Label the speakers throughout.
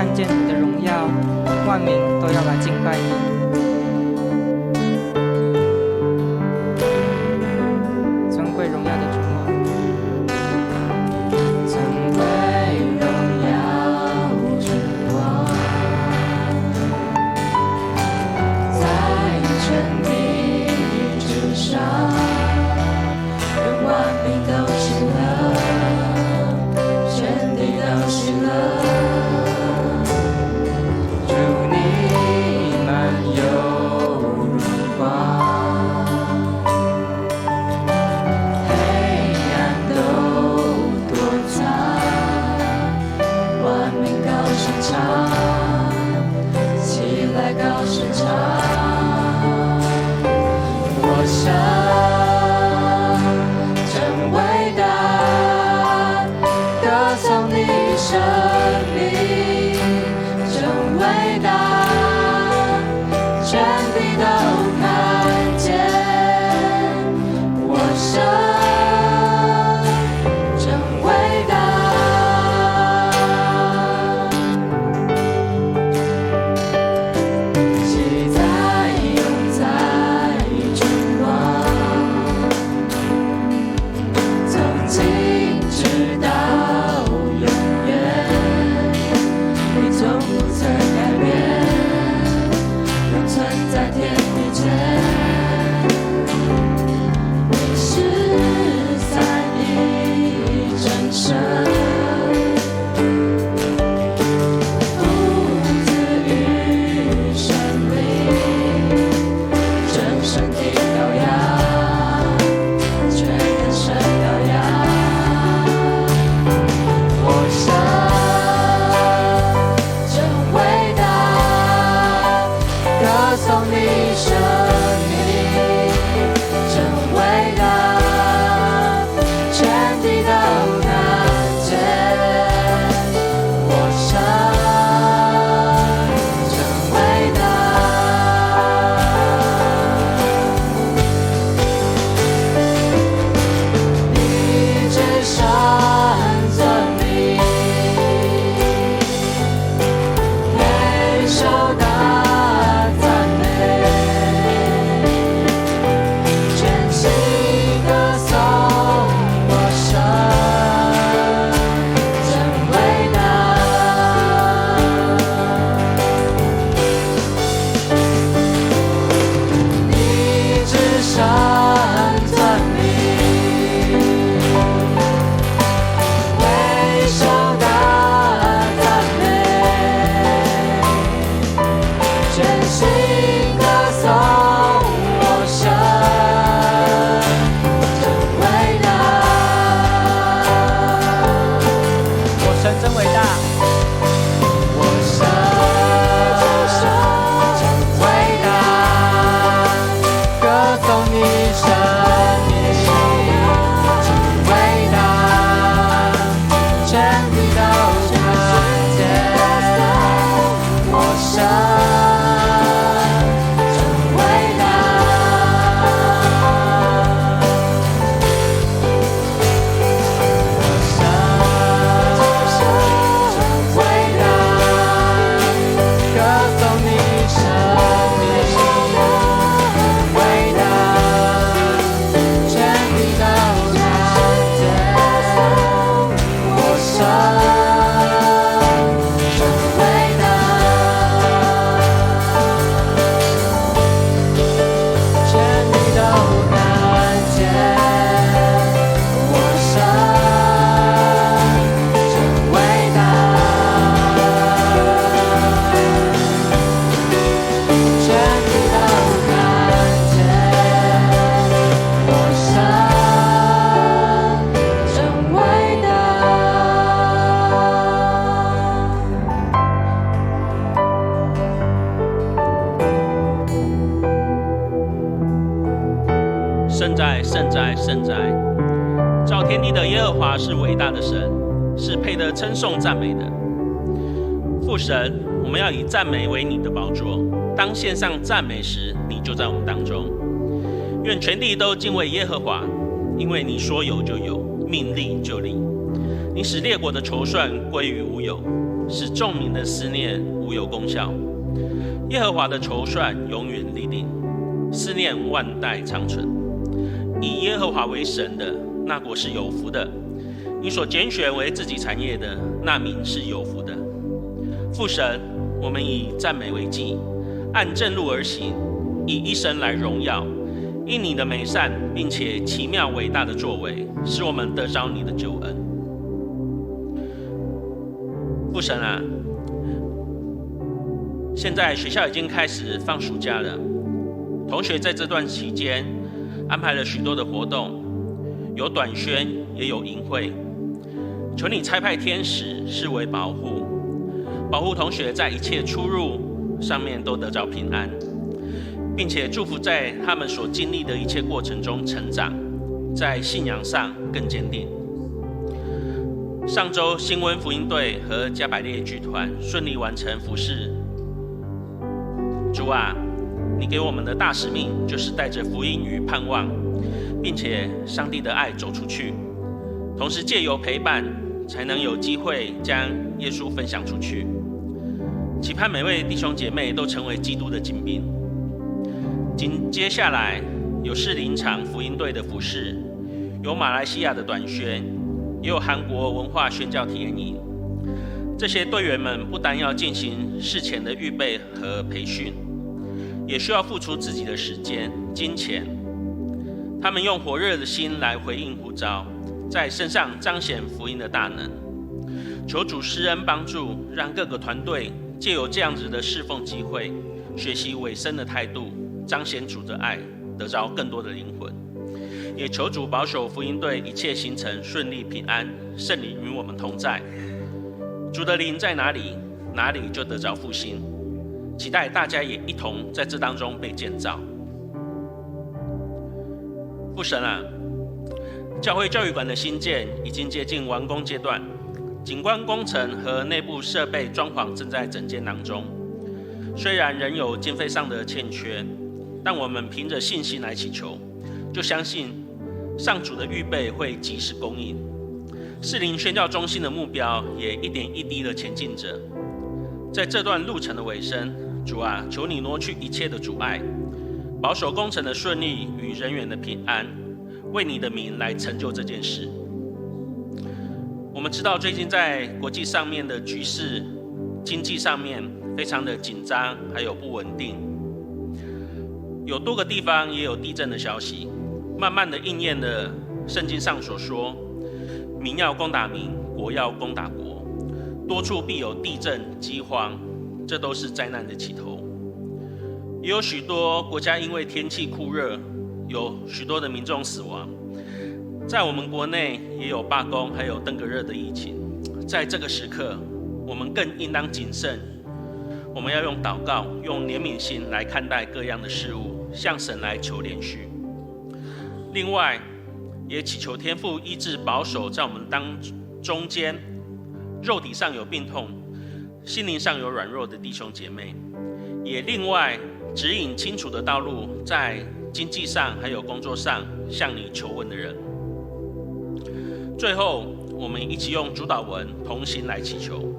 Speaker 1: 看见你的荣耀，万民都要来敬拜你。尊贵荣耀的主啊，
Speaker 2: 尊贵荣耀主啊，在全地之上，愿万民都喜乐，全地都喜乐。主你满有荣光，黑暗都躲藏，万民高声唱，起来高声唱，我想真伟大，歌颂你生命，真伟大，全地都看见，我生真伟大。喜在永在君王，从今直到永远，你从不曾改变，永存在天地间。你是三一真神，父子与神灵，真神的羔羊，全人神羔羊。我想真伟大，歌颂你生命，真伟大，全地都看见，我想真伟大。你至圣尊名，备受大赞美，全心歌颂我神，真伟大。你至圣尊名，备受大赞美，全心歌颂我神，真伟大。
Speaker 1: 我神真伟大，
Speaker 2: 我神真伟大，歌颂你生命，真伟大，全地都看见，我神真伟大。伟大，歌颂你生命，伟大，全地都看见，我生真伟大，全地都看见，我生真伟大。全地都看见，我神真伟大。
Speaker 3: 圣哉，圣哉，圣哉！造天地的耶和华是伟大的神，是配得称颂赞美的。父神，我们要以赞美为你的宝座，当献上赞美时，你就在我们当中。愿全地都敬畏耶和华，因为你说有就有，命立就立。你使列国的筹算归于无有，使众民的思念无有功效。耶和华的筹算永远立定，思念万代长存。以耶和华为神的，那国是有福的；你所拣选为自己产业的，那民是有福的。父神，我们以赞美为祭，按正路而行，以一生来荣耀。因你的美善，并且奇妙伟大的作为，使我们得着你的救恩。父神啊，现在学校已经开始放暑假了，同学在这段期间安排了许多的活动，有短宣，也有营会。求你差派天使视为保护同学在一切出入上面都得着平安，并且祝福在他们所经历的一切过程中成长，在信仰上更坚定。上周新温福音队和加百列剧团顺利完成服事。主啊，你给我们的大使命就是带着福音与盼望，并且上帝的爱走出去，同时借由陪伴，才能有机会将耶稣分享出去。期盼每位弟兄姐妹都成为基督的精兵。紧接下来有士林场福音队的服事，有马来西亚的短宣，也有韩国文化宣教体验营。这些队员们不单要进行事前的预备和培训，也需要付出自己的时间、金钱。他们用火热的心来回应呼召，在身上彰显福音的大能。求主施恩帮助，让各个团队借由这样子的侍奉机会，学习委身的态度，彰显主的爱，得着更多的灵魂。也求主保守福音队一切行程顺利平安，圣灵与我们同在。主的灵在哪里，哪里就得着复兴。期待大家也一同在这当中被建造。父神啊，教会教育馆的新建已经接近完工阶段，景观工程和内部设备装潢正在整建当中。虽然仍有经费上的欠缺，但我们凭着信心来祈求，就相信上主的预备会及时供应。士林宣教中心的目标也一点一滴的前进着。在这段路程的尾声，主啊，求你挪去一切的阻碍，保守工程的顺利与人员的平安，为你的名来成就这件事。我们知道最近在国际上面的局势、经济上面非常的紧张，还有不稳定，有多个地方也有地震的消息，慢慢的应验了圣经上所说，民要攻打民，国要攻打国，多处必有地震、饥荒，这都是灾难的起头。也有许多国家因为天气酷热，有许多的民众死亡。在我们国内也有罢工，还有登革热的疫情。在这个时刻，我们更应当谨慎。我们要用祷告、用怜悯心来看待各样的事物，向神来求连续。另外，也祈求天父医治保守在我们中间肉体上有病痛、心灵上有软弱的弟兄姐妹，也另外指引清楚的道路，在经济上还有工作上向你求问的人。最后，我们一起用主祷文同心来祈求。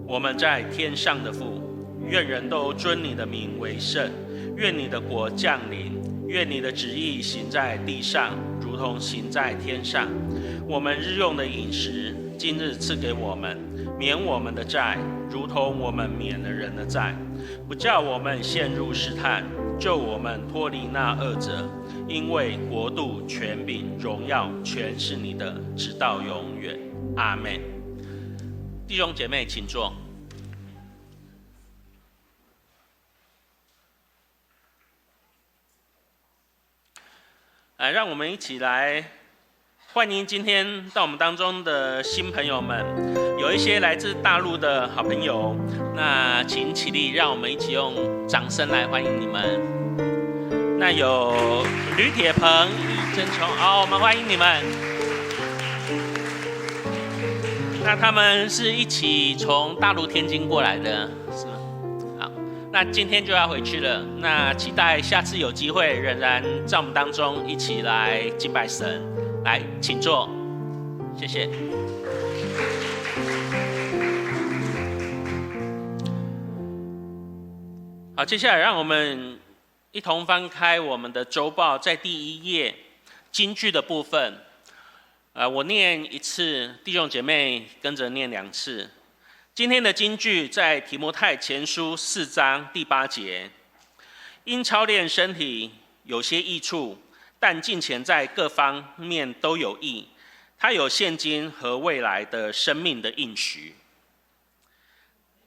Speaker 3: 我们在天上的父，愿人都尊你的名为圣，愿你的国降临，愿你的旨意行在地上，如同行在天上。我们日用的饮食，今日赐给我们，免我们的债，如同我们免了人的债，不叫我们陷入试探，救我们脱离那恶者。因为国度、权柄、荣耀，全是你的，直到永远。阿们。弟兄姐妹，请坐。让我们一起来欢迎今天到我们当中的新朋友们，有一些来自大陆的好朋友，那请起立，让我们一起用掌声来欢迎你们。那有吕铁鹏、李正琼，好，我们欢迎你们。那他们是一起从大陆天津过来的，是吗？好，那今天就要回去了。那期待下次有机会，仍然在我们当中一起来敬拜神。来，请坐，谢谢。好，接下来让我们一同翻开我们的周报，在第1页金句的部分。我念1次，弟兄姐妹跟着念2次。今天的金句在提摩太前书4章第8节。因操练身体有些益处，但敬虔在各方面都有益。它有现今和未来的生命的应许。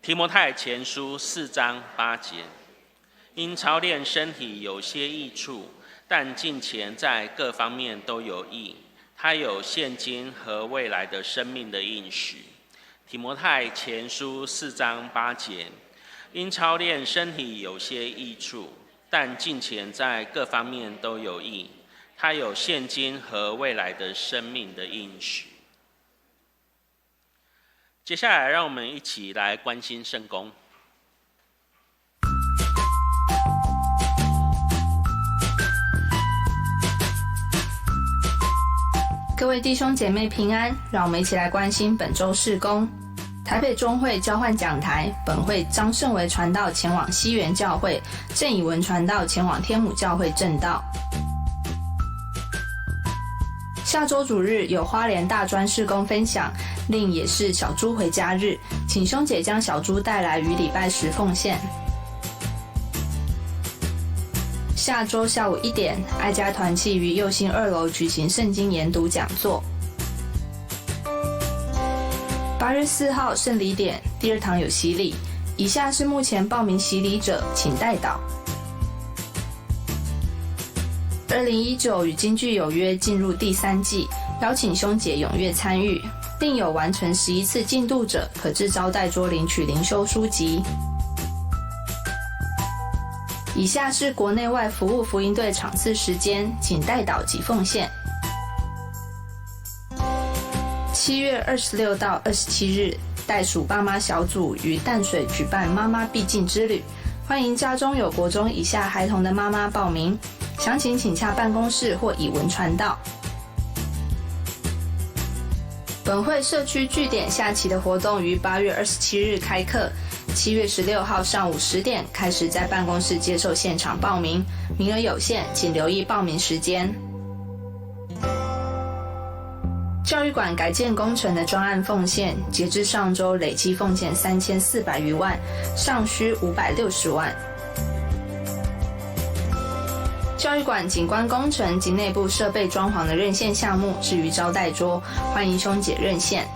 Speaker 3: 提摩太前书4章8节。因操练身体有些益处，但敬虔在各方面都有益。它有现今和未来的生命的应许。提摩太前书4章8节。因操练身体有些益处，但敬虔在各方面都有益。它有现今和未来的生命的应许。接下来，让我们一起来关心圣工。
Speaker 4: 各位弟兄姐妹平安，让我们一起来关心本周事工。台北中会交换讲台，本会张胜维传道前往西园教会，郑以文传道前往天母教会正道。下周主日有花莲大专事工分享，另也是小猪回家日，请兄姐将小猪带来于礼拜10奉献。下周下午1点，爱家团契于佑兴2楼举行圣经研读讲座。8月4号圣礼典第2堂有洗礼，以下是目前报名洗礼者，请代祷。2019与金句有约进入第3季，邀请兄姐踊跃参与，另有完成11次进度者，可至招待桌领取灵修书籍。以下是国内外服务福音队场次时间，请代祷及奉献。7月26到27日，袋鼠爸妈小组于淡水举办妈妈必进之旅，欢迎家中有国中以下孩童的妈妈报名，详情请洽办公室或以文传到。本会社区据点下期的活动于8月27日开课，7月16号上午10点开始在办公室接受现场报名，名额有限，请留意报名时间。教育馆改建工程的专案奉献，截至上周累计奉献3400余万，尚需560万。教育馆景观工程及内部设备装潢的认线项目置于招待桌，欢迎兄姐认线。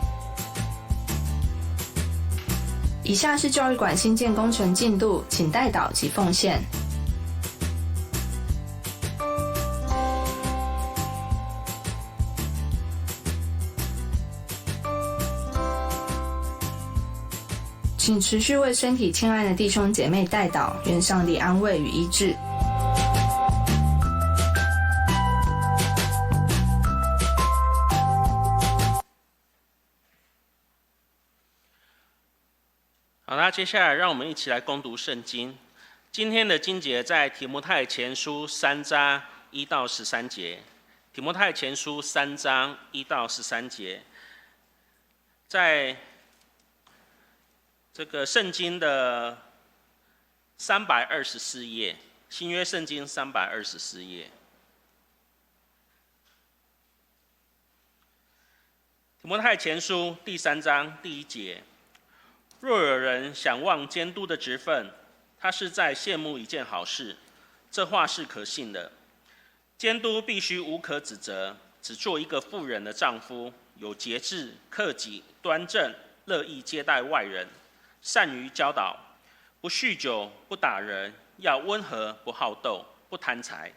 Speaker 4: 以下是教育馆新建工程进度，请代祷及奉献。请持续为身体亲爱的弟兄姐妹代祷，愿上帝安慰与医治。
Speaker 3: 好，那接下来让我们一起来攻读圣经。今天的经节在提摩太前书3章1到13节。提摩太前书3章1到13节，在这个圣经的324页，新约圣经324页。提摩太前书第3章第1节。若有人想望监督的职分，他是在羡慕一件好事，这话是可信的。监督必须无可指责，只做一个妇人的丈夫，有节制、克己、端正，乐意接待外人，善于教导，不酗酒，不打人，要温和，不好斗，不贪财，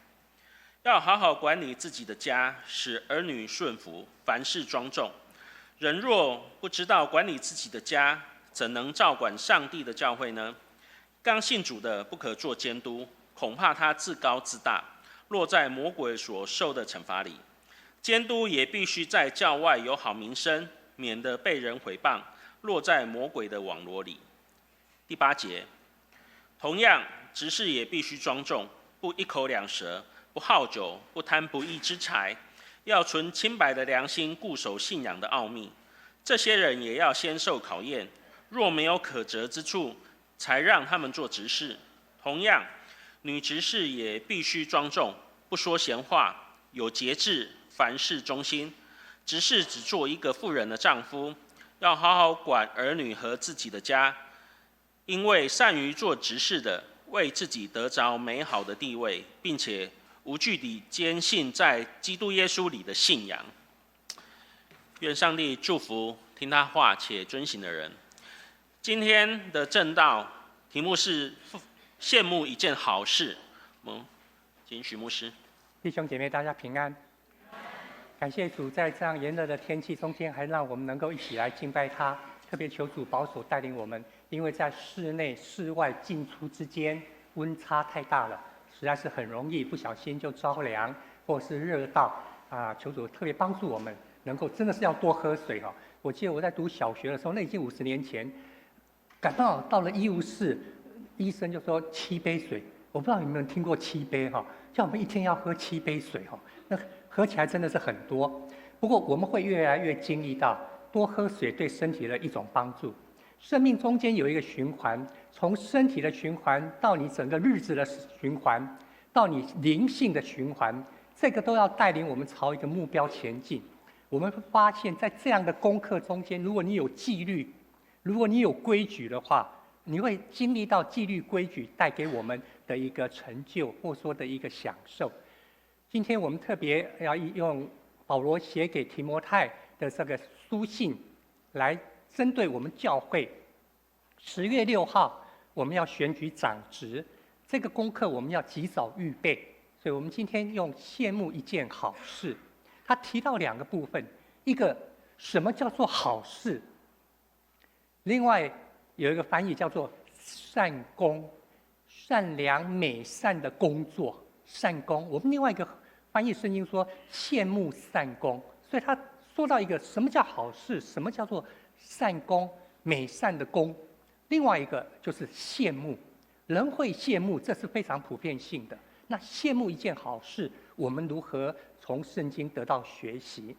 Speaker 3: 要好好管理自己的家，使儿女顺服，凡事庄重。人若不知道管理自己的家，怎能照管上帝的教会呢？刚信主的不可做监督，恐怕他自高自大，落在魔鬼所受的惩罚里。监督也必须在教外有好名声，免得被人毁谤，落在魔鬼的网罗里。第8节，同样，执事也必须庄重，不一口两舌，不好酒，不贪不义之财，要存清白的良心，固守信仰的奥秘。这些人也要先受考验，若没有可责之处，才让他们做执事。同样，女执事也必须庄重，不说闲话，有节制，凡事忠心。执事只做一个妇人的丈夫，要好好管儿女和自己的家，因为善于做执事的，为自己得着美好的地位，并且无惧地坚信在基督耶稣里的信仰。愿上帝祝福听他话且遵行的人。今天的正道题目是羡慕一件好事。请许牧师。
Speaker 5: 弟兄姐妹，大家平安。感谢主，在这样炎热的天气中间，还让我们能够一起来敬拜他。特别求主保守带领我们，因为在室内、室外进出之间温差太大了，实在是很容易不小心就着凉，或是热到求主特别帮助我们，能够真的是要多喝水哈。我记得我在读小学的时候，那已经50年前，感冒到了医务室，医生就说7杯水。我不知道你们有没有听过7杯哈，叫我们一天要喝7杯水哈，那喝起来真的是很多。不过我们会越来越经历到多喝水对身体的一种帮助。生命中间有一个循环，从身体的循环到你整个日子的循环，到你灵性的循环，这个都要带领我们朝一个目标前进。我们会发现，在这样的功课中间，如果你有纪律，如果你有规矩的话，你会经历到纪律规矩带给我们的一个成就，或说的一个享受。今天我们特别要用保罗写给提摩太的这个书信，来针对我们教会10月6号我们要选举长职，这个功课我们要及早预备。所以我们今天用羡慕一件好事。他提到2个部分，一个什么叫做好事，另外有一个翻译叫做善功，善良美善的工作，善功。我们另外一个翻译圣经说羡慕善功，所以他说到一个什么叫好事，什么叫做善功美善的功，另外一个就是羡慕。人会羡慕，这是非常普遍性的。那羡慕一件好事，我们如何从圣经得到学习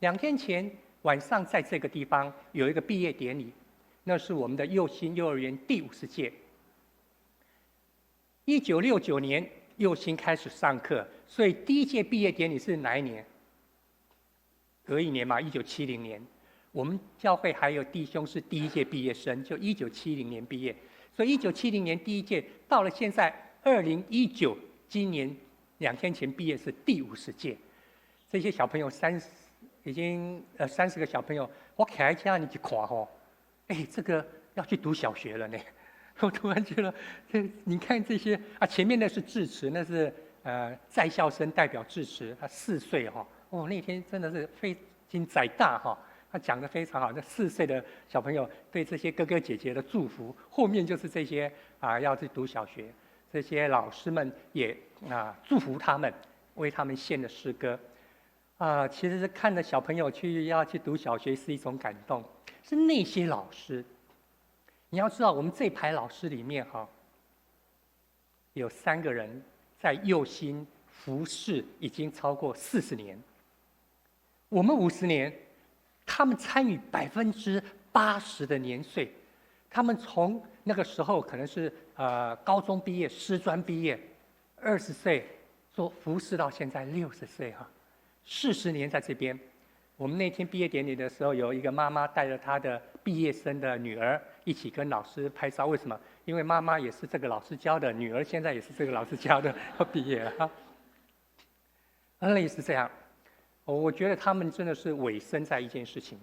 Speaker 5: ？2天前晚上在这个地方有一个毕业典礼，那是我们的幼新幼儿园第50届。1969年幼新开始上课，所以第1届毕业典礼是哪一年？隔一年嘛，1970年。我们教会还有弟兄是第1届毕业生，就1970年毕业。所以1970年第1届，到了现在2019，今年2天前毕业是第50届。这些小朋友已经30个小朋友，我看一下你去看吼，这个要去读小学了呢。我突然觉得，你看这些前面的是致辞，那是在校生代表致辞，他4岁哈，那天真的是非常载大哈，他讲得非常好。那4岁的小朋友对这些哥哥姐姐的祝福，后面就是这些要去读小学，这些老师们也祝福他们，为他们献的诗歌。其实是看着小朋友要去读小学是一种感动，是那些老师。你要知道，我们这排老师里面有3个人在幼新服侍已经超过40年。我们50年，他们参与80%的年岁。他们从那个时候可能是高中毕业、师专毕业，20岁做服侍到现在60岁40年在这边。我们那天毕业典礼的时候，有一个妈妈带着她的毕业生的女儿一起跟老师拍照。为什么？因为妈妈也是这个老师教的，女儿现在也是这个老师教的，要毕业了类似这样，我觉得他们真的是委身在一件事情。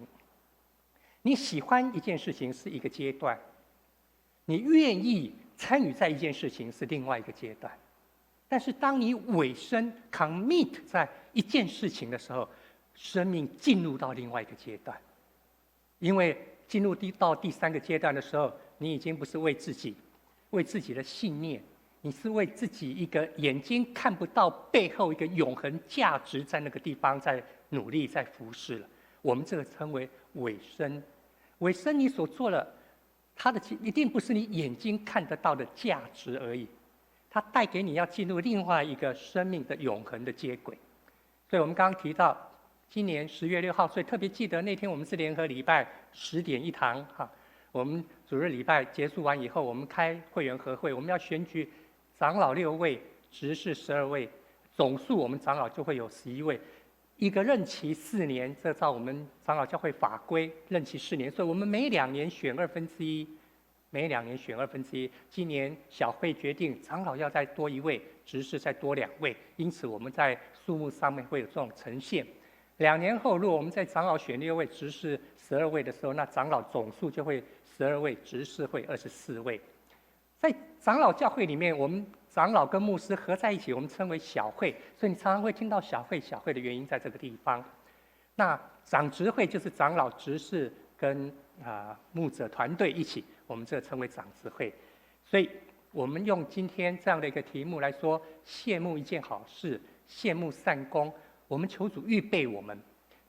Speaker 5: 你喜欢一件事情是一个阶段，你愿意参与在一件事情是另外一个阶段。但是当你委身 commit 在一件事情的时候，生命进入到另外一个阶段。因为进入到第3个阶段的时候，你已经不是为自己的信念，你是为自己一个眼睛看不到背后一个永恒价值，在那个地方在努力在服侍了。我们这个称为委身。委身你所做的，它的一定不是你眼睛看得到的价值而已，它带给你要进入另外一个生命的永恒的接轨。所以我们刚刚提到今年10月6号，所以特别记得那天我们是联合礼拜10点一堂我们主日礼拜结束完以后，我们开会员合会，我们要选举长老6位，执事12位，总数我们长老就会有11位。一个任期4年，这照我们长老教会法规，任期4年，所以我们每2年选1/2，每2年选1/2。今年小会决定长老要再多1位，执事再多2位，因此我们在数目上面会有这种呈现。2年后，如果我们在长老选6位，执事12位的时候，那长老总数就会12位，执事会24位。在长老教会里面，我们长老跟牧师合在一起，我们称为小会，所以你常常会听到小会的原因在这个地方。那长执会就是长老、执事跟牧者团队一起，我们这称为长执会。所以我们用今天这样的一个题目来说，谢幕一件好事，谢幕善功。我们求主预备我们，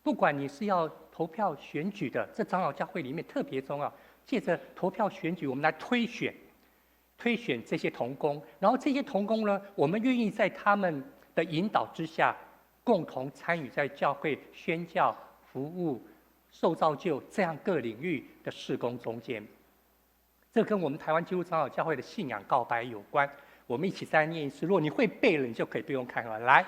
Speaker 5: 不管你是要投票选举的，这长老教会里面特别重要，借着投票选举，我们来推选这些同工，然后这些同工呢，我们愿意在他们的引导之下，共同参与在教会宣教、服务、受造就这样各领域的事工中间。这跟我们台湾基督长老教会的信仰告白有关。我们一起再念一次，如果你会背了，你就可以不用看了。来，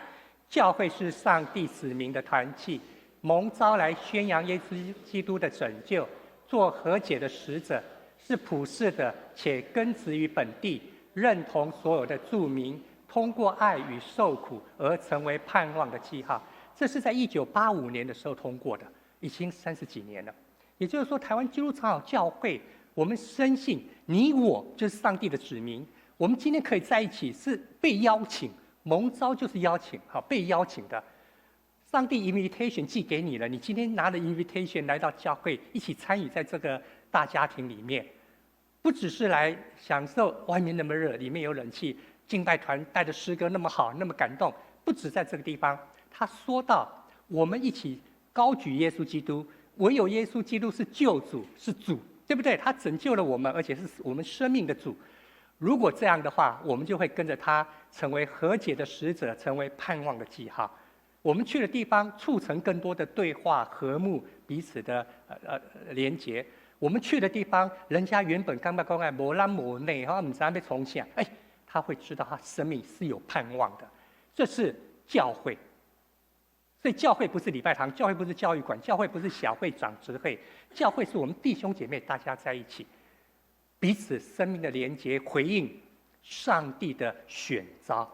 Speaker 5: 教会是上帝子民的团契，蒙召来宣扬耶稣基督的拯救，做和解的使者。是普世的，且根植于本地，认同所有的住民，通过爱与受苦而成为盼望的记号。这是在1985年的时候通过的，已经30几年了。也就是说，台湾基督长老教会，我们深信你我就是上帝的子民，我们今天可以在一起，是被邀请，蒙召就是邀请，好，被邀请的。上帝 invitation 寄给你了，你今天拿了 invitation 来到教会，一起参与在这个大家庭里面。不只是来享受外面那么热，里面有冷气，敬拜团带的诗歌那么好，那么感动。不止在这个地方，他说到我们一起高举耶稣基督，唯有耶稣基督是救主，是主，对不对？他拯救了我们，而且是我们生命的主。如果这样的话，我们就会跟着他成为和解的使者，成为盼望的记号。我们去的地方，促成更多的对话、和睦、彼此的连结。我们去的地方，人家原本刚刚讲没男没女，哈，不知道被从想，他会知道他生命是有盼望的。这是教会，所以教会不是礼拜堂，教会不是教育馆，教会不是小会长执会，教会是我们弟兄姐妹大家在一起，彼此生命的连结，回应上帝的选召，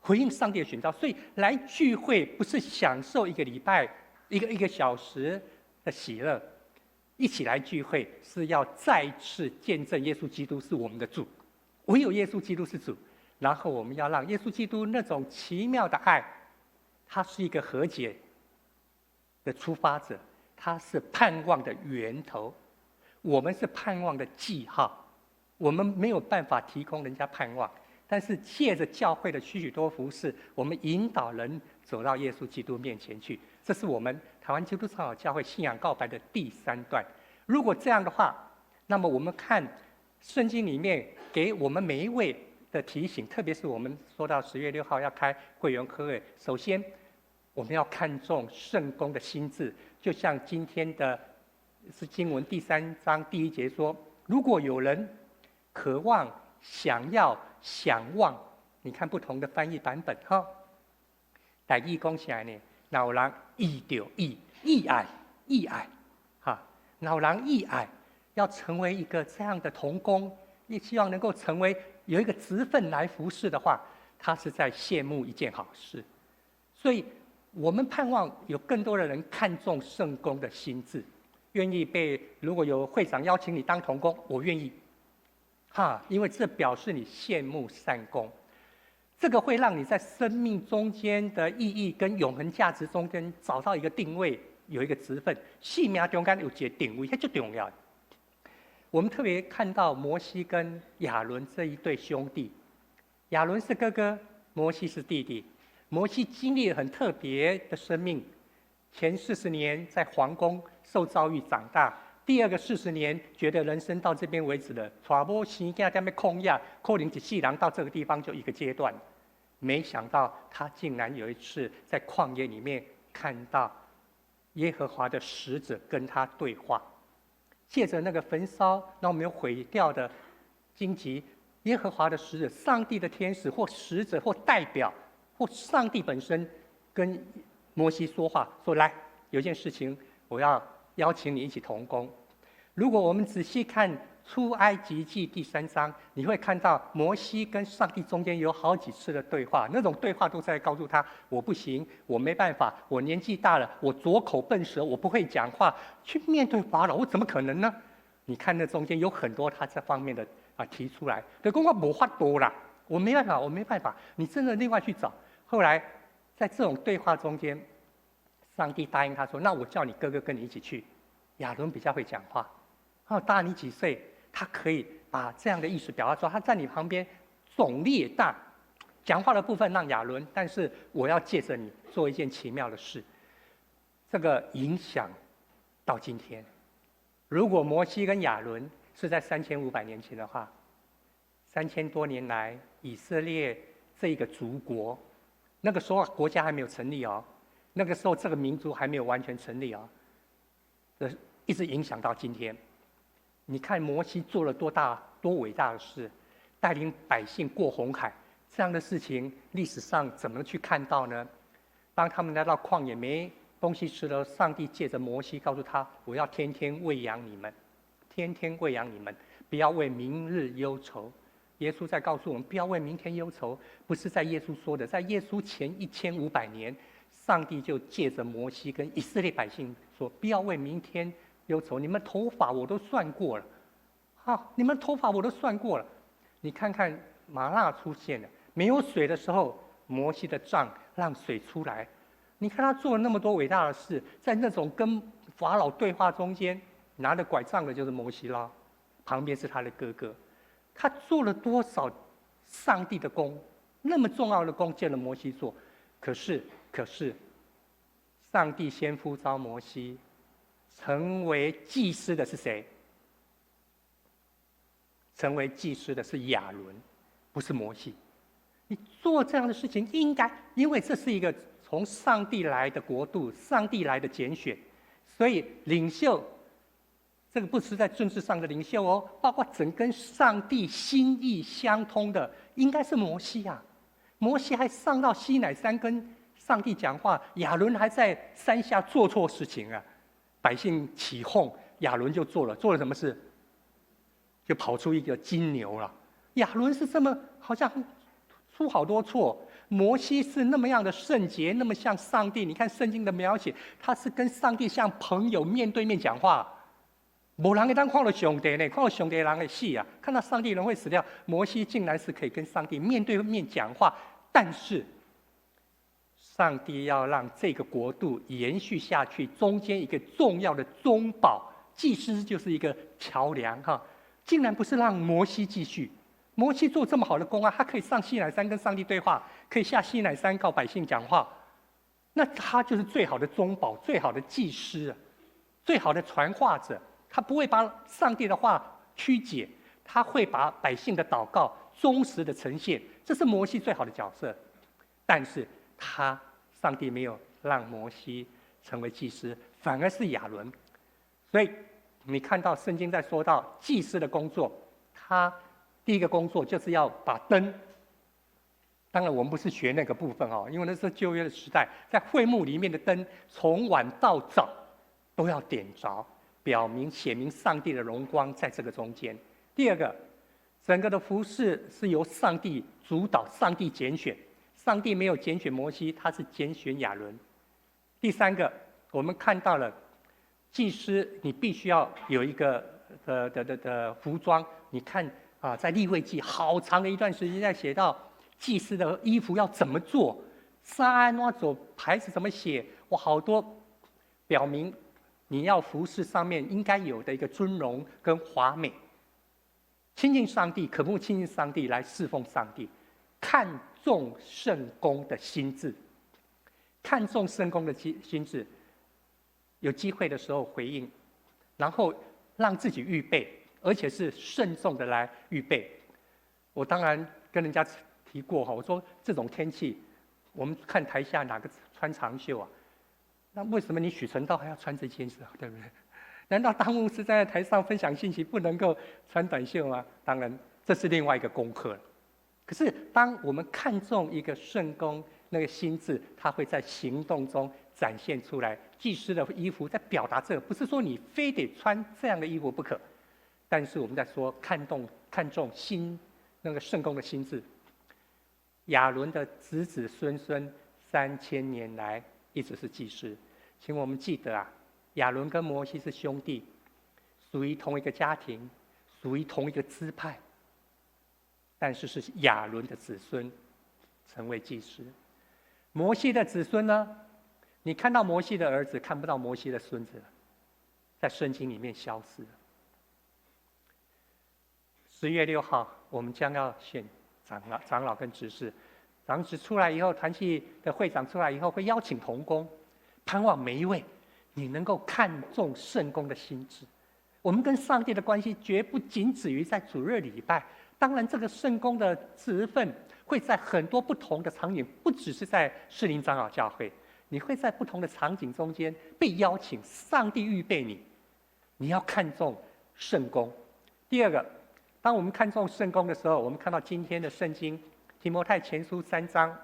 Speaker 5: 回应上帝的选召。所以来聚会不是享受一个礼拜一个小时的喜乐。一起来聚会，是要再次见证耶稣基督是我们的主，唯有耶稣基督是主。然后我们要让耶稣基督那种奇妙的爱，他是一个和解的出发者，他是盼望的源头，我们是盼望的记号。我们没有办法提供人家盼望，但是借着教会的许多服事，我们引导人走到耶稣基督面前去。这是我们台湾基督长老教会信仰告白的第3段。如果这样的话，那么我们看圣经里面给我们每一位的提醒，特别是我们说到10月6号要开会员科会，首先我们要看重圣工的心志，就像今天的是经文第3章第1节说：如果有人渴望、想要、想望，你看不同的翻译版本哈。台语讲起来呢，有人意着意爱，哈，有人意爱，要成为一个这样的同工，也希望能够成为有一个职分来服侍的话，他是在羡慕一件好事。所以我们盼望有更多的人看重圣工的心志，愿意被如果有会长邀请你当同工，我愿意，哈，因为这表示你羡慕善工。这个会让你在生命中间的意义跟永恒价值中间找到一个定位，有一个职分，性命中间有一个定位，这最重要的。我们特别看到摩西跟亚伦这一对兄弟，亚伦是哥哥，摩西是弟弟。摩西经历了很特别的生命，前40年在皇宫受教育长大，第二个40年觉得人生到这边为止了，传播时间在那空亚，可能一世人到这个地方就一个阶段。没想到他竟然有一次在旷野里面看到耶和华的使者跟他对话，借着那个焚烧，让我们有毁掉的荆棘，耶和华的使者、上帝的天使或使者或代表或上帝本身跟摩西说话，说：“来，有件事情我要邀请你一起同工。”如果我们仔细看出埃及记第3章，你会看到摩西跟上帝中间有好几次的对话，那种对话都在告诉他：我不行，我没办法，我年纪大了，我拙口笨舌，我不会讲话，去面对法老，我怎么可能呢？你看那中间有很多他这方面的提出来，对，跟我没法多啦，我没办法，我没办法，你真的另外去找。后来在这种对话中间，上帝答应他说：“那我叫你哥哥跟你一起去。”亚伦比较会讲话，大你几岁，他可以把这样的意思表达出来。他在你旁边总力也大，讲话的部分让亚伦，但是我要借着你做一件奇妙的事。这个影响到今天。如果摩西跟亚伦是在3500年前的话，3000多年来以色列这个族国，那个时候国家还没有成立哦，那个时候这个民族还没有完全成立哦，一直影响到今天。你看摩西做了多伟大的事，带领百姓过红海，这样的事情历史上怎么去看到呢？当他们来到旷野没东西吃了，上帝借着摩西告诉他：“我要天天喂养你们，天天喂养你们，不要为明日忧愁。”耶稣在告诉我们，不要为明天忧愁，不是在耶稣说的，在耶稣前1500年，上帝就借着摩西跟以色列百姓说：“不要为明天忧愁，你们头发我都算过了，你们头发我都算过了。”你看看玛纳出现了，没有水的时候，摩西的杖让水出来。你看他做了那么多伟大的事，在那种跟法老对话中间，拿着拐杖的就是摩西啦，旁边是他的哥哥。他做了多少上帝的工，那么重要的工，借了摩西做。可是，上帝先呼召摩西成为祭司的是谁？成为祭司的是亚伦，不是摩西。你做这样的事情，应该因为这是一个从上帝来的国度，上帝来的拣选，所以领袖，这个不是在政治上的领袖哦，包括整跟上帝心意相通的，应该是摩西啊。摩西还上到西乃山跟上帝讲话，亚伦还在山下做错事情啊，百姓起哄，亚伦就做了什么事？就跑出一个金牛了。亚伦是这么好像出好多错，摩西是那么样的圣洁，那么像上帝。你看圣经的描写，他是跟上帝像朋友面对面讲话。没人会当看到上帝呢，看到上帝人的戏啊，看到上帝人会死掉。摩西竟然是可以跟上帝面对面讲话，但是上帝要让这个国度延续下去，中间一个重要的中保祭司就是一个桥梁哈。竟然不是让摩西继续，摩西做这么好的工啊，他可以上西乃山跟上帝对话，可以下西乃山告百姓讲话，那他就是最好的中保，最好的祭司，最好的传话者。他不会把上帝的话曲解，他会把百姓的祷告忠实的呈现，这是摩西最好的角色。但是上帝没有让摩西成为祭司，反而是亚伦。所以你看到圣经在说到祭司的工作，他第一个工作就是要把灯，当然我们不是学那个部分哦，因为那是旧约的时代，在会幕里面的灯从晚到早都要点着，表明显明上帝的荣光在这个中间。第二个，整个的服事是由上帝主导，上帝拣选，上帝没有拣选摩西，他是拣选亚伦。第三个，我们看到了祭司，你必须要有一个的服装。你看啊，在利未记好长的一段时间在写到祭司的衣服要怎么做，沙安怎么走，牌子怎么写，好多表明你要服侍上面应该有的一个尊荣跟华美，亲近上帝，渴慕亲近上帝来侍奉上帝，看重圣工的心志，看重圣工的心志。有机会的时候回应，然后让自己预备，而且是慎重的来预备。我当然跟人家提过哈，我说这种天气，我们看台下哪个穿长袖啊？那为什么你许存道还要穿这件事，对不对？难道当牧师站在台上分享信息不能够穿短袖吗？当然，这是另外一个功课了。可是，当我们看重一个圣工那个心智，它会在行动中展现出来。祭司的衣服在表达这个，不是说你非得穿这样的衣服不可，但是我们在说看重心那个圣工的心智。亚伦的子子孙孙3000年来一直是祭司，请我们记得啊，亚伦跟摩西是兄弟，属于同一个家庭，属于同一个支派。但是是亚伦的子孙成为祭司，摩西的子孙呢？你看到摩西的儿子，看不到摩西的孙子了，在圣经里面消失了。10月6号，我们将要选长老跟执事。长子出来以后，团契的会长出来以后，会邀请同工，盼望每一位你能够看重圣工的心智。我们跟上帝的关系绝不仅止于在主日礼拜。当然，这个圣工的职分会在很多不同的场景，不只是在士林长老教会，你会在不同的场景中间被邀请。上帝预备你，你要看重圣工。第二个，当我们看重圣工的时候，我们看到今天的圣经提摩太前书3章，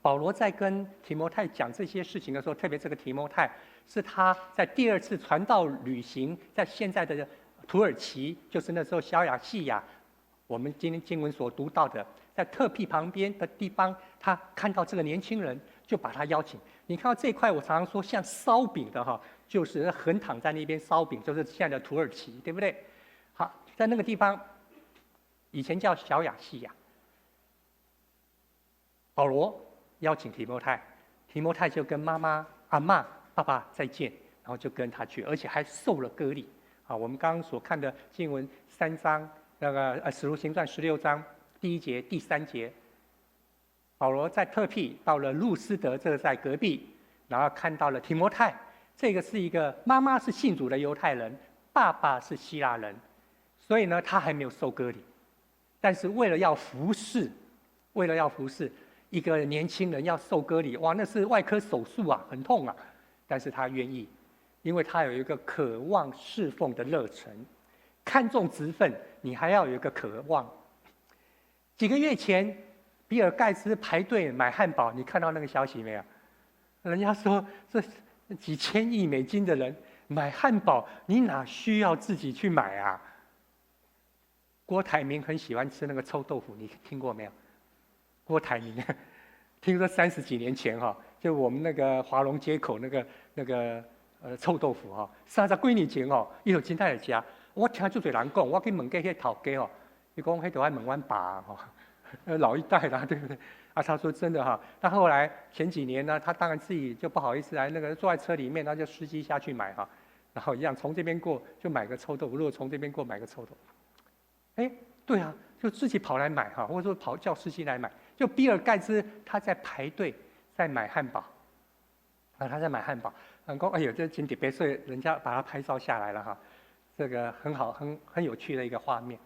Speaker 5: 保罗在跟提摩太讲这些事情的时候，特别这个提摩太是他在第2次传道旅行，在现在的土耳其，就是那时候小亚细亚。我们今天经文所读到的，在特庇旁边的地方，他看到这个年轻人，就把他邀请。你看到这一块，我常常说像烧饼的哈，就是横躺在那边烧饼，就是现在的土耳其，对不对？好，在那个地方，以前叫小亚细亚。保罗邀请提摩太，提摩太就跟妈妈、阿嬷、爸爸再见，然后就跟他去，而且还受了割礼。啊，我们刚刚所看的经文3章。那个使徒行传16章第1节、第3节，保罗在特庇到了路斯德，这个在隔壁，然后看到了提摩太，这个是一个妈妈是信主的犹太人，爸爸是希腊人，所以呢他还没有受割礼，但是为了要服侍一个年轻人要受割礼，哇，那是外科手术啊，很痛啊，但是他愿意，因为他有一个渴望侍奉的热忱。看重职分，你还要有一个渴望。几个月前，比尔盖茨排队买汉堡，你看到那个消息没有？人家说这几千亿美金的人买汉堡，你哪需要自己去买啊？郭台铭很喜欢吃那个臭豆腐，你听过没有？郭台铭，听说30几年前哈，就我们那个华龙街口那个臭豆腐哈，30几年前哦，伊就真在食。我听就多人讲，我去问那些头家哦，伊讲迄都爱问阮爸哈，老一代啦，对不对？啊，他说真的哈，他后来前几年呢，他当然自己就不好意思来那个坐在车里面，他就司机下去买哈，然后一样从这边过就买个臭豆腐，如果从这边过买个臭豆腐，哎，对啊，就自己跑来买哈，或者说叫司机来买。就比尔盖茨他在排队在买汉堡，啊，他在买汉堡，讲哎呦这真特别，所以人家把他拍照下来了哈。这个很好，很有趣的一个画面。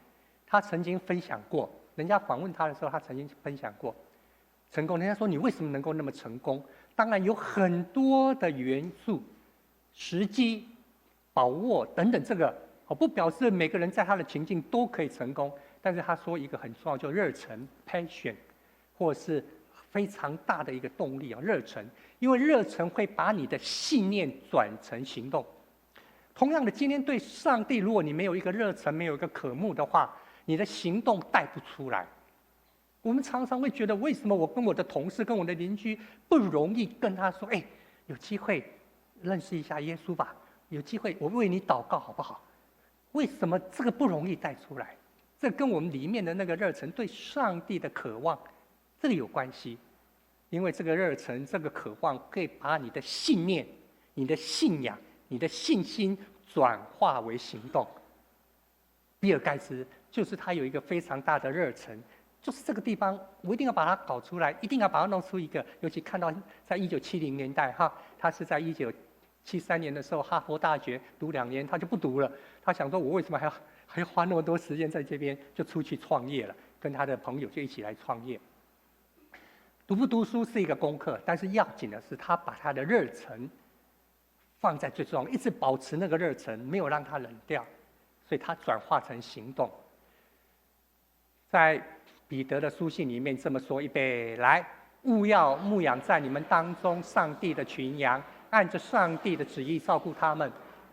Speaker 5: 他曾经分享过，人家访问他的时候，他曾经分享过成功。人家说你为什么能够那么成功？当然有很多的元素、时机、把握等等。这个不表示每个人在他的情境都可以成功，但是他说一个很重要，就热忱 （passion） 或是非常大的一个动力啊，热忱。因为热忱会把你的信念转成行动。同样的，今天对上帝，如果你没有一个热忱，没有一个渴慕的话，你的行动带不出来。我们常常会觉得，为什么我跟我的同事、跟我的邻居不容易跟他说：“哎，有机会认识一下耶稣吧，有机会我为你祷告好不好？”为什么这个不容易带出来？这跟我们里面的那个热忱、对上帝的渴望，这个有关系。因为这个热忱、这个渴望，可以把你的信念、你的信仰、你的信心转化为行动。比尔盖茨就是他有一个非常大的热忱，就是这个地方我一定要把它搞出来，一定要把它弄出一个。尤其看到在1970年代哈，他是在1973年的时候哈佛大学读2年，他就不读了。他想说，我为什么还要花那么多时间在这边？就出去创业了，跟他的朋友就一起来创业。读不读书是一个功课，但是要紧的是他把他的热忱放在最重要，一直保持那个热忱，没有让它冷掉，所以它转化成行动。在彼得的书信里面这么说：预备来，务要牧养在你们当中上帝的群羊，按着上帝的旨意照顾他们，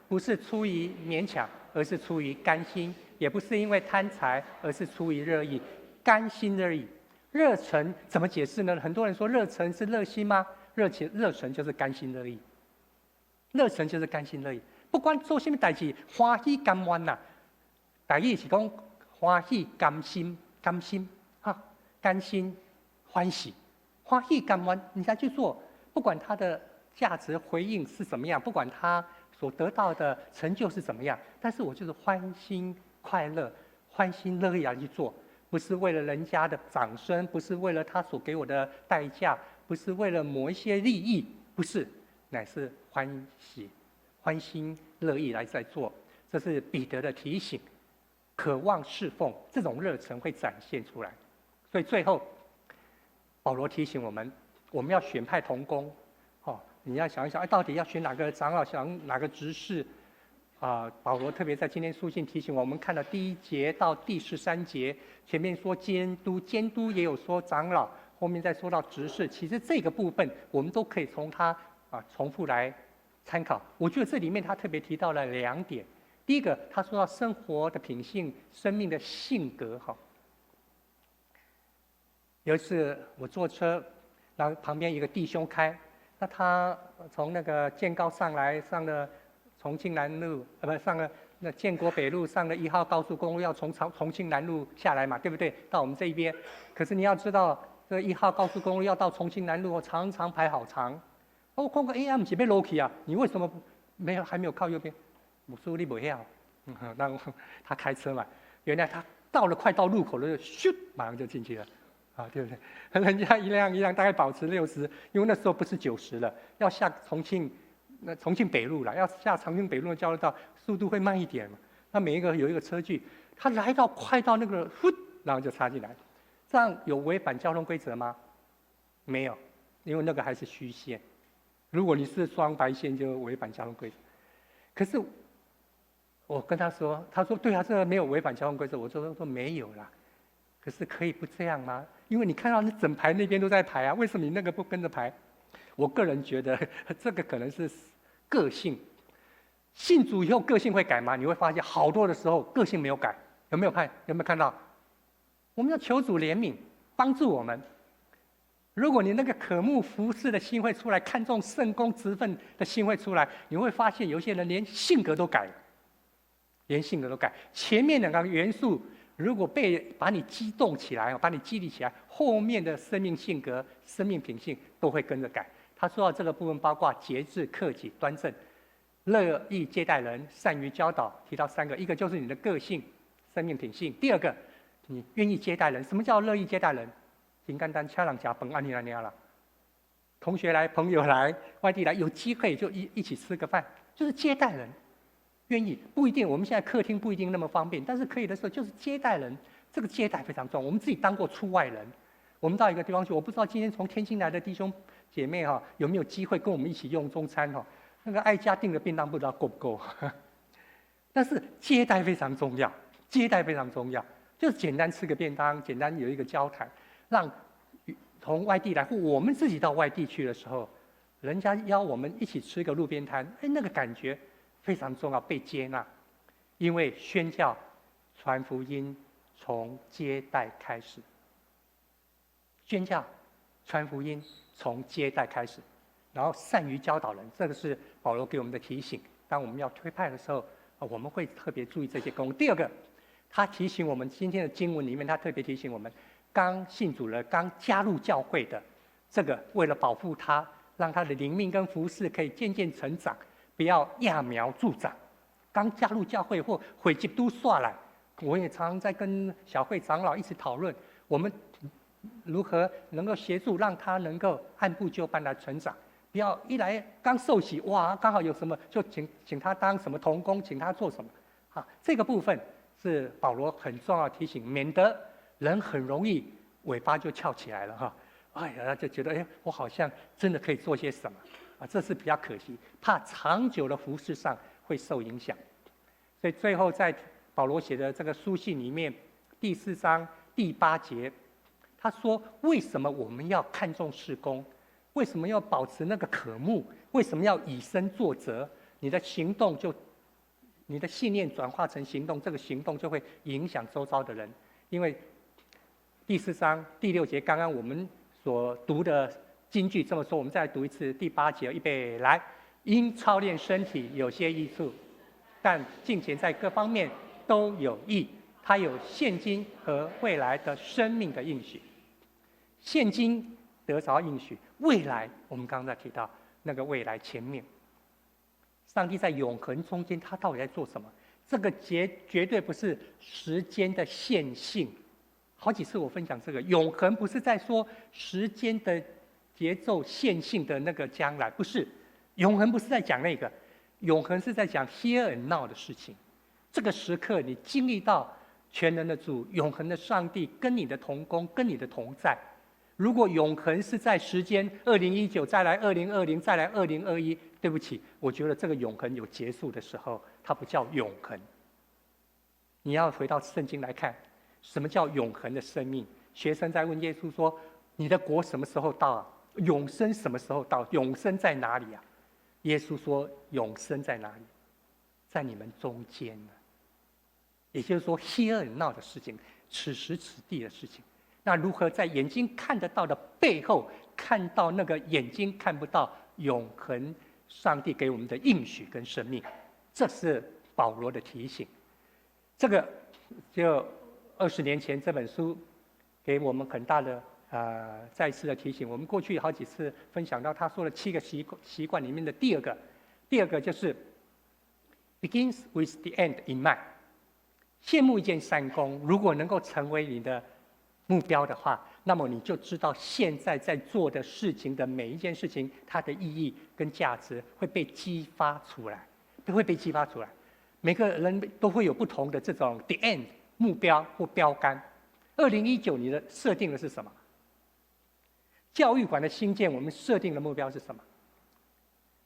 Speaker 5: 不是出于勉强，而是出于甘心；也不是因为贪财，而是出于热意。甘心热意，热忱怎么解释呢？很多人说热忱是热心吗？热忱就是甘心乐意，热忱就是甘心乐意。不管做什么代志，欢喜甘愿呐。台语是讲欢喜甘心，甘心哈，甘心欢喜，欢喜甘愿，你才去做。不管它的价值回应是怎么样，不管它所得到的成就是怎么样，但是我就是欢欣快乐、欢欣乐意而去做，不是为了人家的掌声，不是为了他所给我的代价，不是为了某一些利益，不是，乃是欢喜、欢欣乐意来在做。这是彼得的提醒，渴望侍奉这种热忱会展现出来。所以最后，保罗提醒我们，我们要选派同工。你要想一想，到底要选哪个长老，选哪个执事？保罗特别在今天书信提醒我们，看到第1节到第13节，前面说监督，监督也有说长老，后面再说到执事。其实这个部分我们都可以从他重复来参考。我觉得这里面他特别提到了2点。第一个，他说到生活的品性、生命的性格。有一次我坐车，然后旁边一个弟兄开。那他从那个建高上来，上了重庆南路，上了那建国北路，上了1号高速公路，要从重庆南路下来嘛，对不对？到我们这一边。可是你要知道，这1号高速公路要到重庆南路，常常排好长。我看过，不是要落去啊？你为什么还没有靠右边？我说你不要。然后他开车嘛，原来他快到路口了，咻，马上就进去了。对不对？人家一辆大概保持60，因为那时候不是90了，要下重庆北路了，要下重庆北路的交流道，速度会慢一点嘛。那每一个有一个车距，他来到快到那个，然后就插进来，这样有违反交通规则吗？没有，因为那个还是虚线。如果你是双白线，就违反交通规则。可是我跟他说，他说对啊，这个没有违反交通规则。我说没有啦。可是可以不这样吗？因为你看到那整排那边都在排啊，为什么你那个不跟着排？我个人觉得这个可能是个性。信主以后个性会改吗？你会发现好多的时候个性没有改，有没有看到？我们要求主怜悯，帮助我们。如果你那个渴慕服侍的心会出来，看重圣工职分的心会出来，你会发现有些人连性格都改了，前面2个元素。如果把你激动起来，把你激励起来，后面的生命性格、生命品性都会跟着改。他说到这个部分，包括节制、克己、端正、乐意接待人、善于教导，提到3个，一个就是你的个性、生命品性；第2个，你愿意接待人。什么叫乐意接待人？很简单，请人吃饭，安尼啦。同学来、朋友来、外地来，有机会就一起吃个饭，就是接待人。愿意不一定，我们现在客厅不一定那么方便，但是可以的时候就是接待人，这个接待非常重要。我们自己当过出外人，我们到一个地方去，我不知道今天从天津来的弟兄姐妹有没有机会跟我们一起用中餐那个爱家订的便当不知道够不够，但是接待非常重要，就是简单吃个便当，简单有一个交谈，让从外地来或我们自己到外地去的时候，人家邀我们一起吃个路边摊，那个感觉非常重要，被接纳。因为宣教、传福音从接待开始，宣教、传福音从接待开始，然后善于教导人，这个是保罗给我们的提醒。当我们要推派的时候，我们会特别注意这些功。第2个，他提醒我们，今天的经文里面，他特别提醒我们，刚信主了、刚加入教会的，这个为了保护他，让他的灵命跟服事可以渐渐成长，不要揠苗助长。刚加入教会或会基督刷来，我也常常在跟小会长老一起讨论，我们如何能够协助让他能够按部就班来成长，不要一来刚受洗，哇，刚好有什么就请他当什么同工，请他做什么。这个部分是保罗很重要的提醒，免得人很容易尾巴就翘起来了哎呀，就觉得我好像真的可以做些什么这是比较可惜，怕长久的服事上会受影响。所以最后在保罗写的这个书信里面，第4章第8节，他说：为什么我们要看重事工？为什么要保持那个渴慕？为什么要以身作则？你的行动你的信念转化成行动，这个行动就会影响周遭的人。因为第4章第6节，刚刚我们所读的金句这么说，我们再来读一次第8节，预备来。因操练身体有些益处，但敬虔在各方面都有益。它有现今和未来的生命的应许。现今得着应许，未来我们刚刚在提到那个未来前面，上帝在永恒中间，他到底在做什么？这个绝对不是时间的线性。好几次我分享这个永恒，不是在说时间的节奏线性的那个将来，不是。永恒不是在讲那个，永恒是在讲 here and now 的事情。这个时刻你经历到全能的主、永恒的上帝跟你的同工、跟你的同在。如果永恒是在时间2019再来2020再来2021，对不起，我觉得这个永恒有结束的时候，它不叫永恒。你要回到圣经来看，什么叫永恒的生命？学生在问耶稣说：“你的国什么时候到啊？永生什么时候到？永生在哪里啊？”耶稣说：“永生在哪里？在你们中间呢。”也就是说 ，here and now 的事情，此时此地的事情。那如何在眼睛看得到的背后，看到那个眼睛看不到永恒上帝给我们的应许跟生命？这是保罗的提醒。这个就20年前这本书给我们很大的再次的提醒。我们过去好几次分享到他说的7个习惯里面的第二个就是 begins with the end in mind。羡慕一件善功，如果能够成为你的目标的话，那么你就知道现在在做的事情的每一件事情，它的意义跟价值会被激发出来，都会被激发出来。每个人都会有不同的这种 the end 目标或标杆。2019你的设定的是什么？教育馆的兴建，我们设定的目标是什么？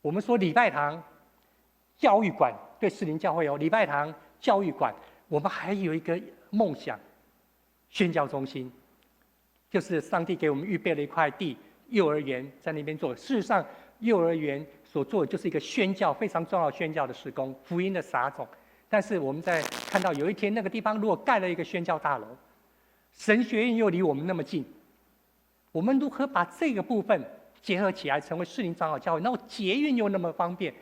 Speaker 5: 我们说礼拜堂、教育馆，对士林教会有礼拜堂、教育馆，我们还有一个梦想。宣教中心，就是上帝给我们预备了一块地，幼儿园在那边做。事实上，幼儿园所做的就是一个宣教非常重要宣教的事工，福音的撒种。但是我们在看到有一天那个地方如果盖了一个宣教大楼，神学院又离我们那么近，我们如何把这个部分结合起来，成为士林长老教会？然后捷运又那么方便，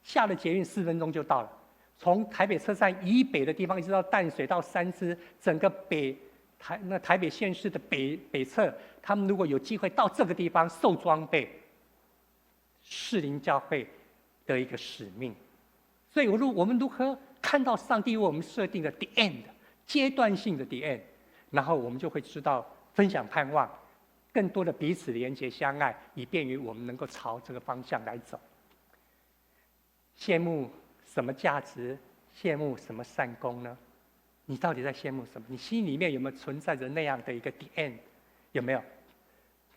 Speaker 5: 下了捷运4分钟就到了。从台北车站以北的地方，一直到淡水到三芝，整个台北县市的北侧，他们如果有机会到这个地方受装备，士林教会的一个使命。所以我们如何看到上帝为我们设定的 the end 阶段性的 the end， 然后我们就会知道分享盼望，更多的彼此连结相爱，以便于我们能够朝这个方向来走。羡慕什么价值？羡慕什么善功呢？你到底在羡慕什么？你心里面有没有存在着那样的一个 the end？ 有没有？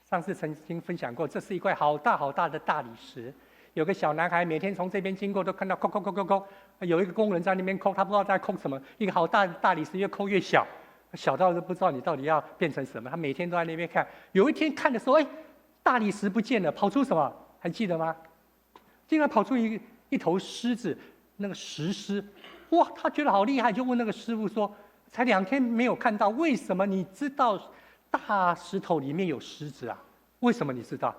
Speaker 5: 上次曾经分享过，这是一块好大好大的大理石，有个小男孩每天从这边经过，都看到抠抠抠抠抠，有一个工人在那边抠，他不知道在抠什么，一个好大的大理石越抠越小，小到都不知道你到底要变成什么。他每天都在那边看，有一天看的时候，大理石不见了，跑出什么？还记得吗？竟然跑出一头狮子，那个石狮。哇，他觉得好厉害，就问那个师傅说：“才2天没有看到，为什么你知道大石头里面有狮子啊？为什么你知道？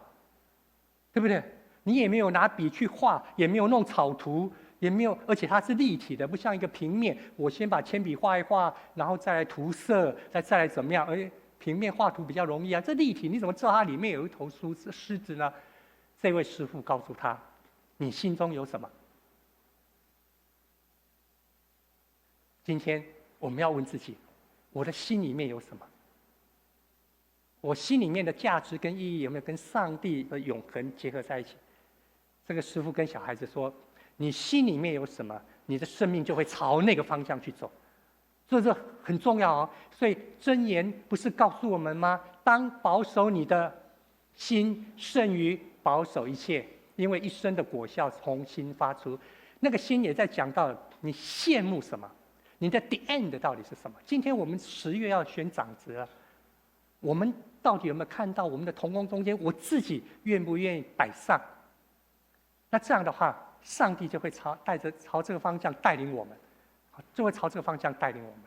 Speaker 5: 对不对？你也没有拿笔去画，也没有弄草图，也没有，而且它是立体的，不像一个平面。我先把铅笔画一画，然后再来涂色，再来怎么样？而平面画图比较容易啊，这立体你怎么知道它里面有一头狮子呢？”这位师傅告诉他：“你心中有什么？”今天我们要问自己：我的心里面有什么？我心里面的价值跟意义有没有跟上帝的永恒结合在一起？这个师傅跟小孩子说：“你心里面有什么，你的生命就会朝那个方向去走。”这很重要哦。所以箴言不是告诉我们吗？当保守你的心胜于保守一切，因为一生的果效从心发出。那个心也在讲到你羡慕什么，你的 the end 到底是什么？今天我们10月要选长子了，我们到底有没有看到我们的同工中间，我自己愿不愿意摆上？那这样的话，上帝就会朝这个方向带领我们，就会朝这个方向带领我们。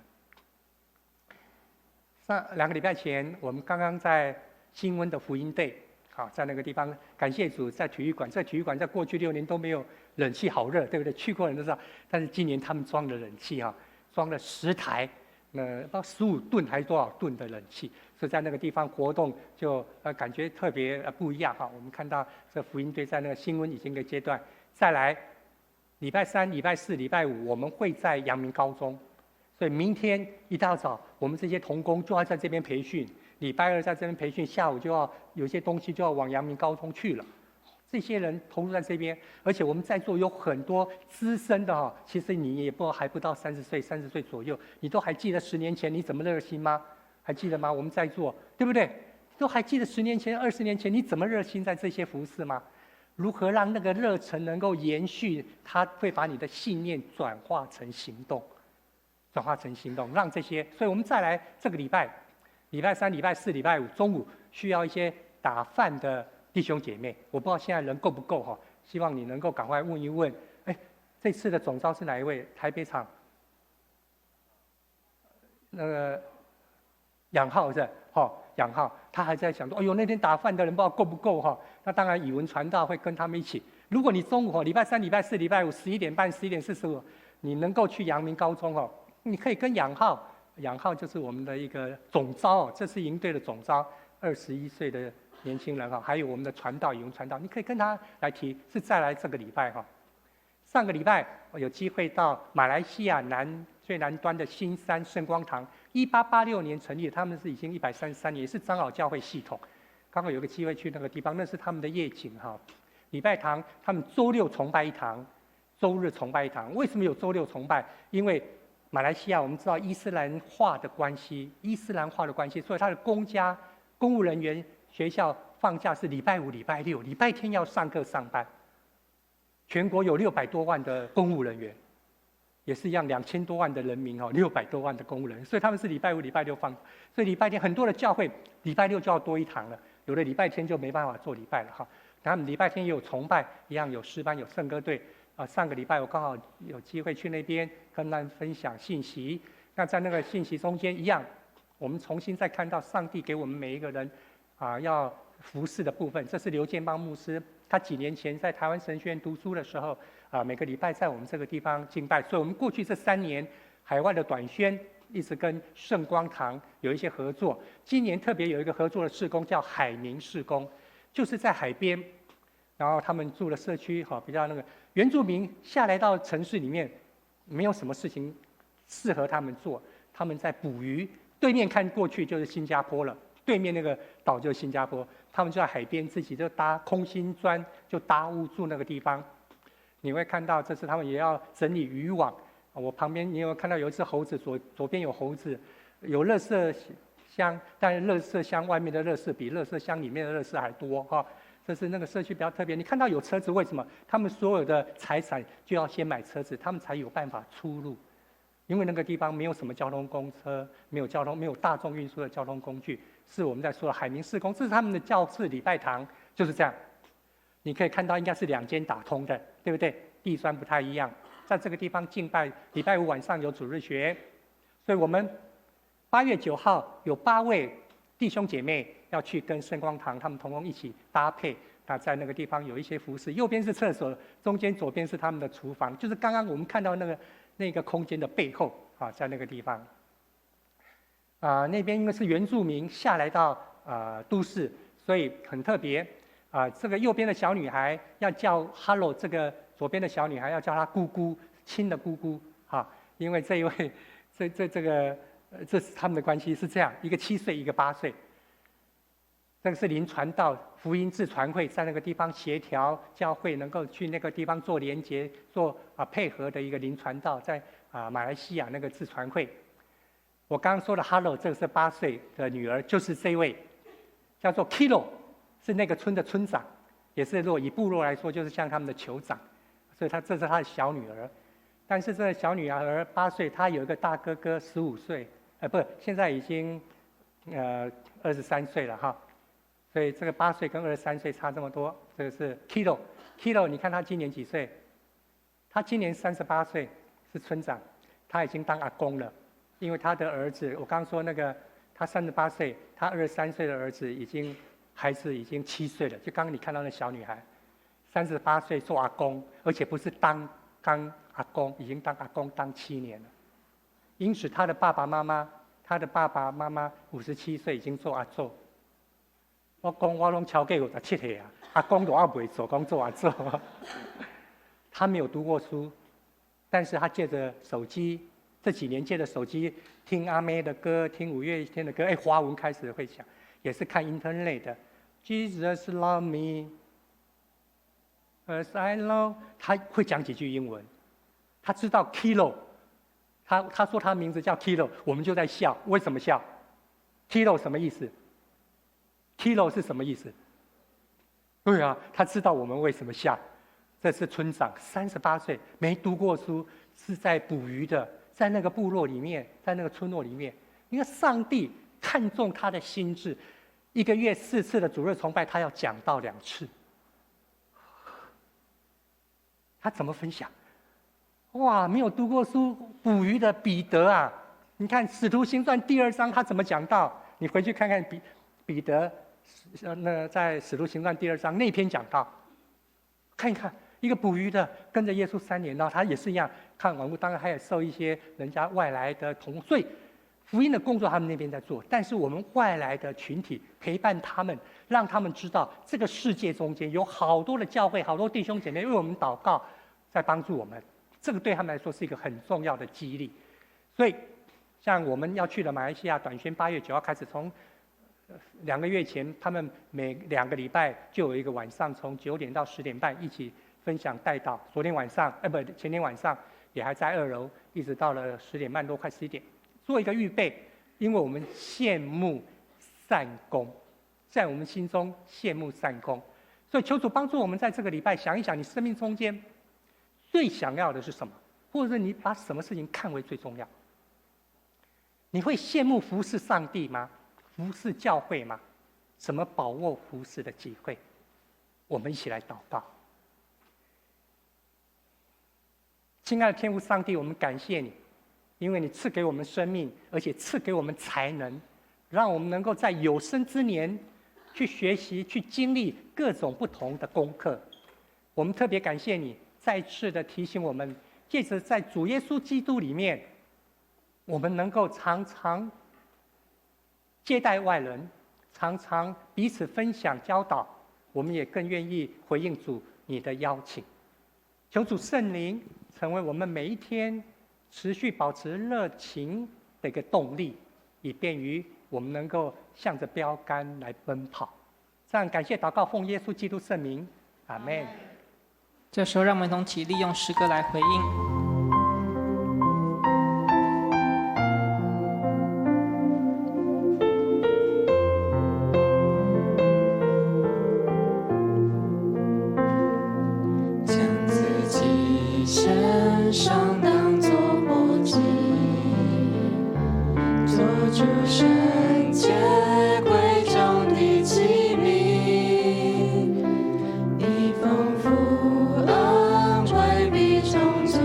Speaker 5: 2个礼拜前，我们刚刚在新温的福音队，在那个地方，感谢主，在体育馆。这体育馆在过去6年都没有冷气，好热，对不对？去过人都知道。但是今年他们装了冷气装了10台，不知道15吨还是多少吨的冷气，所以在那个地方活动就感觉特别不一样我们看到这福音队在那个新温已经一个阶段，再来礼拜3、礼拜4、礼拜5，我们会在阳明高中。所以明天一大早，我们这些同工就要在这边培训，礼拜2在这边培训，下午就要有些东西就要往阳明高中去了。这些人投入在这边，而且我们在座有很多资深的其实你也还不到30岁，30岁左右，你都还记得10年前你怎么热心吗？还记得吗？我们在座，对不对？都还记得10年前、20年前你怎么热心在这些服事吗？如何让那个热忱能够延续？它会把你的信念转化成行动。让这些，所以我们再来这个礼拜3、礼拜4、礼拜5中午需要一些打饭的弟兄姐妹，我不知道现在人够不够希望你能够赶快问一问。这次的总召是哪一位？台北场那个杨浩是杨浩，他还在想说，哎呦，那天打饭的人不知道够不够那当然语文传道会跟他们一起。如果你中午礼拜3、礼拜4、礼拜511点半、11点45，你能够去阳明高中你可以跟杨浩就是我们的一个总召这是营队的总召，21岁的年轻人还有我们的传道语文传道，你可以跟他来提，是再来这个礼拜上个礼拜我有机会到马来西亚最南端的新山圣光堂，1886年成立，他们是已经133年，也是长老教会系统。刚好有个机会去那个地方，那是他们的夜景礼拜堂他们周6崇拜一堂，周日崇拜一堂。为什么有周6崇拜？因为马来西亚我们知道伊斯兰化的关系，所以他的公务人员学校放假是礼拜5、礼拜6，礼拜天要上课上班。全国有600多万的公务人员，也是一样2000多万的人民600多万的公务人员，所以他们是礼拜5、礼拜6放。所以礼拜天很多的教会礼拜6就要多一堂了，有的礼拜天就没办法做礼拜了他们礼拜天也有崇拜，一样有诗班、有圣歌队。上个礼拜我刚好有机会去那边跟他们分享信息。那在那个信息中间一样，我们重新再看到上帝给我们每一个人要服侍的部分。这是刘建邦牧师，他几年前在台湾神学院读书的时候每个礼拜在我们这个地方敬拜。所以我们过去这3年海外的短宣一直跟圣光堂有一些合作。今年特别有一个合作的事工叫海明事工，就是在海边，然后他们住的社区比较那个原住民下来到城市里面，没有什么事情适合他们做，他们在捕鱼。对面看过去就是新加坡了，对面那个岛就是新加坡，他们就在海边自己就搭空心砖，就搭屋住那个地方。你会看到这次他们也要整理渔网。我旁边你有看到有一只猴子，左边有猴子，有垃圾箱，但是垃圾箱外面的垃圾比垃圾箱里面的垃圾还多这是那个社区比较特别。你看到有车子，为什么？他们所有的财产就要先买车子，他们才有办法出入。因为那个地方没有什么交通公车，没有大众运输的交通工具，是我们在说的海明事工。这是他们的教室礼拜堂，就是这样。你可以看到应该是2间打通的，对不对？地砖不太一样。在这个地方敬拜，礼拜5晚上有主日学，所以我们8月9号有8位弟兄姐妹要去跟圣光堂他们同工一起搭配。在那个地方有一些服事，右边是厕所，左边是他们的厨房，就是刚刚我们看到那个空间的背后在那个地方。那边因为是原住民下来到都市，所以很特别。这个右边的小女孩要叫 Hello， 这个左边的小女孩要叫她姑姑，亲的姑姑因为这一位这是他们的关系是这样，一个7岁，一个8岁。这个是林传道福音自传会在那个地方协调教会能够去那个地方做连结、做配合的一个林传道，在马来西亚那个自传会。我刚刚说的 Hello， 这个是8岁的女儿，就是这位叫做 Kilo， 是那个村的村长。也是以部落来说，就是像他们的酋长，所以这是他的小女儿。但是这个小女儿8岁，她有一个大哥哥15岁，不，现在已经23岁了哈。所以这个8岁跟23岁差这么多。这个是 Kilo， 你看他今年几岁？他今年38岁，是村长，他已经当阿公了。因为他的儿子，我刚刚说那个，他38岁，他23岁的儿子孩子已经7岁了。就刚刚你看到那小女孩，38岁做阿公，而且不是当阿公，已经当阿公当7年了。因此他的爸爸妈妈57岁已经做阿祖。我讲我拢超过57岁啊，阿公都还未做，讲做阿祖。他没有读过书，但是他借着手机，这几年借着手机听阿妹的歌，听五月天的歌，华文开始会讲，也是看 Internet 的。Jesus love me as I love， 他会讲几句英文，他知道 Kilo， 他说他名字叫 Kilo， 我们就在笑，为什么笑 ？Kilo 什么意思 ？Kilo 是什么意思？对啊，他知道我们为什么笑。这是村长，38岁，没读过书，是在捕鱼的，在那个部落里面，在那个村落里面。因为上帝看重他的心智，1个月4次的主日崇拜，他要讲到2次。他怎么分享？哇，没有读过书捕鱼的彼得啊！你看《使徒行传》第2章他怎么讲到？你回去看看彼得，在《使徒行传》第2章那篇讲到，看一看。一个捕鱼的跟着耶稣3年，然后他也是一样看网络，当然还有受一些人家外来的所以福音的工作他们那边在做，但是我们外来的群体陪伴他们，让他们知道这个世界中间有好多的教会，好多弟兄姐妹为我们祷告，在帮助我们，这个对他们来说是一个很重要的激励。所以像我们要去的马来西亚短宣8月9号开始，从2个月前，他们每2个礼拜就有一个晚上，从9点到10点半一起分享代祷。昨天晚上，前天晚上也还在2楼，一直到了10点半多，快11点，做一个预备。因为我们羡慕善功，在我们心中羡慕善功，所以求主帮助我们在这个礼拜想一想，你生命中间最想要的是什么，或者你把什么事情看为最重要？你会羡慕服侍上帝吗？服侍教会吗？怎么把握服侍的机会？我们一起来祷告。亲爱的天父上帝，我们感谢你，因为你赐给我们生命，而且赐给我们才能，让我们能够在有生之年去学习、去经历各种不同的功课。我们特别感谢你，再次的提醒我们，借着在主耶稣基督里面，我们能够常常接待外人，常常彼此分享教导，我们也更愿意回应主你的邀请。求主圣灵成为我们每一天持续保持热情的一个动力，以便于我们能够向着标杆来奔跑。这样感谢祷告，奉耶稣基督圣名，阿们。
Speaker 1: 这时候，让我们同起利用诗歌来回应。
Speaker 2: 你丰富恩惠比充足。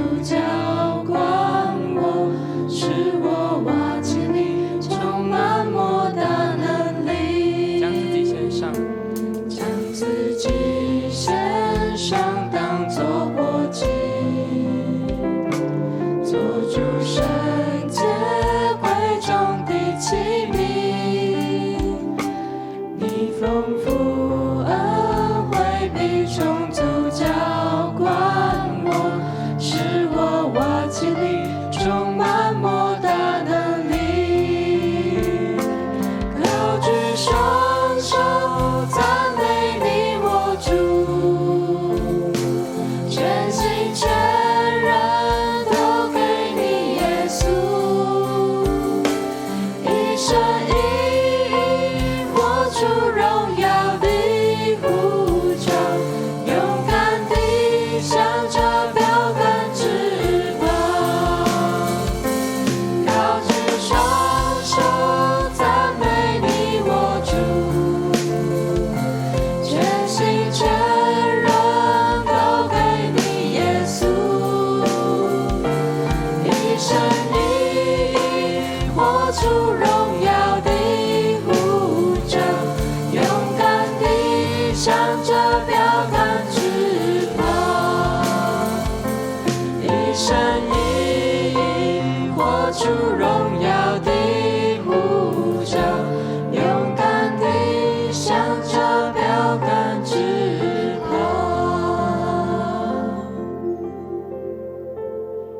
Speaker 2: 向着标杆直跑，一生一意活出荣耀的呼召，勇敢地向着标杆直跑。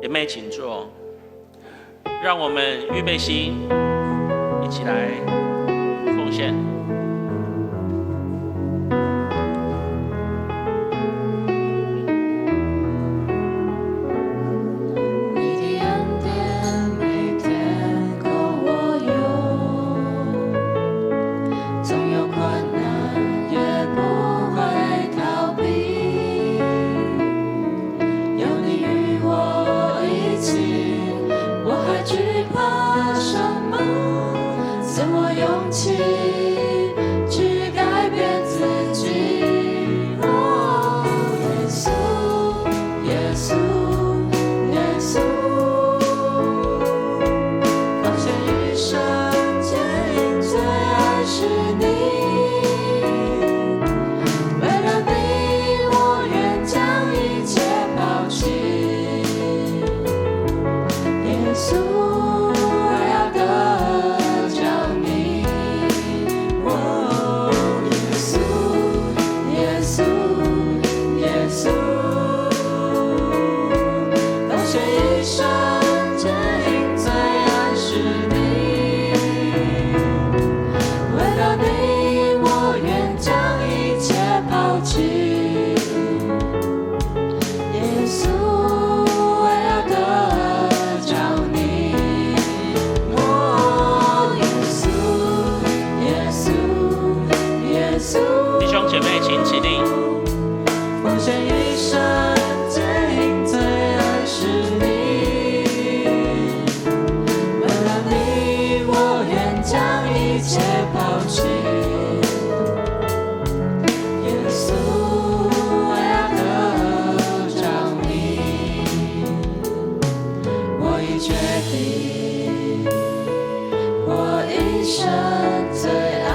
Speaker 3: 姐妹请坐，让我们预备心，一起来奉献。弟兄姐妹，请起立。
Speaker 2: 奉献一生，坚定最爱是你。为了你，我愿将一切抛弃。耶稣，我要得着你。我已决定，我一生最爱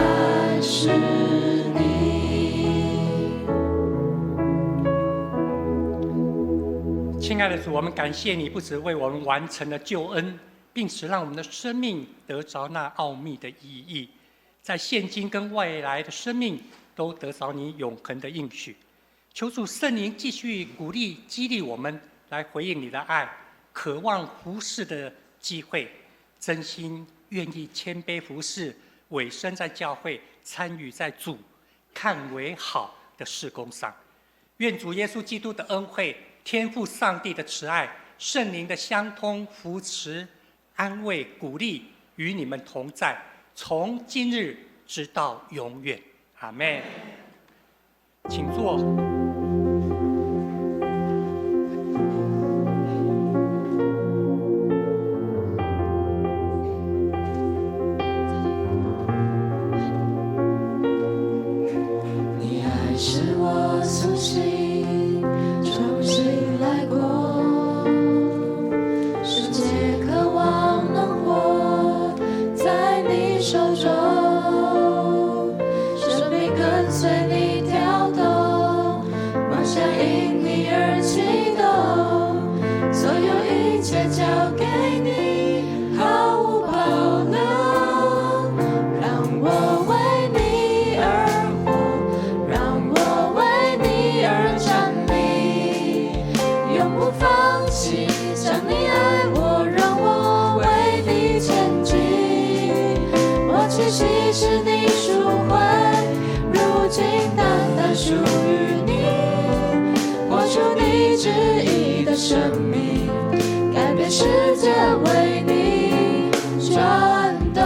Speaker 2: 是你。
Speaker 5: 亲爱的主，我们感谢你，不只为我们完成了救恩，并使让我们的生命得着那奥秘的意义，在现今跟未来的生命都得着你永恒的应许。求主圣灵继续鼓励、激励我们，来回应你的爱，渴望服侍的机会，真心愿意谦卑服侍，委身在教会，参与在主看为好的事工上。愿主耶稣基督的恩惠、天父上帝的慈爱、圣灵的相通、扶持、安慰、鼓励与你们同在，从今日直到永远。阿们。请坐。
Speaker 2: 你爱使我苏醒，重新来过，世界渴望能活在你手中，生命跟随你跳动，梦想因你而启动，所有一切交给你，毫无保留，让我为你而活，让我为你而站立，永不放弃，将你爱我，让我为你前进。我气息是你赎回，如今单单属于你，活出你旨意的生命，改变世界为你转动。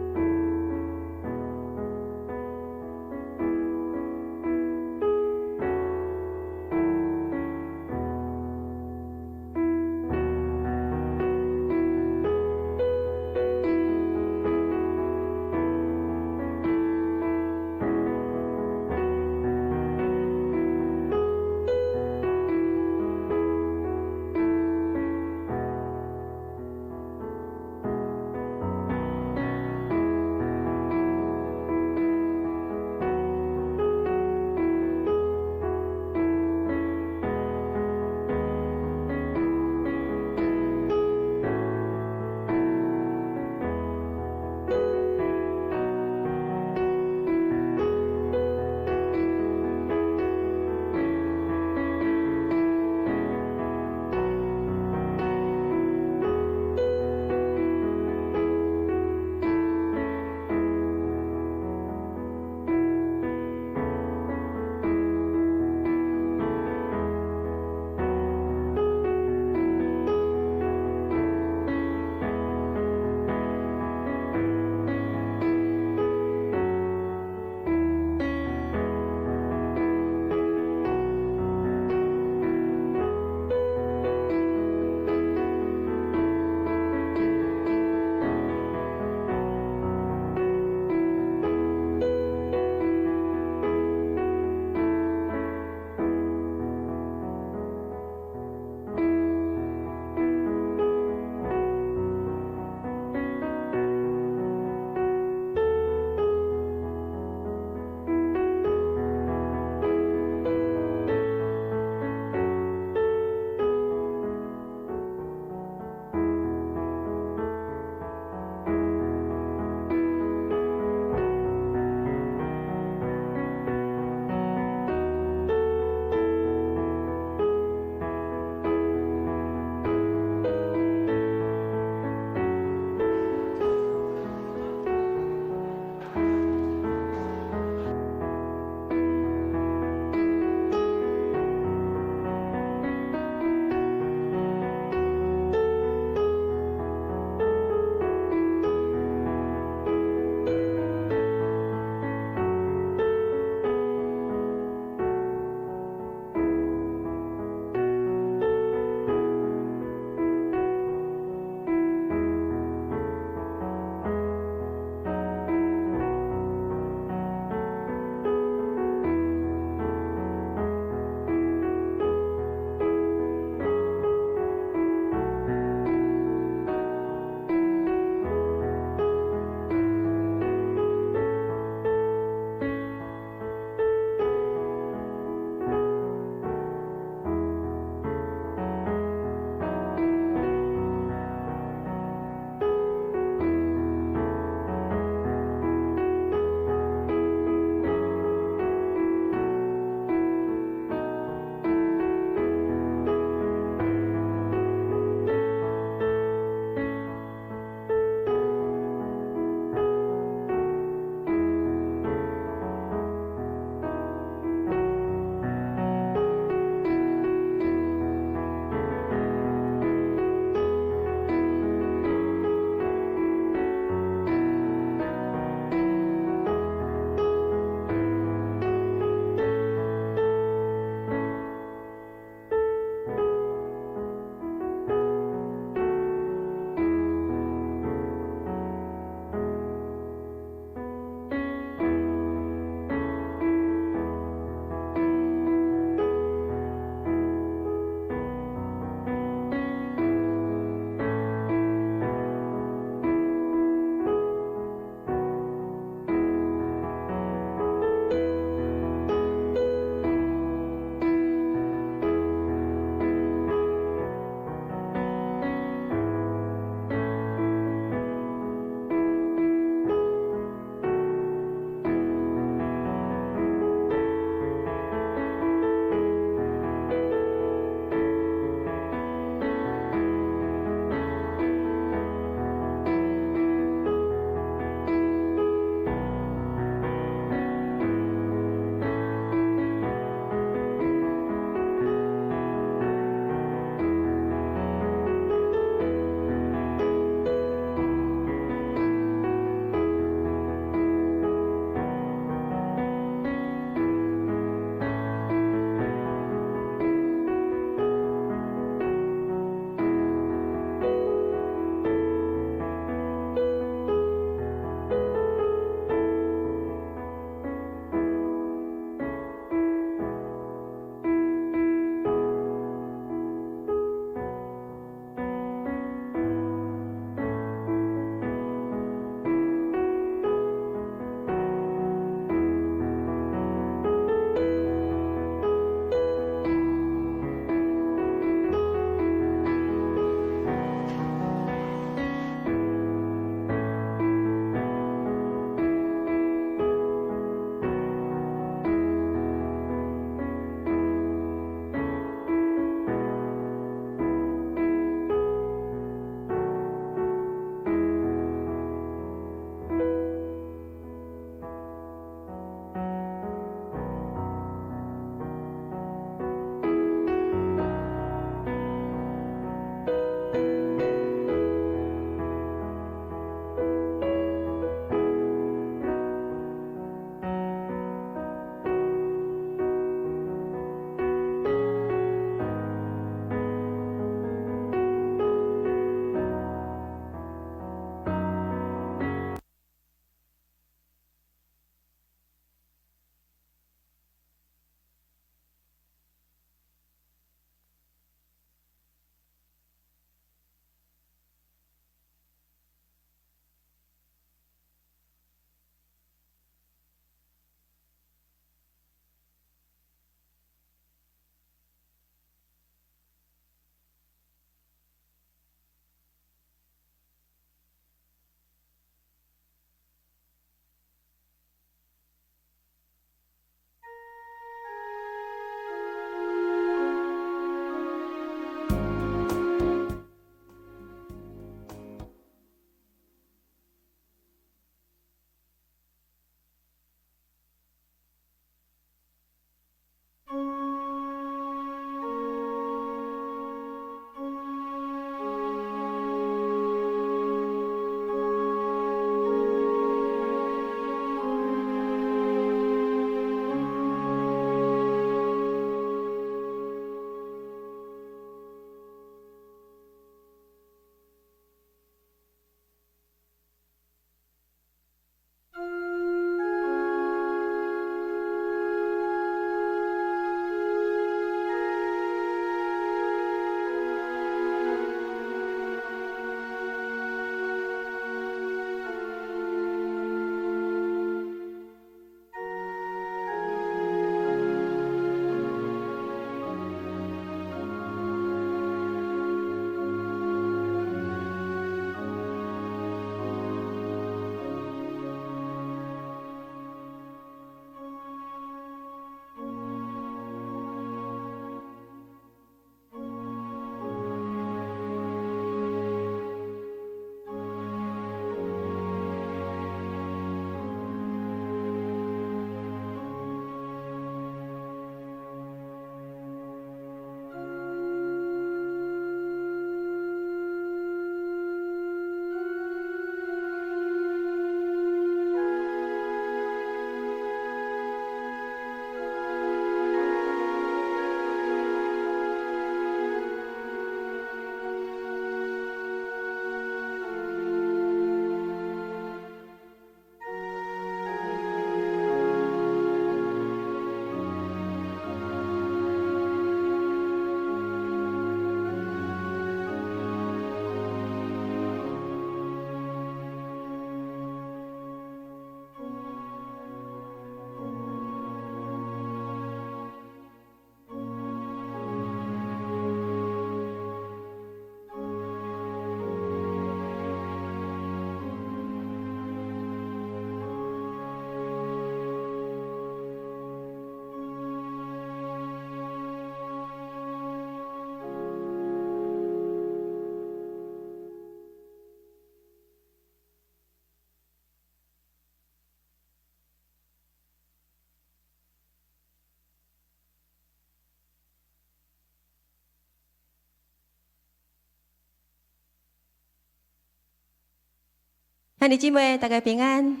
Speaker 6: 兄弟姊妹，大家平安，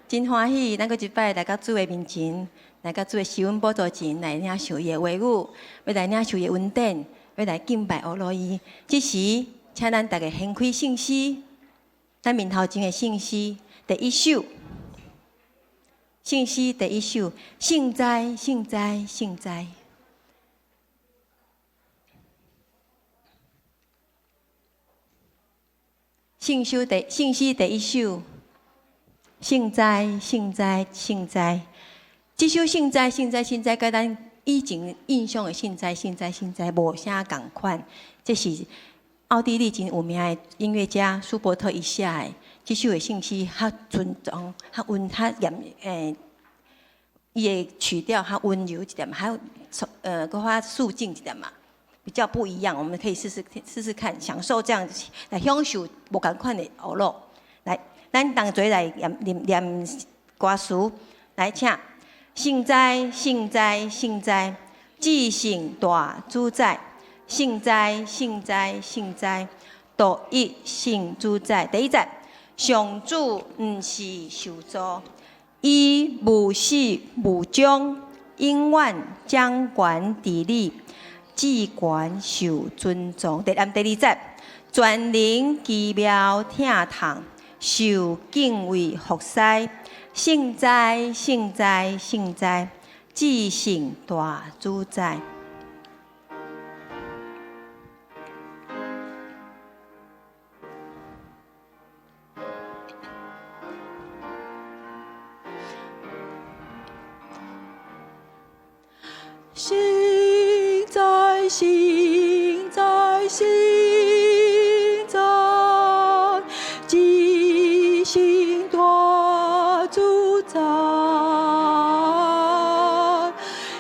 Speaker 6: 真欢喜，咱搁一摆来到主的面前，来到主的施恩宝座前来领受伊的话语，要来领受伊的恩典，要来敬拜阿罗伊。这时，请咱大家掀开信息，咱面头前的信息第一首，信息第一首，幸哉幸哉幸哉。信息第一首，幸哉幸哉幸哉。这首幸哉幸哉幸哉，甲咱以前印象的幸哉幸哉幸哉无啥共款。这是奥地利真有名的音乐家舒伯特伊写的。这首的信息较尊重、较温、较严伊的曲调较温柔一点，还有搁较肃静一点嘛。比较不一样，我们可以试试看，享受这样子来享受无同款的娱乐。来，咱同齐来念歌词，来请。幸哉幸哉幸哉，至圣大主宰。幸哉幸哉幸哉，独一圣主宰。第一节，上主毋是受造，伊无始无终，永远掌权治理。至权受尊重。第二节，全能奇妙疼痛，受敬畏服侍。幸哉幸哉幸哉，至圣大主宰。
Speaker 2: 幸哉幸哉幸哉，至圣大主宰。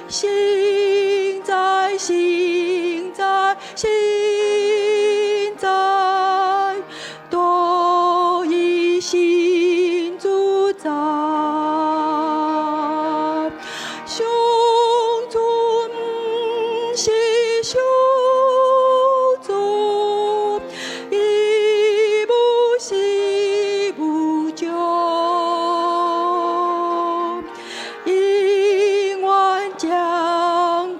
Speaker 2: 幸哉幸哉幸哉，独一圣主宰。受造，伊无始无终，永远掌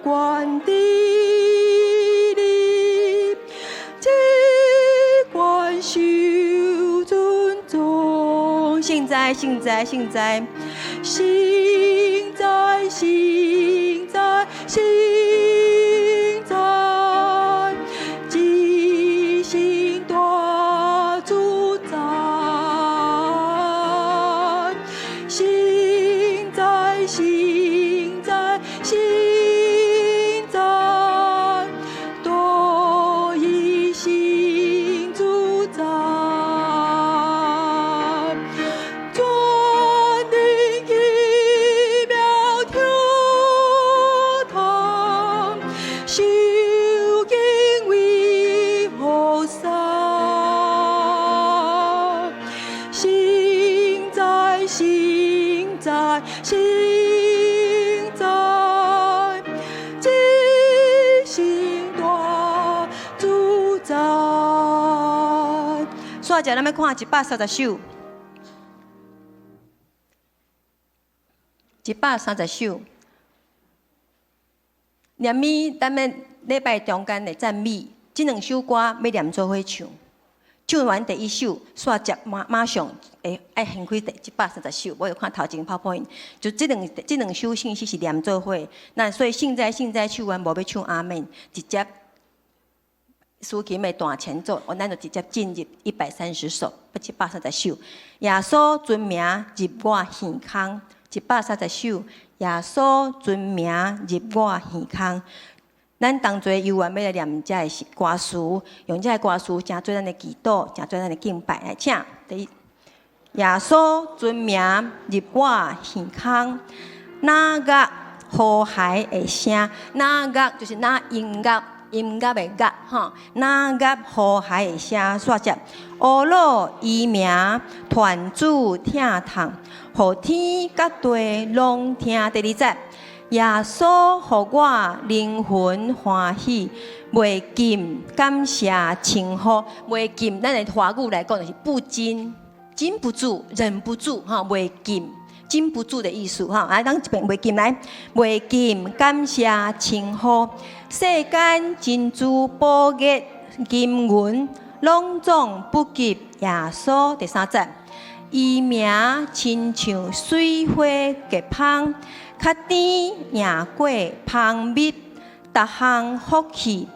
Speaker 2: 权治理，至权受尊重。
Speaker 6: 幸哉幸哉幸哉，
Speaker 2: 幸哉幸哉幸哉。幸哉幸哉，独一圣主宰。全能奇妙疼痛，受敬畏服侍。幸哉幸哉幸哉，至圣大主宰。
Speaker 6: 煞者咱要看130首，130首。念咪，咱们礼拜中间的赞美，这两首歌要念做伙唱。唱完第一首，煞者马上会爱掀开第130首。我有看头前PowerPoint，就这两首信息是念做伙。那所以幸哉幸哉唱完无要唱阿门，直接司琴的大前奏，咱就直接进入130首，130首。耶稣尊名入我耳孔，130首。耶稣尊名入我耳孔。咱同齐游玩要来念这个歌词，用这个歌词诚做咱的祈祷，诚做咱的敬拜。来，请第一，耶稣尊名入我耳孔，那个呼海的声，那个就是那音乐的乐哈，那个呼海的声，煞者乌老伊名团主疼痛，互天甲地拢听。第二节。耶稣互我灵魂欢喜，袂禁感谢称呼，袂禁咱的华语来讲就是不禁禁不住、忍不住哈，袂禁。禁不住的意思哈，来，咱一遍袂禁来，袂禁感谢称呼，世间真珠宝月金银，拢总不及耶稣。第3节，伊名亲像水花结芳，较甜赢过芳蜜，逐项福气，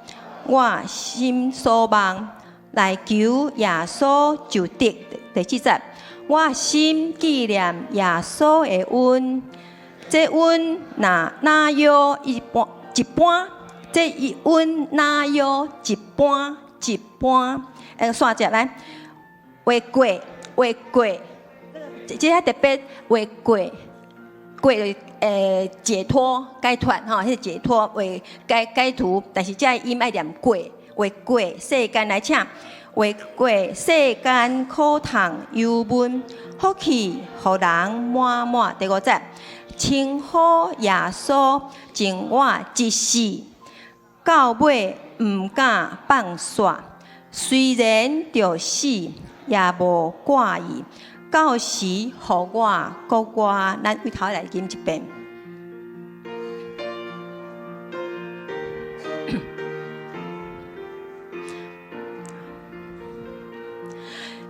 Speaker 6: 我心所望，来求耶稣就得。第7节。我心纪念耶稣的恩，这恩哪有一般，这一恩哪有一般。刷者来，话过，这较特别，话过解脱解脱哈，迄解脱为解脱，但是这音爱念过，话过世间来请。话过世间苦痛忧闷，福气互人满满。第5节，称呼耶稣，情我一世，到尾毋敢放煞。虽然着死，也无挂意。到时互我国外，咱为头来念一遍。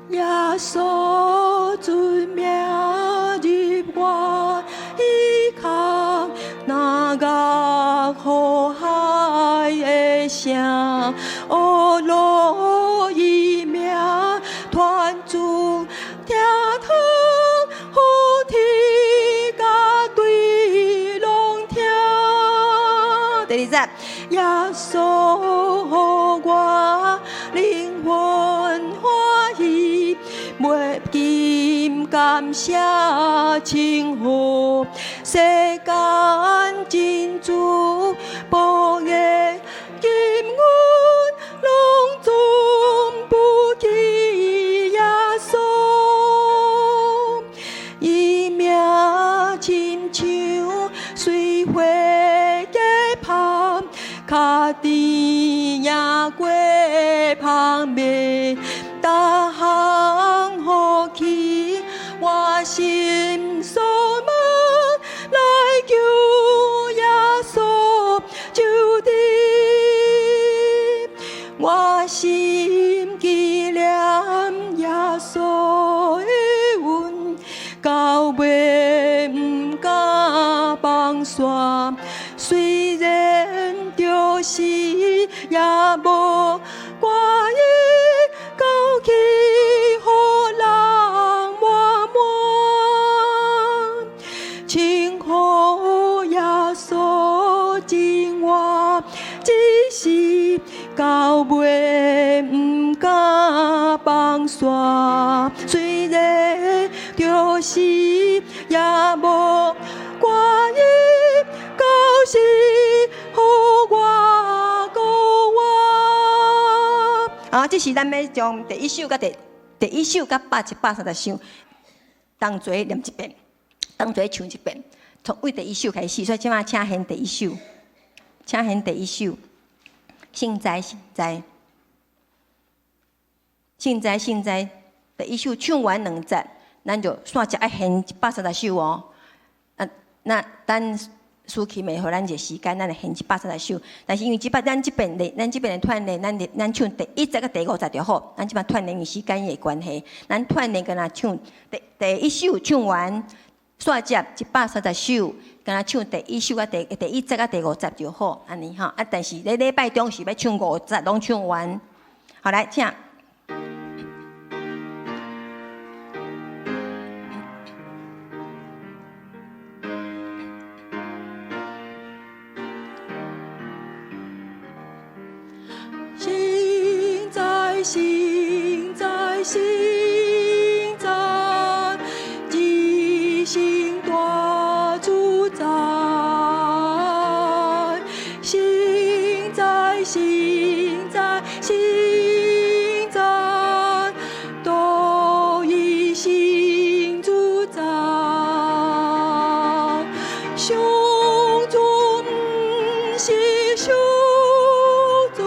Speaker 2: 耶稣尊名入我耳腔，那个呼海的声，哦，落伊名团主听堂，好天甲对拢听。第2节，耶稣互我灵魂欢喜。袂禁感谢称呼，世间真珠宝月金银，拢总不及耶稣。伊名亲像水花结芳，较甜赢过芳蜜。逐项福气，我心所望，来求耶稣就地。我心纪念耶稣的恩，到尾毋敢放煞。虽然着死，也无挂意。高起互人满满，称呼耶稣真我一世，到尾毋敢放煞。虽然着死，也无挂意，到时互我国外。这是咱要将第1首甲第1首甲130首同齐念一遍，同齐唱一遍，从为第1首开始。所以即马请献第1首，请献第1首。现在，第1首唱完2节，咱就线只爱献130首哦。那等苏琪妹，互咱一个时间，咱来献130首。但是因为咱这边的团练，咱唱第1节甲第5节就好。咱这边团练因时间的关系，咱团练敢若唱第1首唱完，线接130首，敢若唱第1首甲第1节甲第5节就好，安尼哈。但是咧礼拜中是要唱5节，拢唱完。好，来请。心在，即心大主宰。心在，都以心主宰。胸中是胸中。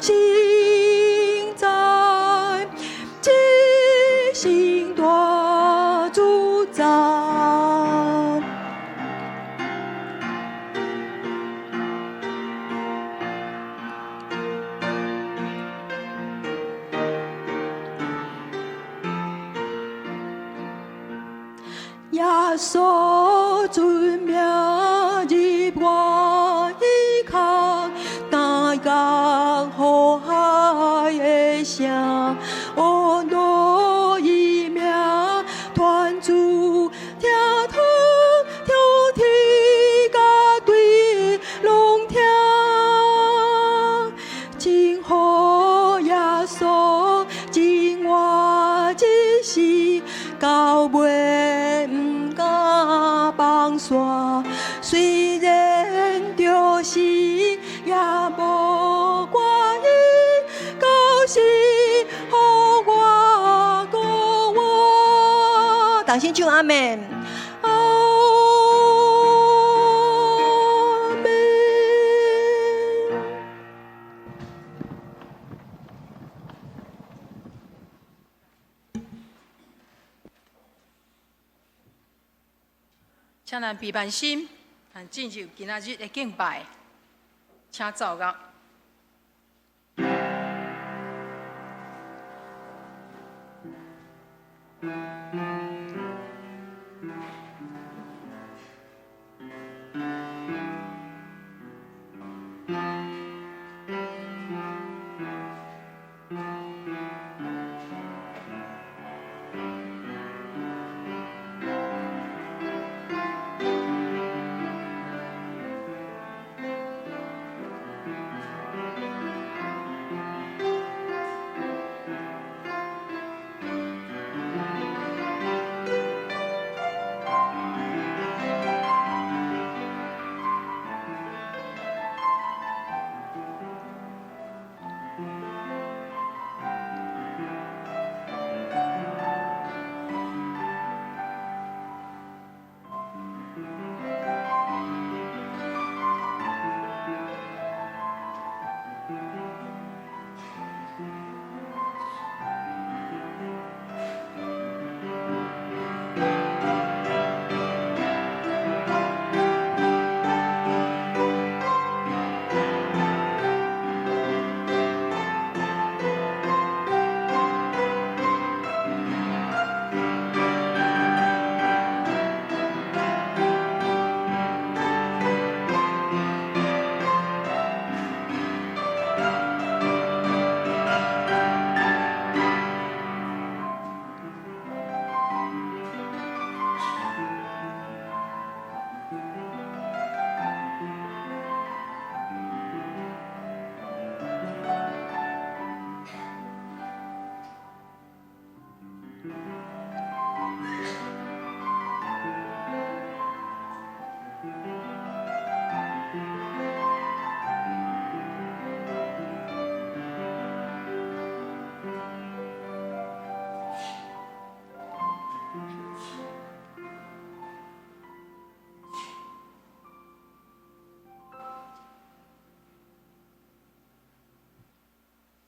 Speaker 6: 现在，即心大主宰。耶稣尊名入我耳孔，大家呼喊的声，我多一名团主听通，挑剔甲对拢听，真好耶稣，真我一世到尾。放线，虽然着死也无关系，到时予我过活。同心唱阿门。阿门。
Speaker 7: 请咱备万心，进入今仔日的敬拜，请奏乐。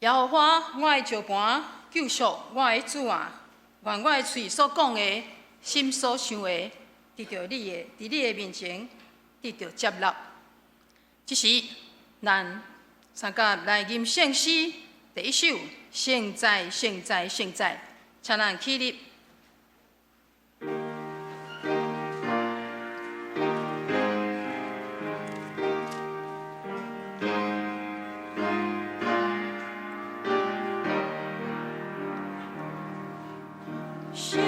Speaker 7: 耶和华，我的石盘，救赎我的主啊！愿我的嘴所讲的，心所想的，得到你的，伫你的面前得到接纳。这时，咱参加来吟圣诗第一首《圣哉，圣哉，圣哉》，请咱起立。
Speaker 2: 心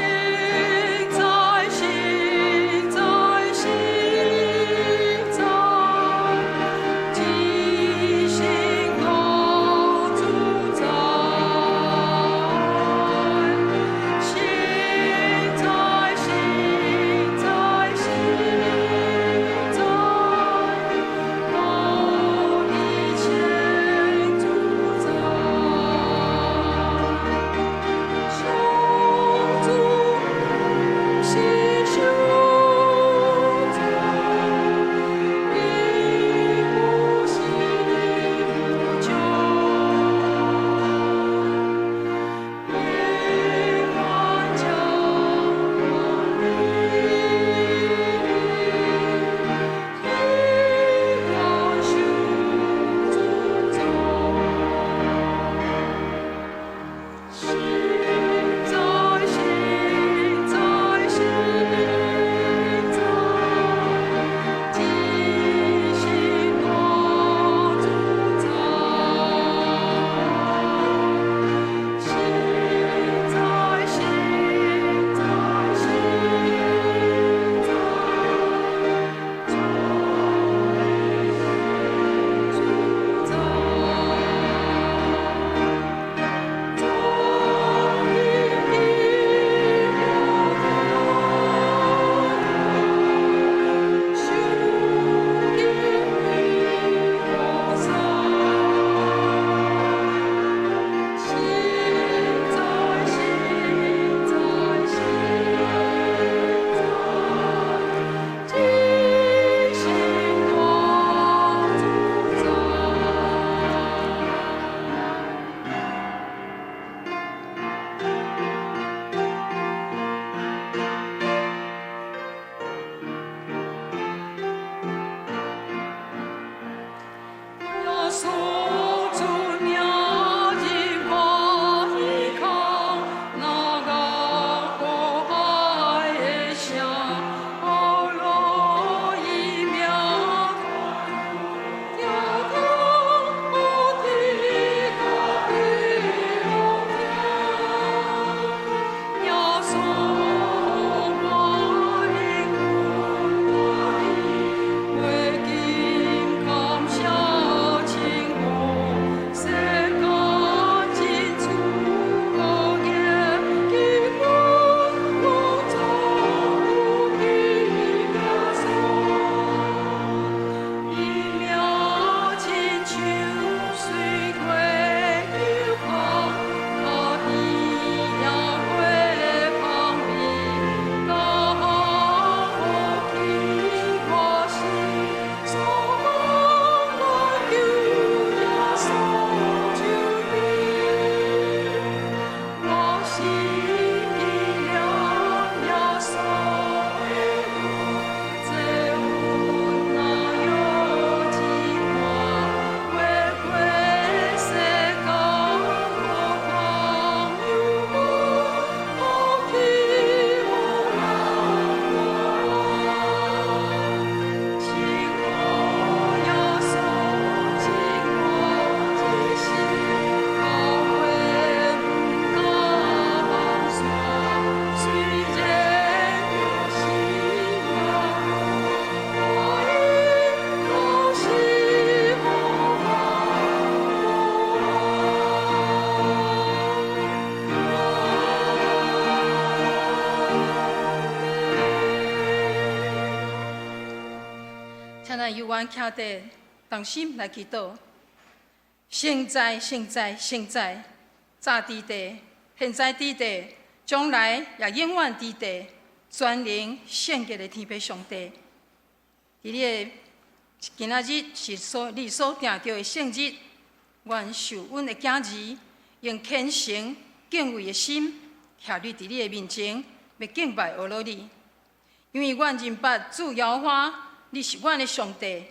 Speaker 7: 愿徛地，同心来祈祷。现在，现在，现在，早伫地，现在伫地，将来也永远伫地，全能圣洁的天父上帝。伫你的今仔日是你所定着的圣日，愿受阮的囝儿用虔诚敬畏的心，徛立伫你的面前，要敬拜阿罗你。因为阮认捌主耶和华，你是阮的上帝，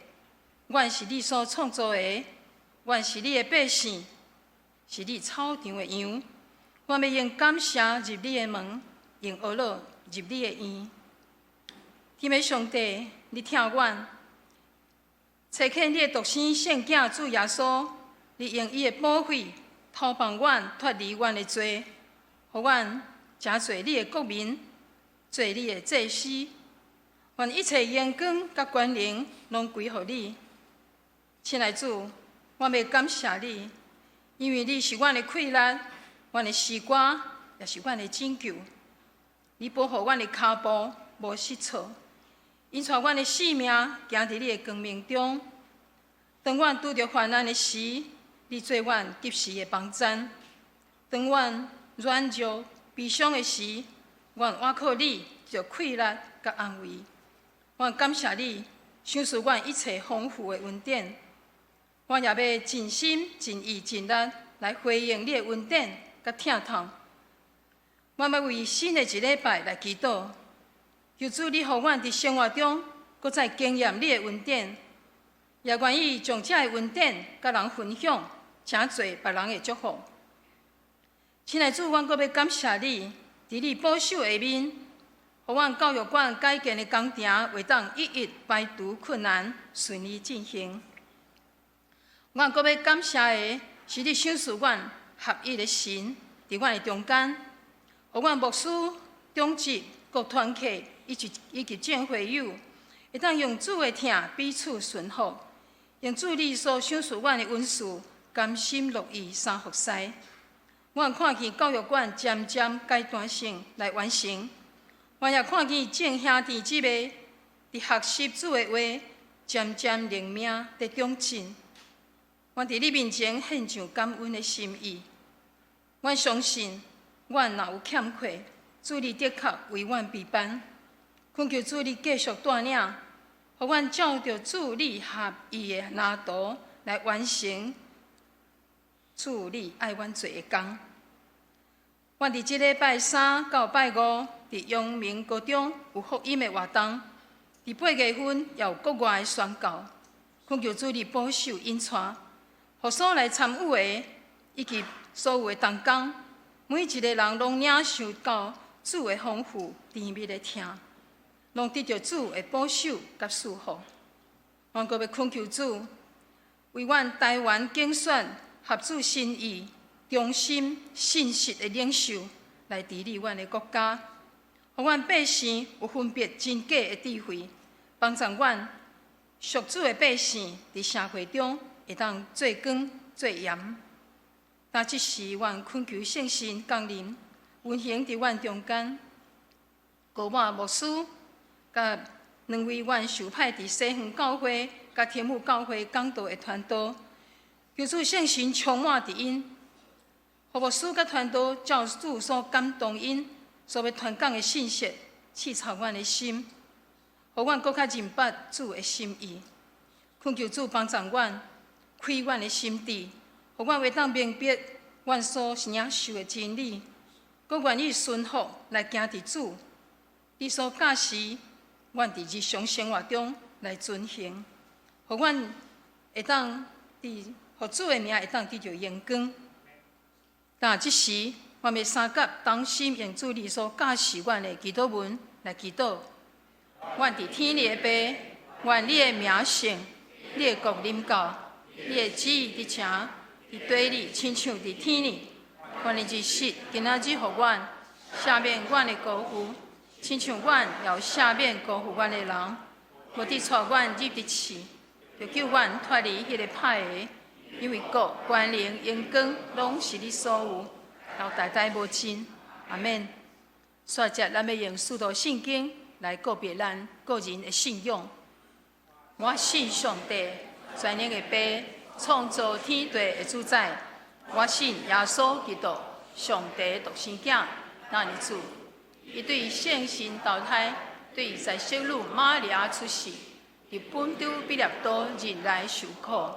Speaker 7: 阮是你所创造的，阮是你的百姓，是你草场的羊。我要用感谢入你的门，用阿罗入你的院。天父上帝，你听阮，差遣你的独生圣囝主耶稣，你用伊的宝血偷帮阮脱离阮的罪，互阮成做你的国民，做你的祭司。愿一切荣光甲权能拢归乎你。亲爱的主，我要感谢你，因为你是阮的气力，阮的诗歌，也是阮的拯救。你保护阮的脚步无失错，引带阮的性命行伫你的光明中。当阮拄着患难的时，你做阮及时的帮衬；当阮软弱悲伤的时，阮倚靠你着气力甲安慰。我感谢你，赏赐阮一切丰富的恩典。我也要尽心尽意尽力来回应你的恩典甲疼痛。我要为新的一礼拜来祈祷，求主你予阮伫生活中搁再经验你的恩典，也愿意将这个恩典甲人分享，成做别人的祝福。亲爱的主，阮搁要感谢你，伫你保守下面，予阮教育馆改建的工程会当一一排除困难，顺利进行。阮搁要感谢的是你赏赐阮合一的神伫阮的中间，予阮牧师、长职、各团契以及正会友，会当用主的听彼此顺服，用主你所赏赐阮的恩赐，甘心乐意三服侍。阮看见教育馆渐渐阶段性来完成，阮也看见众兄弟姊妹伫学习主的话，渐渐灵命在长进。阮伫你面前献上感恩的心意。阮相信，阮若有欠缺，主你的确为阮备办。恳求主你继续带领，互阮照着主你合意的拿图来完成主你爱阮做的工。阮伫即礼拜3到拜5，伫阳明高中有福音的活动，伫8月份也有国外的宣教。恳求主你保守引带。互所来参与的，以及所有的同工，每一个人拢领受到主的丰富甜蜜的听，拢得到主的保守甲祝福。阮阁要恳求主，为阮台湾竞选合主心意、忠心信实的领袖来治理阮的国家，互阮百姓有分别真假的智慧，帮助阮属主的百姓伫社会中会当做光做盐。但即时，阮恳求圣神降临，运行伫阮中间。高马牧师甲2位阮受派伫西园教会甲天母教会讲道的传道，求主圣神充满伫因，互牧师甲传道照主所感动因所要传讲的信息，刺操阮的心，互阮搁较认捌主的心意。恳求主帮助阮。开阮的心智，互阮会当明白阮所领受的真理，佮愿意顺服来行伫主你所教示，阮伫日常生活中来遵行，互阮会当互主的名会当得到荣光。但即时，阮要三甲同心用主你所教示阮的祈祷文来祈祷。阮伫天里的爸，愿你的名圣，你的国临到。你的旨意伫城，伫地里，亲像伫天里。阮的日食，今仔日互阮赦免阮的辜负，亲像阮也有赦免辜负阮的人。无伫带阮入伫刺，就救阮脱离迄个歹的。因为国、权能、荣光，拢是你所有，到代代无尽。阿免。接着，咱要用使徒圣经来告别咱个人的信仰。我信上帝，全能的爸，创造天地的主宰。我信耶稣基督，上帝独生子，那日主。伊对圣神投胎，对在小女玛利亚出世，伫本州比列多日来受苦，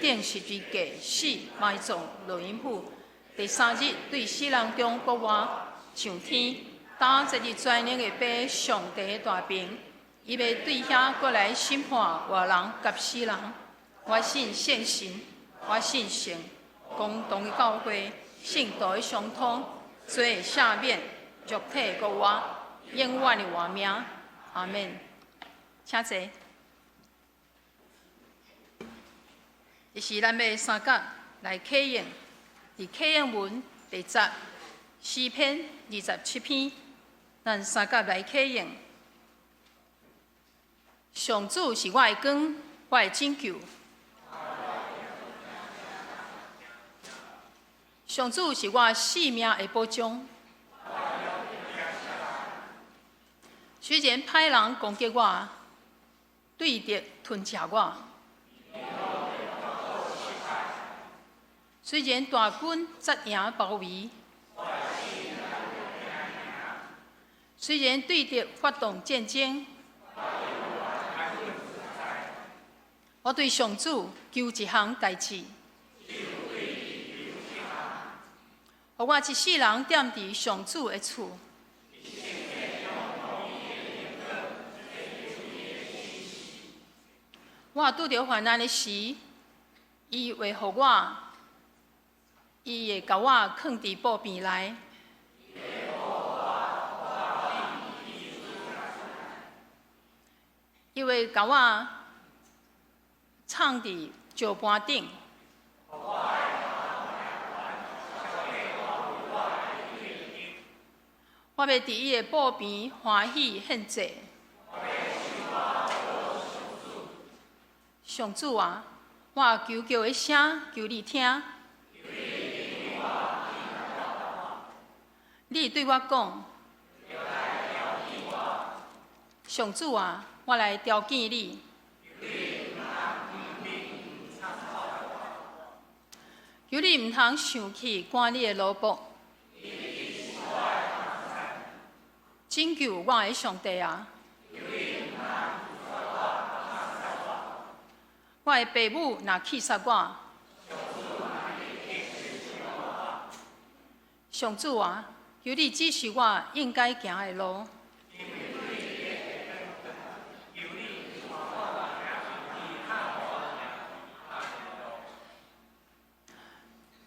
Speaker 7: 顶十字架死埋葬落阴府。第3日对死人中国活上天，当这日全能的爸上帝大病，伊要对遐过来审判活人甲死人。我信圣神，我信圣公同的教会，信道的相通，罪的赦免，肉体国活，永远的活命。阿门。请坐。就是咱要三角来启用，伫启用文第14篇27篇，咱三角来启用。上主是我的光，我的拯救。上主是我性命的保障。虽然歹人攻击我，对敌吞吃我；虽然大军扎营包围，虽然对敌发动战争，我对上主求一项代志。互我一世人踮伫上主的厝。我拄着患难的时，伊会互我，伊会甲我囥伫布边内。伊会甲我藏伫石盘顶。我要伫伊的布边欢喜献祭。上主啊，我求叫的声，求你听。你对我讲，上主啊，我来朝见你。求你唔通生气，赶你的奴仆。拯救我的上帝啊！我的父母若气杀我，上主啊，求你指示我应该行的路。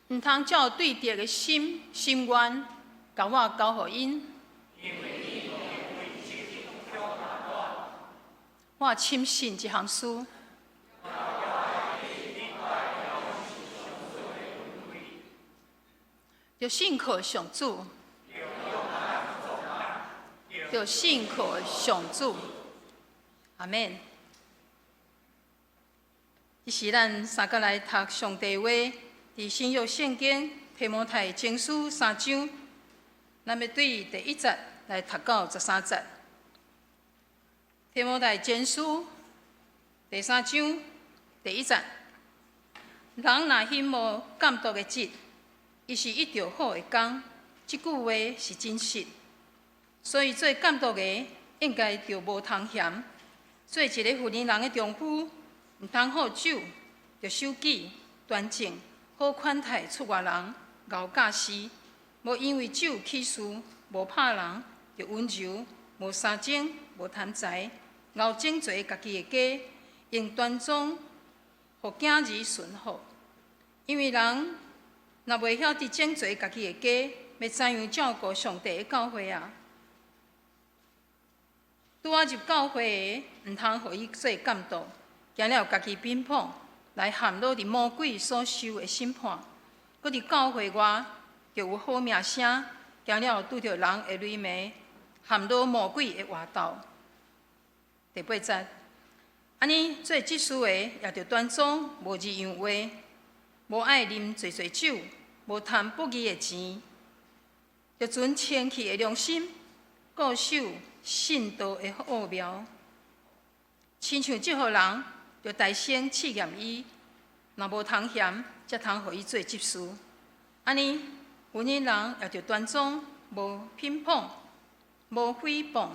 Speaker 7: 唔通照对敌的心愿，甲我交互因。我深信一项事。就信靠上主，就信靠上主。阿免。这是咱三个来读上帝话，伫新约圣经提摩太前书3章，咱要对第1节来读到13节。提摩太前书第3章第1节，人若欣无监督的节，伊是一条好的工。即句话是真实，所以做监督的应该着无通嫌。做一个妇人人的丈夫，毋通好酒，着守己、端正，好款待出外人，熬教师，无因为酒起事，无拍人，着温柔，无相争，无贪财。熬整齐家己的家，用端庄，互囝儿顺服。因为人若袂晓得整齐家己的家，要怎样照顾上帝的教会啊？拄仔入教会的，毋通互伊做监督，惊了家己偏颇，来陷落伫魔鬼所受的审判。搁伫教会外，就有好名声，惊了拄着人的詆谨，陷落魔鬼的活斗。第8节，安尼做执事的也着端庄，无二样话，无爱啉侪侪酒，无贪不义的钱，着存清气的良心，固守信道的奥妙。亲像即号人，就大声试验伊，若无通嫌，才通互伊做执事。安尼，婚姻人也着端庄，无偏颇，无诽谤，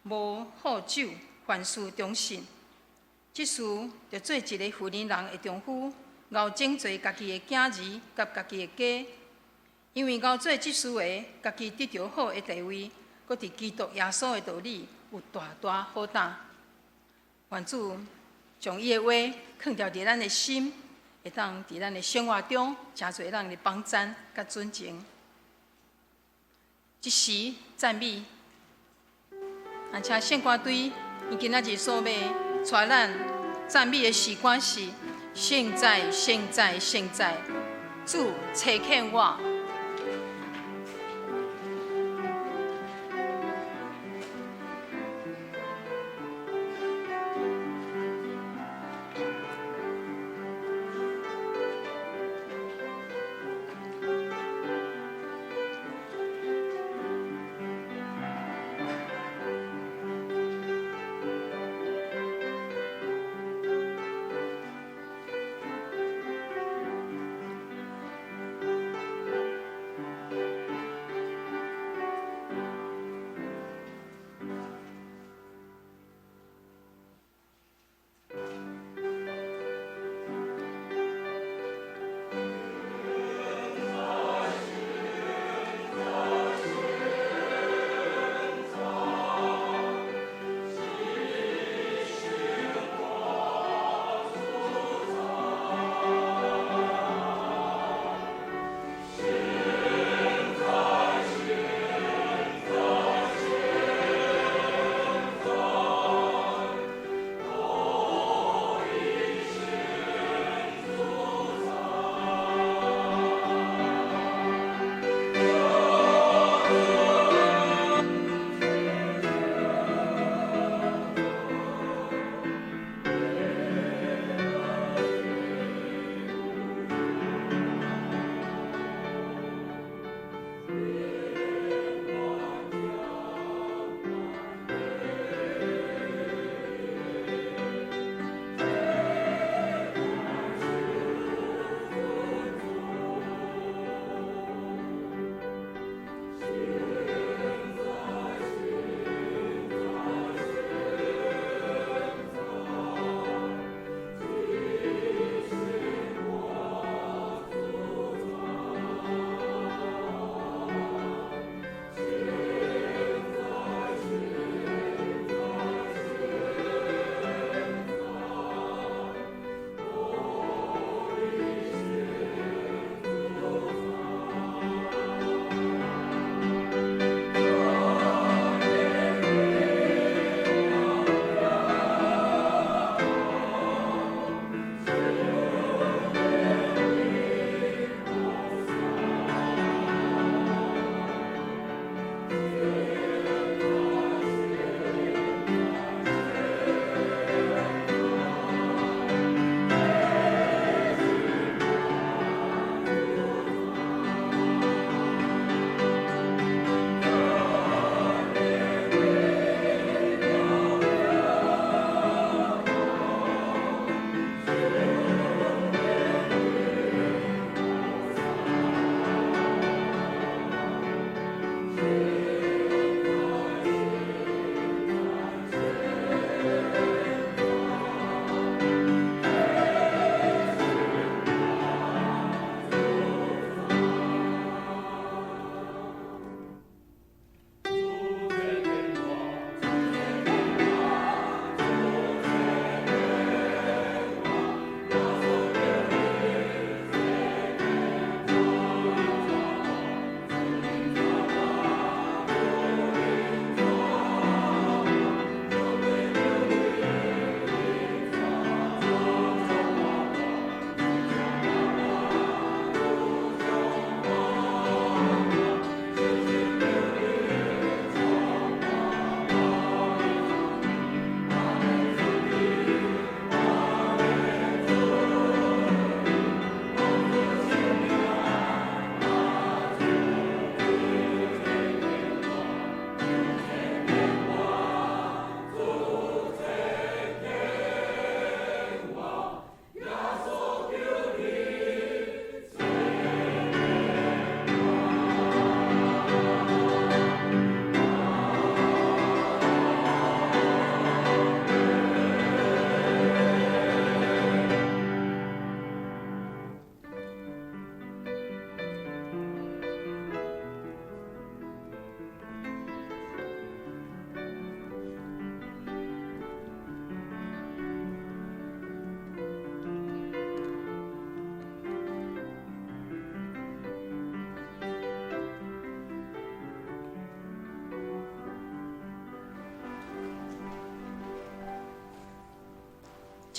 Speaker 7: 无好酒，凡事忠信。执事着做一个婚姻人的丈夫，熬整做家己的囝儿甲家己的家，因为熬做执事的，家己得到好的地位，搁伫基督耶稣的道理有大大好担。愿主将伊的话藏牢伫咱的心，会当伫咱的生活中真侪人的帮赞甲尊敬。一时赞美，啊，请圣歌队伊今仔日所要带咱赞美的诗歌是：现在，现在，现在，主差遣我。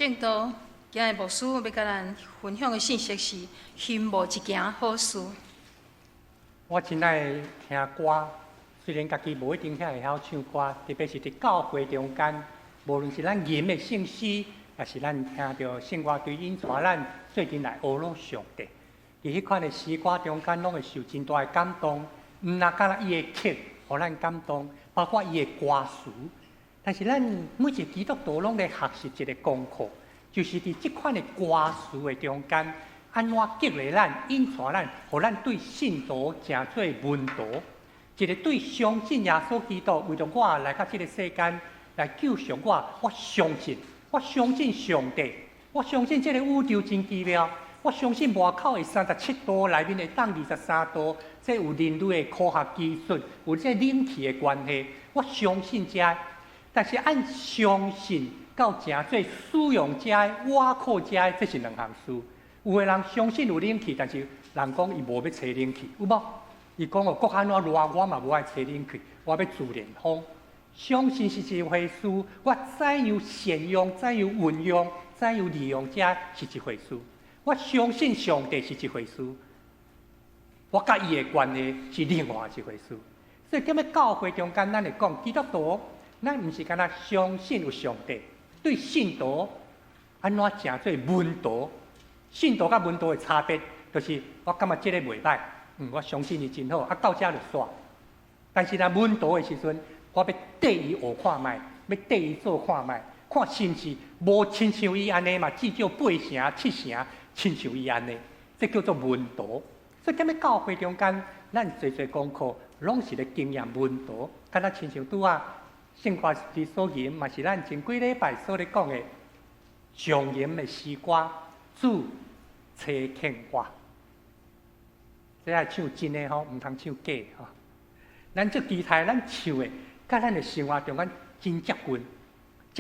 Speaker 7: 正道，今日牧师要甲咱分享的信息是：心无一件好事。
Speaker 5: 我真爱听歌，虽然家己无一定遐会晓唱歌，特别是伫教会中间，无论是咱吟的圣诗，也是咱听到圣歌对引带咱最近来学拢上帝。伫迄款的诗歌中间，拢会受真大的感动。毋那敢若伊的曲，互咱感动，包括伊的歌词。但是咱每一个基督徒拢在学习一个功课，就是伫即款的歌词的中间，安怎激励咱、引带咱，互咱对信徒诚做温度。一个对相信耶稣基督，为着我来到这个世间来救赎我，我相信上帝，我相信这个宇宙真奇妙。我相信外口的37度，内面会当23度，这有人类的科学技术，有这冷气的关系。我相信这，但是按相信到诚做使用这，我靠这，这是两项事。有的人相信有冷气，但是人讲伊无要吹冷气，有无？伊讲哦，国安怎热，我嘛无爱吹冷气，我要自然风。相信是一回事，我怎样善用、怎样运用、怎样利用这是一回事。我相信上帝是一回事，我甲伊的关系是另外一回事。所以，踮咧教会中间，咱会讲基督徒，咱毋是干那相信有上帝，对信徒安怎诚做门徒。信徒甲门徒的差别，就是我感觉这个袂歹，我相信伊真好，到这就煞。但是若门徒的时阵，我要缀伊学看卖，要缀伊做看卖，看是毋是无亲像伊安尼嘛，至少8成、7成。亲像伊安尼，这叫做门徒。所以踮咧教会中间，咱做功课，拢是咧经验门徒。敢若亲像拄啊，圣歌之所言，嘛是咱前几礼拜所咧讲的上言的诗歌，主车欠我。这爱唱真的吼，毋通唱假吼。咱这期待咱唱的，甲咱的生活中间真接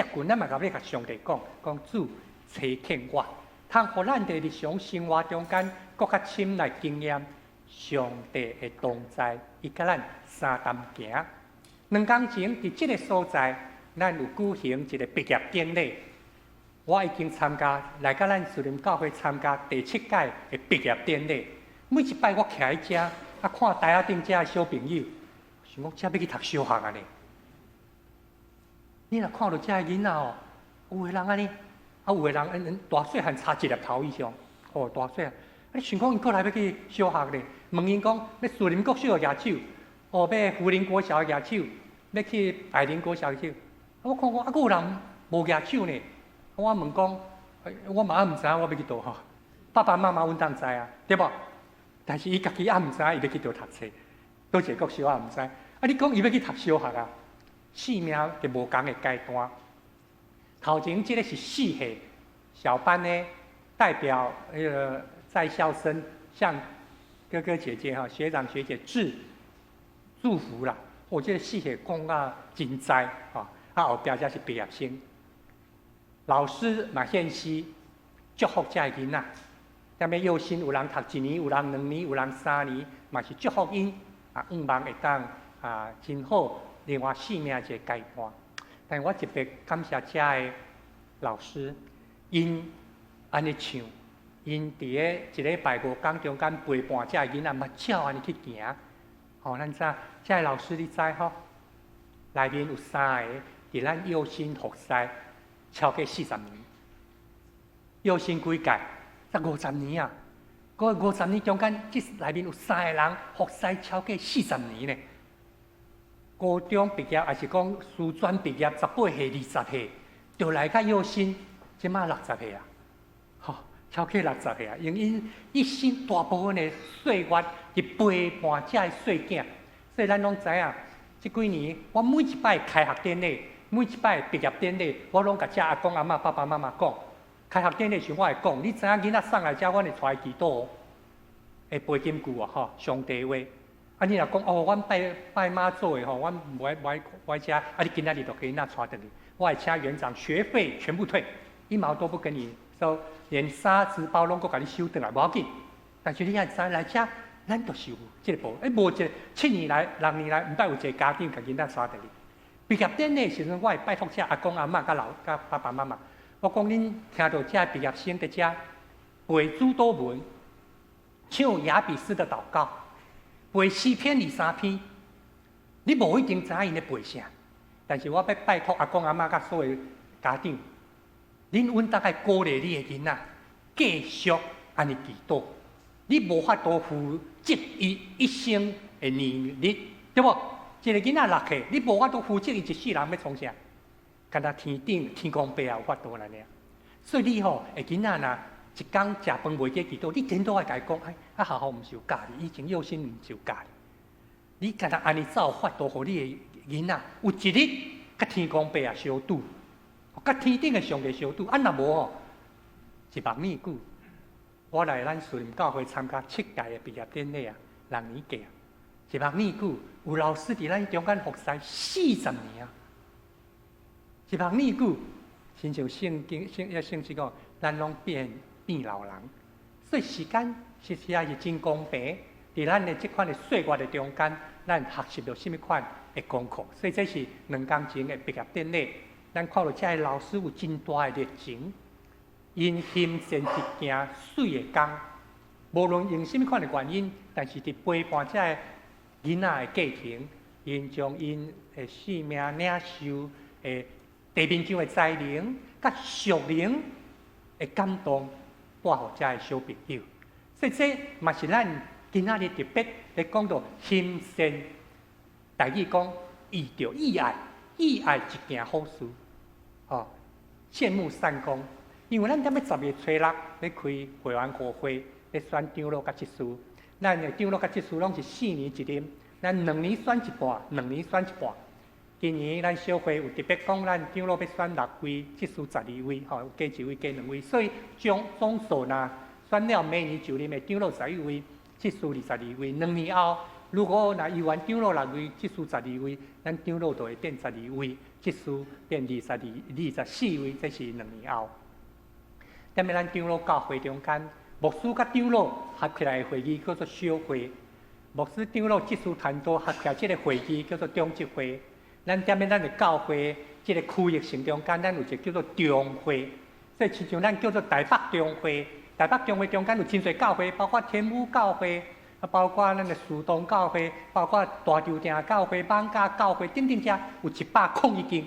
Speaker 5: 近，咱嘛甲要甲上帝讲主车欠我。通互咱伫日常生活中间，更较深来经验上帝的同在，伊甲咱三担行。2天前伫即个所在，咱有举行一个毕业典礼。我已经参加，来到咱树林教会参加第7届的毕业典礼。每一摆我徛喺遮，看台仔顶遮的小朋友，想讲遮要去读小学啊呢？你若看到遮的囡仔哦，有个人安尼。有个人大细汉差1粒头以上，大细汉。你想讲伊过来要去小学咧？问因讲要树林国小的举手，要福林国小的举手，要去百灵国小的举手。我看还有人无举手呢。我问讲，我嘛毋知影我要去倒吼。爸爸妈妈阮当知啊，对无？但是伊家己也毋知影伊要去倒读册，倒一个国小也毋知。你讲伊要去读小学啊？性命就无同的阶段。头前这个是4岁小班呢，代表在校生向哥哥姐姐哈、学长学姐祝福啦。我这个4岁讲啊真知啊，后壁才是毕业生。老师嘛献诗祝福这囡仔，踮咧幼心有人读1年，有人2年，有人3年，嘛是祝福因愿望会当真好，另外生命一个阶段。但我特别感谢这的老师，因安尼唱，因伫个一礼拜5天中间陪伴这囡仔，嘛照安尼去行。咱知这老师你知吼？内面有3个伫咱幼心服侍超过40年，幼心几届？才50年啊！过50年中间，这内面有3个人服侍超过40年呢。高中毕业，还是讲师专毕业，18岁、20岁，就来到幼心，即马60岁啊，超过60岁啊！用因一生大部分的岁月去陪伴这些细囝，所以咱拢知影，这几年我每一摆开学典礼，每一摆毕业典礼，我拢甲这阿公阿嬷、爸爸妈妈讲，开学典礼时我会讲，你知影囡仔送来这，我会带祈祷，会背金句啊，上帝话。你若讲阮拜妈祖的阮无爱遮，你今仔日就给囡仔带倒去，我会请园长学费全部退，1毛都不跟你收，连沙纸包拢搁甲你收倒来，无要紧。但是你也知来遮，咱就是有这个步，无一个7年来、6年来，毋捌有一个家庭甲囡仔带倒去。毕业典礼时阵，我会拜托遮阿公阿嬷甲爸爸妈妈，我讲恁听到这毕业生在这背主祷文，唱雅比斯的祷告，背4篇23篇，你无一定知影因咧背啥，但是我要拜托阿公阿妈甲所有家长，恁阮大概鼓励你的囡仔继续安尼祈祷，你无法度负责伊一生的年日，对无？一个囡仔6岁，你无法度负责伊一世人要创啥？敢若天顶天公伯也有法度啦呢。所以你吼，会囡仔若一工食饭袂记祈祷，你真都爱甲伊讲，哎，学校毋是有教你，以前幼师毋是有教你，你敢若安尼才有法度，互你的囡仔有一日甲天公伯也相拄，甲天顶的上帝相拄。若无吼，一目米久，我来咱树林教会参加7届的毕业典礼啊，6年级啊，一目米久，有老师伫咱中间服侍40年啊。一目米久，亲像圣经讲，咱拢变老人，所以时间实在是真公平。伫咱的这款的岁月的中间，咱学习到什么款的功课？所以这是2天前的毕业典礼，咱看到这些老师有真大的热情，因心善一件水的工，无论因什么款的原因，但是伫陪伴这些囡仔的家庭，因将因的性命领受的。地面上的才能、甲属灵的感动，带互遮的小朋友。所以这嘛是咱今仔日特别咧讲到心善，台语讲意着意爱，意爱一件好事，哦，羡慕善功。因为咱踮咧10月初6咧开会员互会，咧选长老甲执事，咱的长老甲执事拢是4年一任，咱2年选一半，2年选一半。今年咱小会有特别讲，咱长老要选6位，执事12位，吼，加1位加2位，所以总数呐，选了每年就任的长老11位，执事22位。2年后，如果那议员长老6位，执事12位，咱长老就会变12位，执事变24位，这是2年后。踮咧咱长老教会中间，牧师甲长老合起来的会议叫做小会，牧师长老执事团队合起来这个会议叫做中执会。咱踮咧咱的教会，这个区域性中间，咱有一个叫做中会，所以亲像咱叫做台北中会。台北中会中间有真侪教会，包括天母教会，啊，包括咱的树东教会，包括大洲埕教会、艋舺教会等等，遮有101间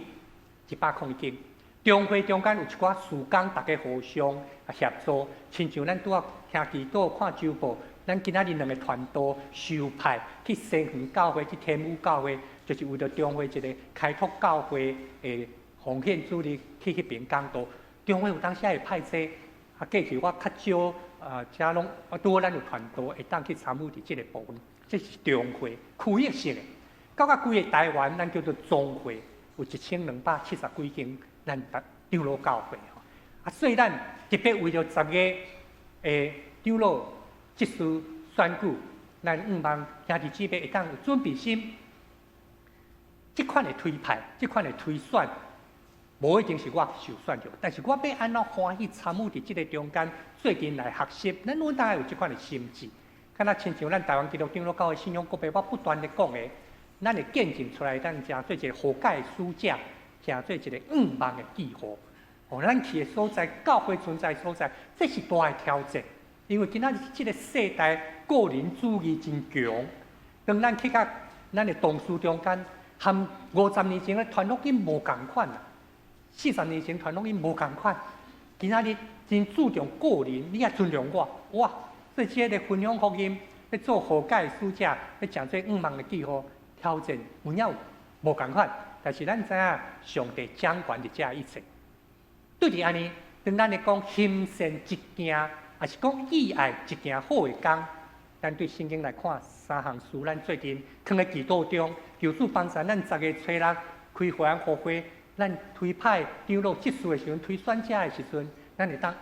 Speaker 5: ，101间。中会中间有一寡事工，大家互相协助，亲像咱拄仔听祈祷、看周报，咱今仔日2个团队受派去西园教会、去天母教会。就是为了中会一个开拓教会的奉献主力去迄边讲道，中会有当时会派这，过去我较少遮拢拄好咱有团队会当去参与伫即个部分，这是中会区域性的。到规个台湾，咱叫做总会，有1270几间咱长老教会吼。所以咱特别为了10月长老执事选举，咱希望兄弟姊妹会当有准备心。这款的推派，这款的推选，无一定是我受选着，但是我要安怎欢喜参与伫这个中间，最近来学习，咱大概有这款的心智。敢若亲像咱台湾基督长老教会信仰国别，我不断的讲的，咱会见证出来，咱诚做一个和解使者，诚做一个望的记号。哦，咱去的所在，教会存在的所在，这是大的挑战。因为今仔日这个世代个人主义真强，当咱去到咱的同事中间。和50年前的传福音无共款啦，40年前传福音无共款。今仔日真注重个人，你也尊重我，哇！所以这个分享福音，要做和解使者，要诚做望的记号，挑战有影无共款。但是咱知影上帝掌管着这一切。对伫安尼，当咱咧讲心善一件，也是讲意爱一件好的工。咱对圣经来看3项事，咱最近放在祈祷中，求主帮助咱10月初6开会员互会，咱推派长老执事的时阵，推选者的时阵，咱会当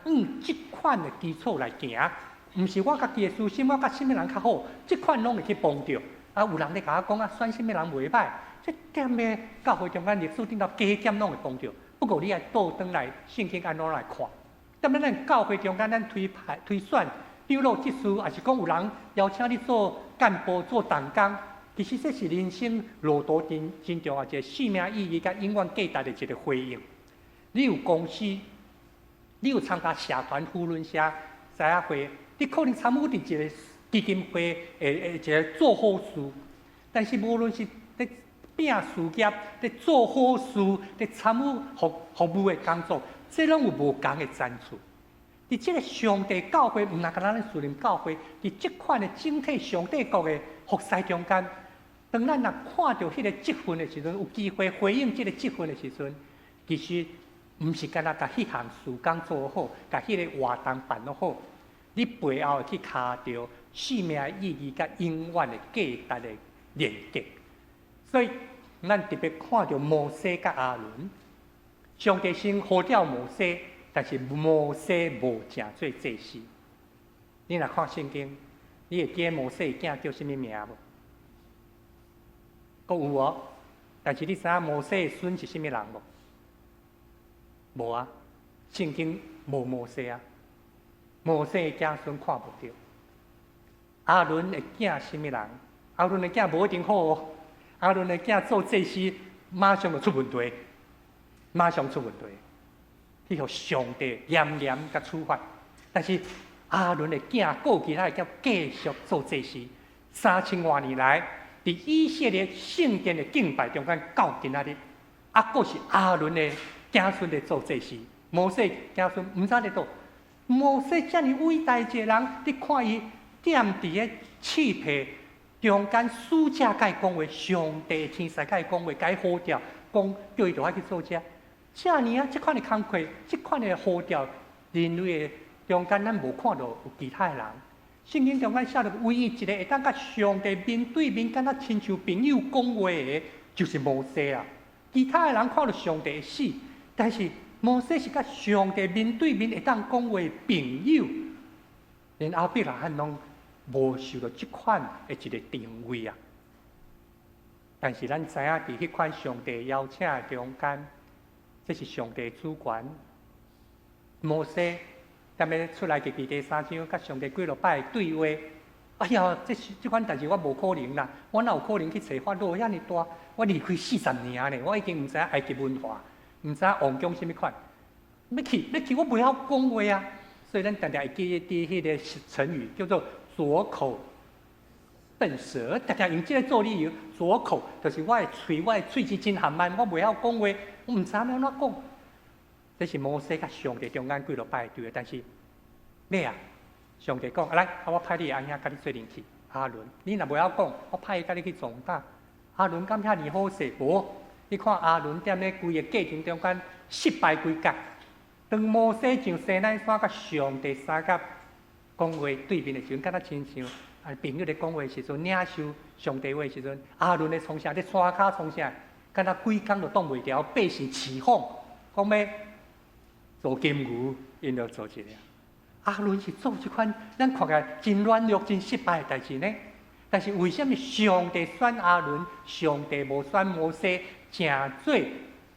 Speaker 5: 这款的基础来行，毋是我家己的私心，我甲什么人较好，这款拢会去帮着。啊，有人咧甲我讲选什么人袂歹，这点的教会中间历史顶头加减拢会帮着。不过你爱倒转来圣经安怎来看？踮咧咱教会中间，咱推选。长老执事，也是讲有人邀请你做干部、做同工，其实这是人生路途真重要一个生命意义甲永远价值的一个回应。你有公司，你有参加社团扶轮社知影会，你可能参与伫一个基金会一个做好事，但是无论是咧拼事业、咧做好事、咧参与服务的工作，这拢有无同的赞处。伫即个上帝教会，毋但干咱属灵教会，伫即款的整体上帝国的服侍中间，当咱若看到迄个积分的时阵，有机会回应即个积分的时阵，其实毋是干那甲迄项事工做好，甲迄个活动办好，你背后会去卡着生命意义甲永远的价值的连结。所以，咱特别看到摩西甲亚伦，上帝先呼召摩西。但是摩西无正做祭司。你若看圣经，你会记得摩西囝叫什么名无？阁有哦。但是你知影摩西的孙是什么人无？无啊，圣经无摩西啊。摩西的子孙看无到。亚伦的囝什么人？亚伦的囝无一定好哦。亚伦的囝做祭司，马上就出问题，马上出问题。去互上帝严严甲处罚，但是亚伦的囝过其他的叫继续做祭司，3000多年来，伫以色列圣殿的敬拜中间到今仔日，阁是亚伦的子孙在做祭司，摩西子孙毋知在倒。摩西遮尔伟大一个人，你看伊踮伫个气皮中间，使者甲伊讲话，上帝天使甲伊讲话，甲伊呼召，讲叫伊着爱去做遮。遮尔啊，即款的工课，即款的呼召，人类的中间，咱无看到有其他的人。圣经中间写着，唯一一个会当甲上帝面对面，敢若亲像朋友讲话的，就是摩西啦。其他的人看到上帝死，但是摩西是甲上帝面对面会当讲话的朋友，连后壁人汉拢无受到即款的一个定位啊。但是咱知影，伫迄款上帝邀请的中间。这是上帝主权。摩西踮咧出来伫第三章，甲上帝几落摆对话。哎呀，即款代志我无可能啦！我哪有可能去找法老遐尼大？我离开40年呢，我已经毋知影埃及文化，毋知影王宫什么款。要去，我袂晓讲话啊！所以咱常常会记伫迄个成语叫做“左口笨舌”，常常用即个做理由。左口就是我的喙齿真含慢，我袂晓讲话。我毋知影要安怎讲，这是摩西甲上帝中间几落摆对的，但是你啊，上帝讲，来，我派你阿兄甲你做人去，亚伦，你若袂晓讲，我派伊甲你去壮大。亚伦敢遐尼好势？无，你看亚伦踮咧规个过程中间失败规格。当摩西上西奈山甲上帝三甲讲话对面的时阵，敢若亲像朋友咧讲话的时阵，领受上帝话的时阵，亚伦咧创啥？咧山骹创啥？敢若几工就挡袂牢，百姓起哄，讲要做金牛，因就做一个。亚伦是做即款咱看起来真软弱、真失败的代志呢？但是为什么上帝选亚伦，上帝无选摩西，正做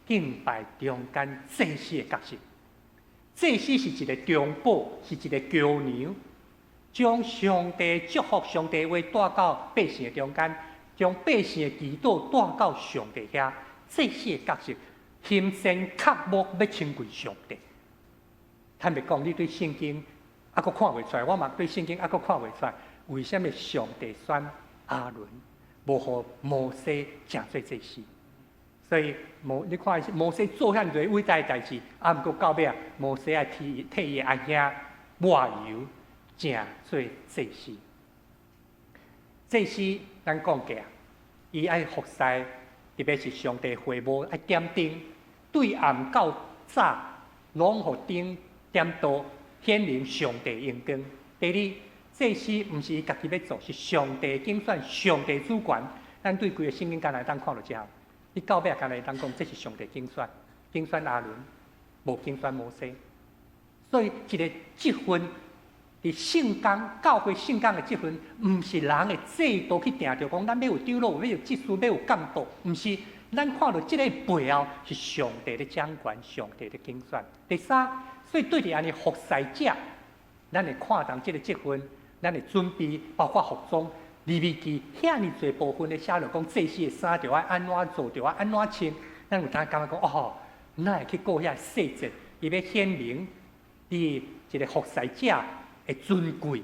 Speaker 5: 敬拜中间祭司的角色？祭司是一个中保，是一个桥梁，将上帝祝福、上帝话带到百姓的中间。将百姓的祈祷带到上帝遐，这些角色心生刻目要亲近上帝。坦白讲，你对圣经还阁看袂出来，我嘛对圣经还阁看袂出来，为什么上帝选亚伦，无互摩西正做祭司？所以你看摩西做遐多伟大的代志，毋过到尾啊，摩西爱替伊阿兄抹油，正做祭司。祭司咱讲过啊，伊爱服侍，特别是上帝会幕爱点灯，对暗到早，拢互灯点灯，显明上帝荣光。第二，祭司毋是伊家己要做，是上帝竞选，上帝主权。咱对规个圣经干来当看到之后，你到尾干来当讲，这是上帝竞选亚伦，无竞选摩西。所以一个积分。伫圣经教会圣经的积分，毋是人的制度去定着讲，咱要有长老，要有祭司，要有监督，毋是。咱看到即个背后是上帝的掌权，上帝的竞选。第三，所以对着安尼服侍者，咱会看重即个积分，咱会准备，包括服装、利未记，遐尼侪部分咧写着讲祭司的衫着爱安怎做，着爱安怎穿。咱有当感觉讲，哦，咱会去过遐细节，伊要显明。你一个服侍者的尊贵、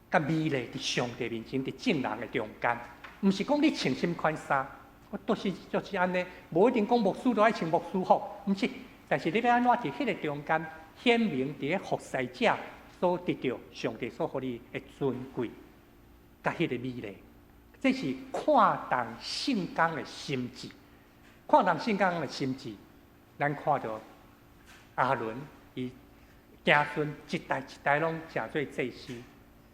Speaker 5: 甲美丽伫上帝面前，伫众人的中间，毋是讲你穿什款衫，我都是就是安尼，无一定讲牧师都爱穿牧师服，毋是。但是你要安怎伫迄个中间显明伫咧服侍者所得到上帝所予你的尊贵，甲迄个美丽，这是看重圣工的心志。看重圣工的心志，咱看到阿伦伊子孙一代一代拢成做祭司，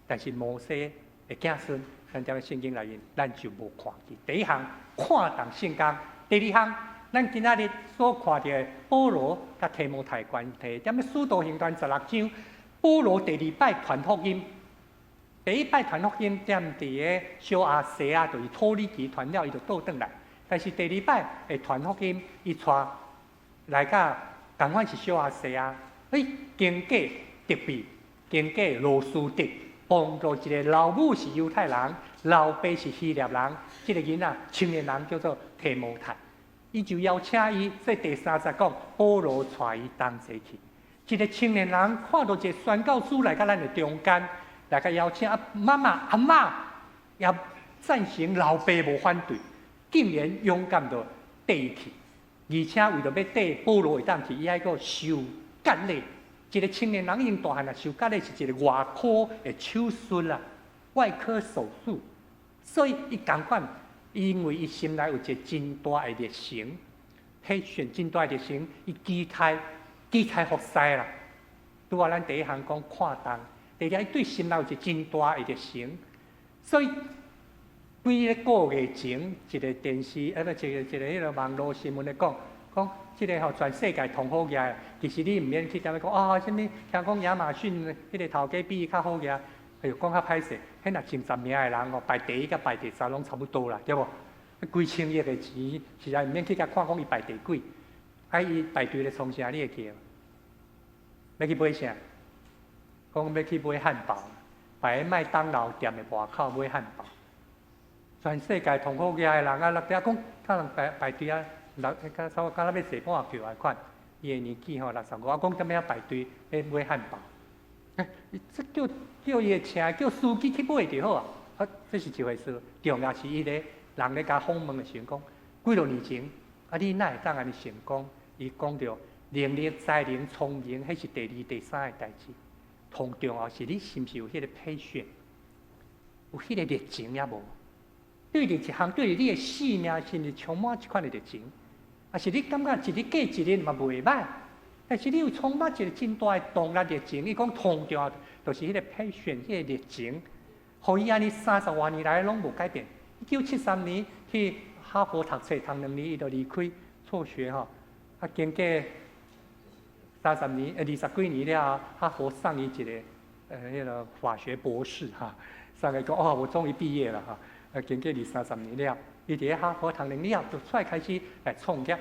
Speaker 5: 但是摩西的子孙，咱踮咧圣经内面，咱就无看见。第一项看重圣工，第二项。咱今仔日所看到的保罗甲提摩太关系，踮咧使徒行传16章，保罗第2摆传福音，第1摆传福音踮伫个小亚细亚，就是土耳其传了，伊就倒转来。但是第2摆的传福音，伊带来甲同款是小亚细亚，经过特别，经过罗斯德，帮助一个老母是犹太人，老爸是希腊人，这个囡仔青年人叫做提摩太。伊就邀请伊，说第30讲，保罗带伊同齐去。一个青年人看到一个宣教师来到咱的中间，来甲邀请妈妈、阿嬷也赞成老爸无反对，竟然勇敢地缀伊去，而且为着要缀保罗会当去，伊还阁受割礼。一个青年人已经大汉啦，受割礼是一个外科的手术啦，外科手术，所以伊同款。因为伊心内有一个真大的热情，迄选真大的热情，伊期待服侍啦。拄啊，咱第一项讲看重，第二伊对心内有一个真大的热情，所以几个月前，一个电视一个迄个网络新闻咧讲，即个全世界同好个，其实你毋免去踮咧讲什物，听讲亚马逊迄个头家比伊较好个。哎呦，讲较歹势，迄若前10名的人排第1甲排第3拢差不多啦，对无？几千亿的钱，实在毋免去甲看讲伊排第几，伊排队咧创啥？你会去？要去买啥？讲要去买汉堡，排麦当劳店的外口买汉堡。全世界同好家的人啊，落地讲，可能排队啊，差不多要坐半票来款。伊的年纪65，讲踮遐排队要买汉堡。这叫伊的车，叫司机去买就好啊。这是一回事。重要是伊咧，人咧甲访问的时候讲，几多年前，你哪会当安尼成功？伊讲到能力、才能、聪明，迄是第2、第3个代志。同重要是你是毋是有迄个配选，有迄个热情也无？对着一项，对着你的生命，甚至充满一款的热情，啊是你感觉一日过一日嘛袂歹。但是你有充满一个真大的动力热情，伊讲同重要就是迄个配选，迄个热情，互伊安尼30多年来拢无改变。1973年去哈佛读册，读2年伊就离开辍学啊经过30年20几年了，哈佛送伊一个迄个法学博士送伊讲我终于毕业了经过20-30年了，伊伫哈佛读2年了，就出来开始来创业。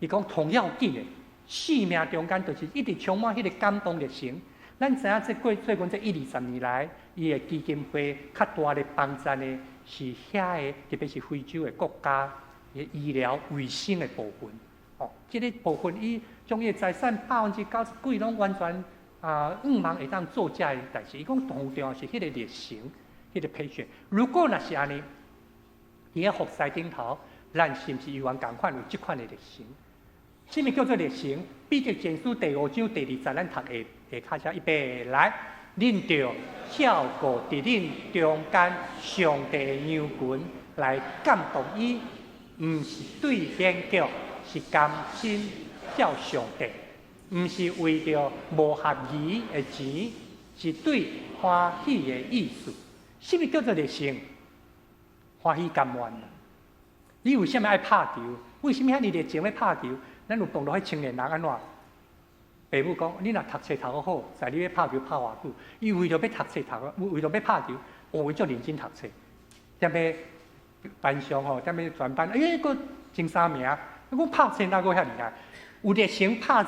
Speaker 5: 伊讲同要紧的。生命中间就是一直充满迄个感动热情。咱知影最近这1-20年来，伊的基金会较大的帮助呢，是遐个特别是非洲的国家的医疗卫生的部分。这个部分伊将伊的财产90%几拢完全五忙会当做这的代志。伊讲同重要是迄个热情，迄个培训。如果若是安尼，伊个服侍顶头，咱是毋是有缘共款有即款的热情？什么叫做热情？彼得前书第5章第20，咱读下骹写预备来，恁着照顾伫恁中间上帝的羊群来感动伊，毋是对显脚，是甘心照上帝，毋是为着无合宜的钱，是对欢喜的意思。什么叫做热情？欢喜甘愿。你为什么爱拍球？为什么遐尼热情要拍球？咱有碰到迄青年人安怎？爸母讲，你若读册读好，在你要拍球拍偌久？伊为着要读册为着要拍球，为足认真读册。踮咧班上踮咧全班，佫前3名。我拍册哪个遐厉害？有热情拍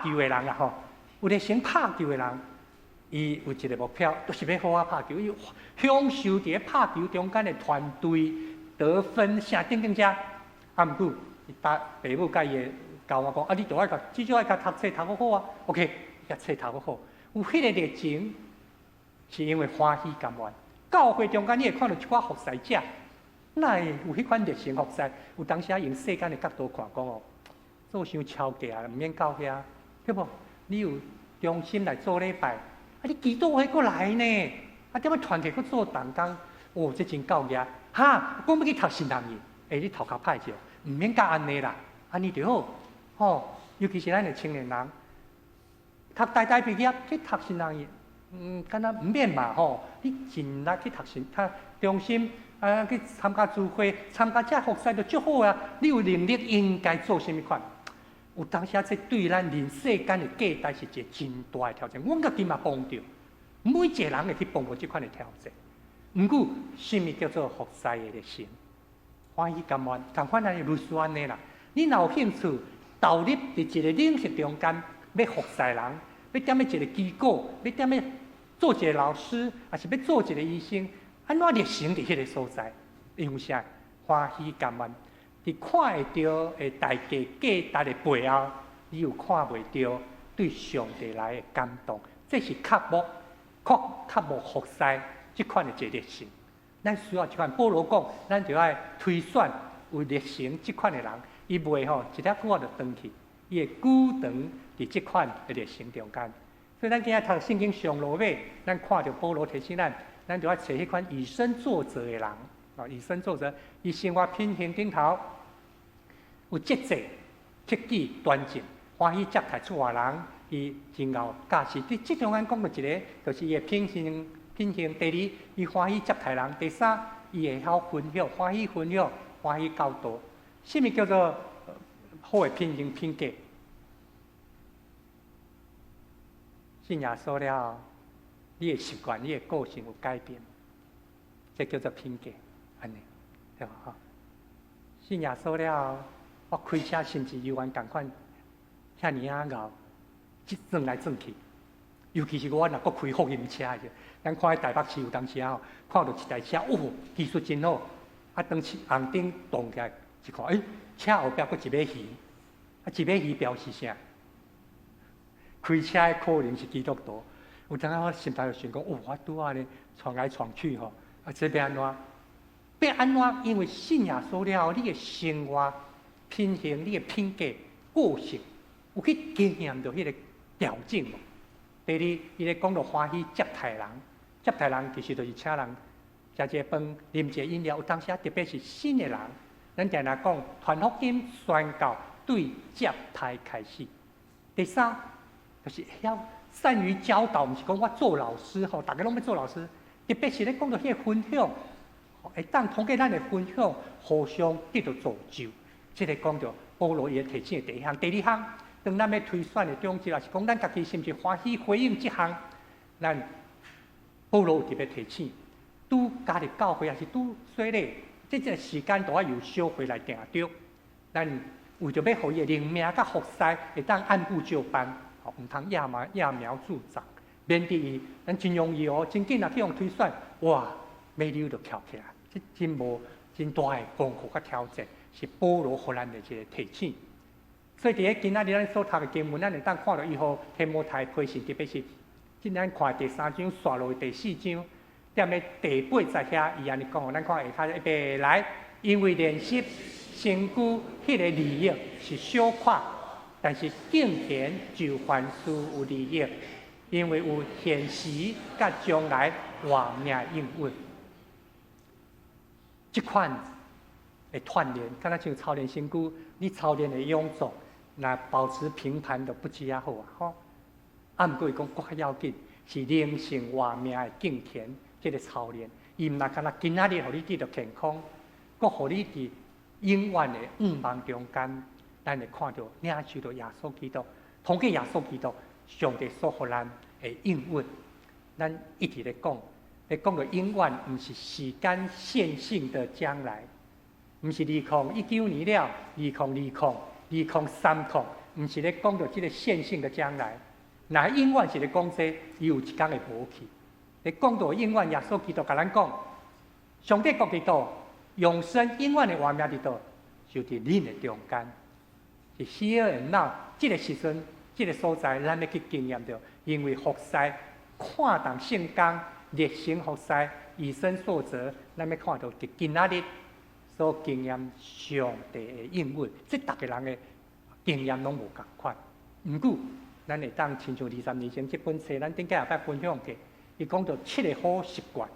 Speaker 5: 球的人啦有热情拍球的人，伊有一个目标，就是要好拍球，伊享受伫咧拍球中间的团队得分啥等遮。毋过，爸母甲伊教我讲，你就爱至少爱读册读好啊 ，OK，也册头好，有迄个热情，是因为欢喜甘愿。教会中间你会看到一寡服侍者，哪会有迄款热情服侍？有当时用世间的角度看，讲哦，做伤超价，唔免到遐，对不？你有忠心来做礼拜，你基督会过来呢？点解团体去做同工？哦，这真够价！哈，讲要去读神学院，你头壳歹者，唔免甲安尼啦，安尼就好。吼，尤其是咱的青年人，读大毕业去读神学院，敢若唔免嘛吼。你尽力去读忠心，去参加聚会，参加这服侍就足好啊！你有能力应该做甚物款？有当时这对咱人世间的价值是一个真大的挑战。阮家己嘛碰到，每一个人会去碰到这款的挑战。毋过，什么叫做服侍的热心？欢喜甘愿，同款咱类似安尼啦。你若有兴趣投入伫一个领域中间，要服侍人，要踮咧一个机构，要踮咧做一个老师，还是要做一个医生，安怎热心伫迄个所在？因为啥？欢喜甘愿。你看会到的大家价值的背后，你又看袂到对上帝来的感动，这是较无服侍这款的一个热心。咱需要这款保罗讲，咱就要推选有热心这款的人，伊袂吼一粒骨就断去，伊会久长伫这款的热心中间。所以咱今日读圣经上落尾，咱看到保罗提醒咱就要找迄款以身作则的人。以身作则，伊生活品行顶头有节制、克己、端正，欢喜接待出外人，伊真有价值。伫即中间讲到一个，就是伊的品行。第二，伊欢喜接待人；第三，伊会晓分享，欢喜分享，欢喜教导。什么叫做好的品行品格？信耶稣了，你的习惯、你的个性有改变，这叫做品格。安尼，对吧？哈，信耶稣了，我开车甚至犹原共款，遐尼熬，转来转去。尤其是我若搁开福音车的，咱看喺台北市有当时啊，看到一台车，哦，技术真好，当时红灯动起来，一看，车后壁搁一尾鱼，一尾鱼表示啥？开车的可能是基督徒，有当时我心态就想讲，我拄啊咧闯来闯去吼，这要安怎？要安怎？因为信耶稣了，你的生活、品行、你的品格、个性，有去经验到迄个调整无？第二，伊咧讲到欢喜接待人，接待人其实就是请人食一个饭、啉一个饮料。有当时特别是新的人，咱定来讲传福音、宣教对接待开始。第三，就是要善于教导，毋是讲我做老师吼，大家拢要做老师。特别是咧讲到迄个分享，会当通过咱的分享，互相得到造就。即个讲到保罗伊提醒的第一项，第二项。当咱要推选的种子，也是讲咱家己是毋是欢喜回应这项，咱保罗有特别提醒，拄加入教会也是拄洗礼，这个时间都要由小会来定着。咱为着要互伊的灵命甲服侍，会当按部就班，毋通揠苗助长，免得伊咱真容易哦，真紧啊去用推选，哇，马溜就翘起来，这真大的功课甲挑战，是保罗互咱的一个提醒。所以伫咧今仔日咱所读的经文，咱会当看到以后提摩太批信，特别是今咱看第3章刷落第4章，踮咧第8节遐，伊安尼讲，咱看下骹一边来，因为练习身躯迄个利益是小看，但是敬虔就凡事有利益，因为有现时甲将来活命应允。这款的锻炼，敢若像操练身躯，你操练的勇壮。那保持平盘就不只也好啊，吼！毋过伊讲更较要紧，是灵性活命的敬虔，这个操练，伊毋若敢若今仔日互你得到健康，阁互你伫永远的茫中间，咱会看到领受到耶稣基督，通过耶稣基督，上帝所互咱的应允。咱一直咧讲到永远，毋是时间线性的将来，毋是2019年了，2030，毋是咧讲到即个线性的将来，那永远是咧讲这，伊有一天会无去。咧讲到永远，耶稣基督甲咱讲，上帝国伫倒，永生永远的活命伫倒，就伫恁的中间。是死而闹，即个时阵，这个所在，咱要去经验到，因为服侍看重圣工，热心服侍，以身作则，咱要看到伫今仔日所经验上帝的应允，这逐个人的经验拢无共款。毋过，咱会当亲像20年前这本册，咱顶下也捌分享过，伊讲到7个好习惯，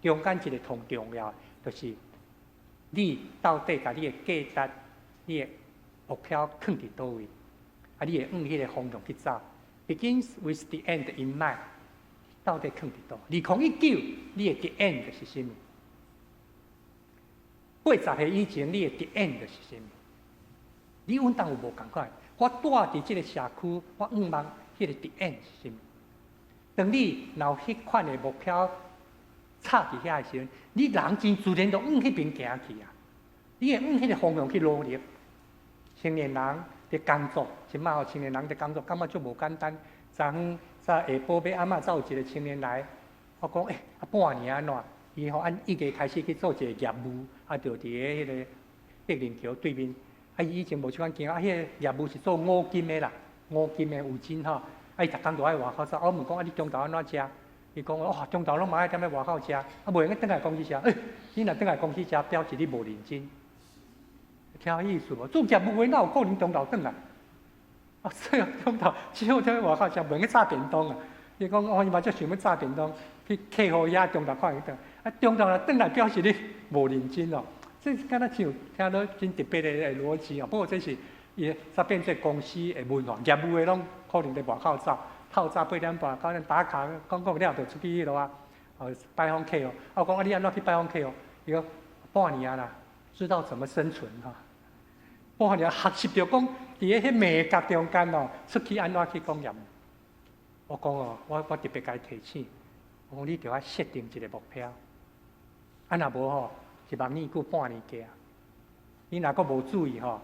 Speaker 5: 中间一个同重要，就是你到底甲你的价值、你的目标放伫倒位，啊，你会往迄个方向去走。Begins with the end in mind， 到底放伫倒？2019，你的 the end 是啥物？80岁以前，你的 the end 是啥物？你稳当有无共款？我住伫即个社区，我望迄个 the end 是啥物？当你若有迄款的目标插伫遐的时阵，你人真自然就往迄边行去啊！你会往迄个方向去努力。青年人伫工作，即摆青年人伫工作，感觉足无简单。昨昏下晡要暗仔走有一个青年来，我讲半年安怎？伊伊家开始去做一个业务，就伫迄个碧林桥对面。伊以前无即款经，迄个业务是做五金的啦，五金的有金吼。伊逐工都爱外口走，我问讲你中昼安怎食？伊讲中昼拢嘛爱踮咧外口食，袂用倒来公司食。你若倒来公司食，表示你无认真。听意思无？做业务的哪有可能中昼倒来？所以中昼只好踮咧外口食，袂用炸便当啊。伊讲伊嘛则想要炸便当，去客户遐中昼看伊倒。中昼若倒来，表示你无认真哦。这敢若像听到真特别的逻辑哦。不过这是伊才变做公司的文化，业务的拢可能伫外口走，透早8点半，可能打卡讲了就出去迄落啊，拜访客户。我讲你安怎去拜访客户？伊讲半年啦，知道怎么生存哈。半年学习着讲伫迄美甲中间哦，出去安怎去讲业务。我讲我特别甲伊提醒，我讲你着要设定一个目标，若无吼。1万年过半年过啊！你若阁无注意吼，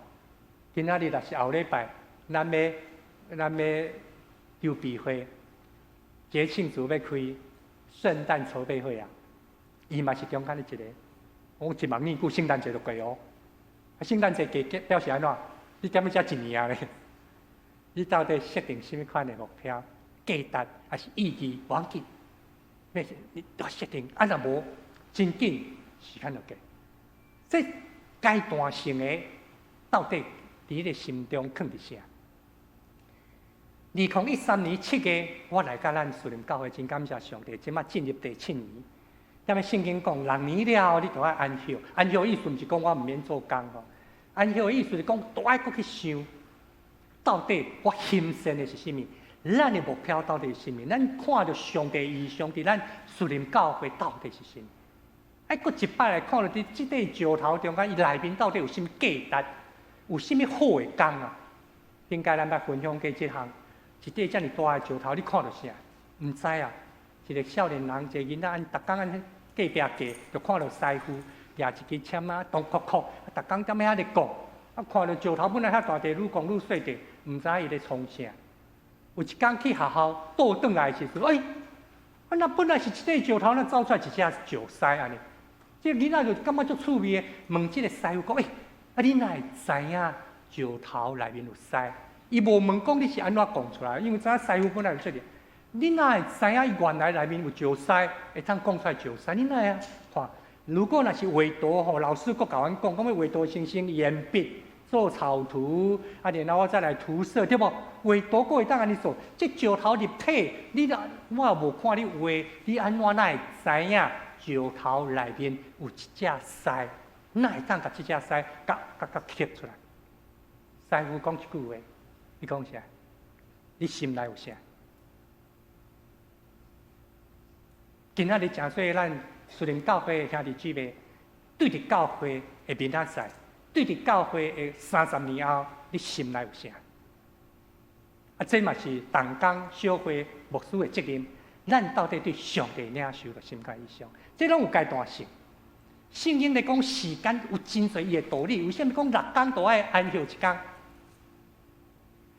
Speaker 5: 今仔日若是后礼拜，咱要筹备会，节庆组要开，圣诞筹备会啊，伊嘛是中间的一个。我1万年过圣诞节就过哦，圣诞节过表示安怎？你点要才1年咧？你到底设定什么款的目标、价值还是意义？忘记，你要设定，若无真紧。时间就过，这阶段性的到底伫你的心中放伫啥？2013年7月，我来甲咱树林教会，真感谢上帝，即马进入第7年。因为圣经讲6年了，你就要安息。安息的意思毋是讲我毋免做工吼，安息的意思是讲都爱搁去想，到底我欣赏的是啥物？咱的目标到底是啥物？咱看到上帝意象伫咱树林教会到底是啥物？搁一摆来看到伫即块石头中间，伊内面到底有啥物价值？有啥物好的工啊？顶解咱捌分享过即项，一块遮尔大的石头，你看到啥？毋知啊！一个少年人，一个囡仔，逐工隔壁过，就看到师傅举一支签啊，咚叩叩，逐工踮遐咧讲，看到石头本来遐大地，愈讲愈细地，毋知伊咧创啥。有一天去学校倒转来的时阵，那本来是一块石头，那走出来一只石狮安尼。这囡仔就感觉足趣味的，问即个师傅讲：你哪会知影石头内面有狮？伊无问讲你是安怎讲出来，因为知影师傅本来就这里。你哪会知影伊原来内面有石狮，会通讲出来石狮？你哪会啊？看，如果若是画图吼，老师佫甲阮讲，我画图先鉛笔做草图，然后我再来涂色，对无？画图佫会当安尼做，这石头立体，我也无看你画，你安怎哪会知影？石头内面有一只狮，哪会当甲这只狮甲刻出来？师傅讲一句话，你讲啥？你心内有啥？今仔日诚说咱树林教会的兄弟姊妹，对着教会的明仔载，对着教会的30年后，你心内有啥？这嘛是同工小会牧师的责任。咱到底对上帝领受的心态意向，这拢有阶段性。圣经咧讲时间有真侪伊的道理，为什么讲6天都爱安息1天？